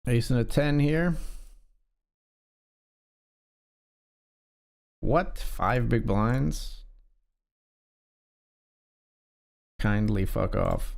Ace and a 10 here. What? 5 big blinds? Kindly fuck off.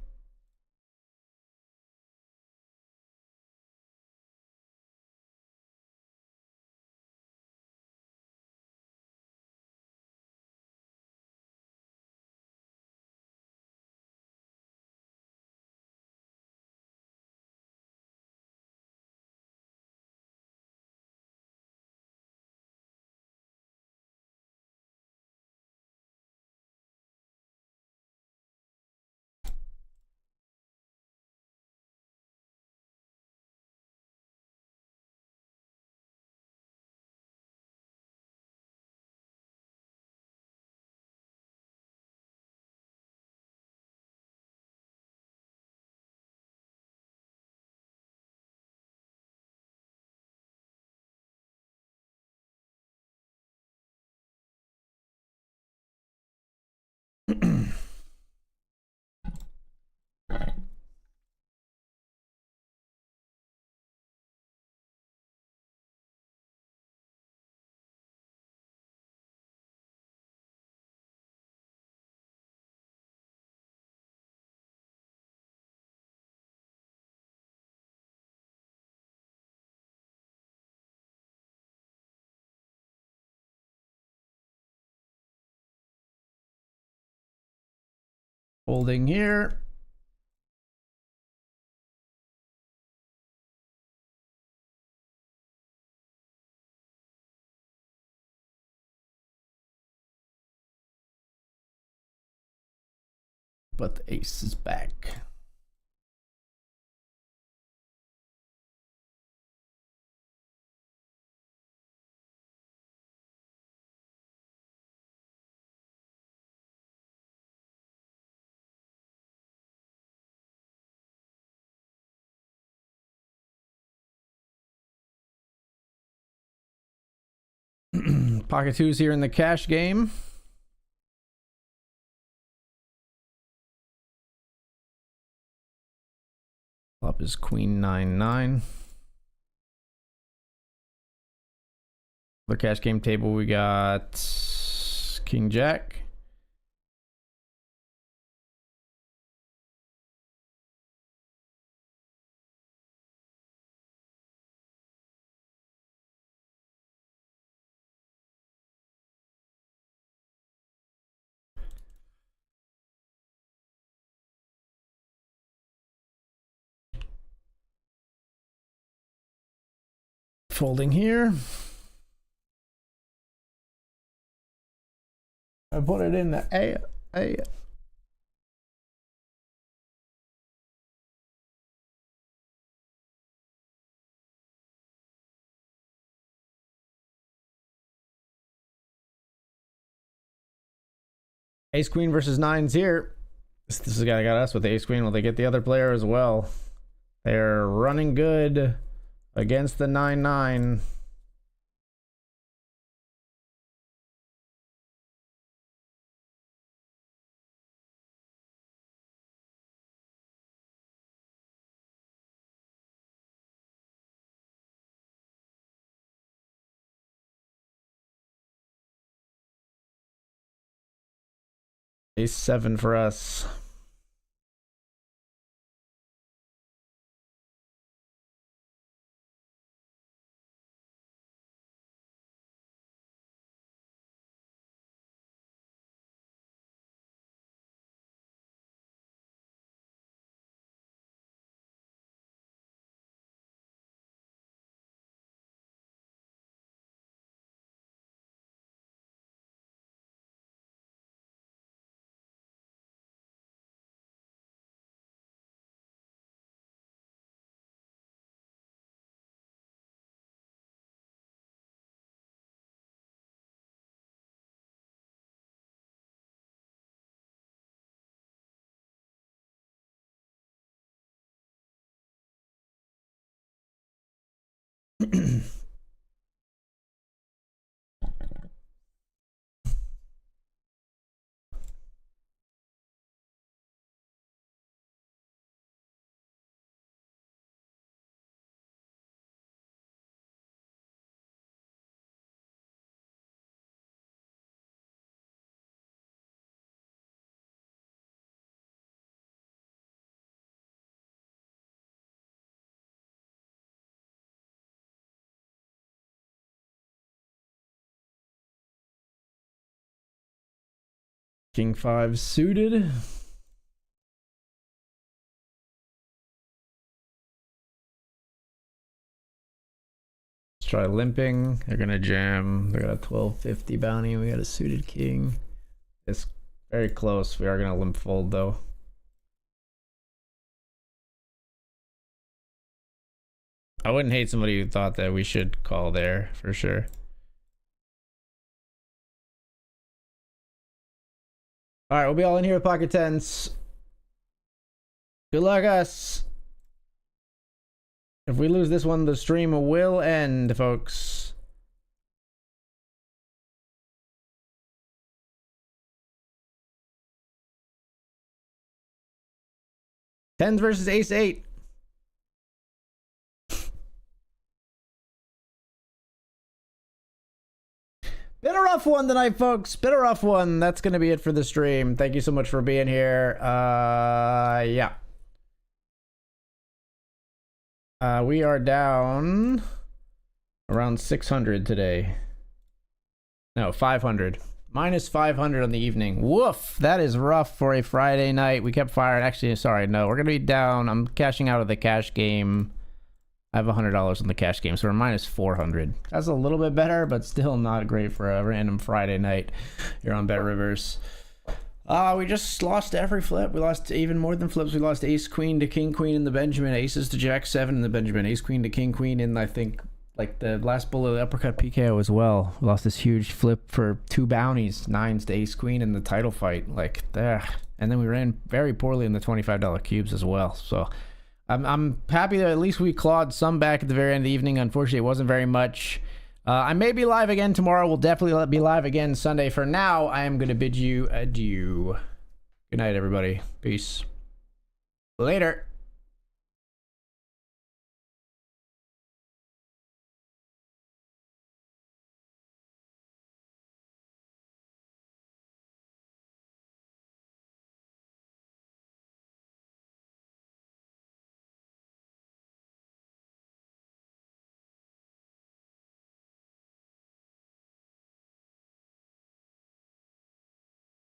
Holding here. But the ace is back. Pocket twos here in the cash game. Up is queen 9-9. The cash game table, we got king jack. Folding here. I put it in the A. Ace queen versus nines here. This is the guy that got us with the ace queen. Will they get the other player as well? They're running good against the 9-9. Ace 7 for us. King 5 suited. Let's try limping. They're gonna jam. They got a 1250 bounty. We got a suited king. It's very close. We are gonna limp fold though. I wouldn't hate somebody who thought that we should call there for sure. All right, we'll be all in here with pocket tens. Good luck, us. If we lose this one, the stream will end, folks. Tens versus ace 8. Been a rough one tonight, folks. Been a rough one. That's going to be it for the stream. Thank you so much for being here. Yeah. We are down around 600 today. No, 500. Minus 500 on the evening. Woof. That is rough for a Friday night. We kept firing. Actually, sorry. No, we're going to be down. I'm cashing out of the cash game. I have $100 on the cash game, so we're minus 400. That's a little bit better, but still not great for a random Friday night here on BetRivers. We just lost every flip. We lost even more than flips. We lost ace queen to king queen in the Benjamin, aces to jack 7 in the Benjamin, ace queen to king queen in, I think, like the last bullet of the uppercut PKO as well. We lost this huge flip for 2 bounties, 9s to ace queen in the title fight, like there. And then we ran very poorly in the $25 cubes as well. So I'm happy that at least we clawed some back at the very end of the evening. Unfortunately, it wasn't very much. I may be live again tomorrow. We'll definitely be live again Sunday. For now, I am going to bid you adieu. Good night, everybody. Peace. Later.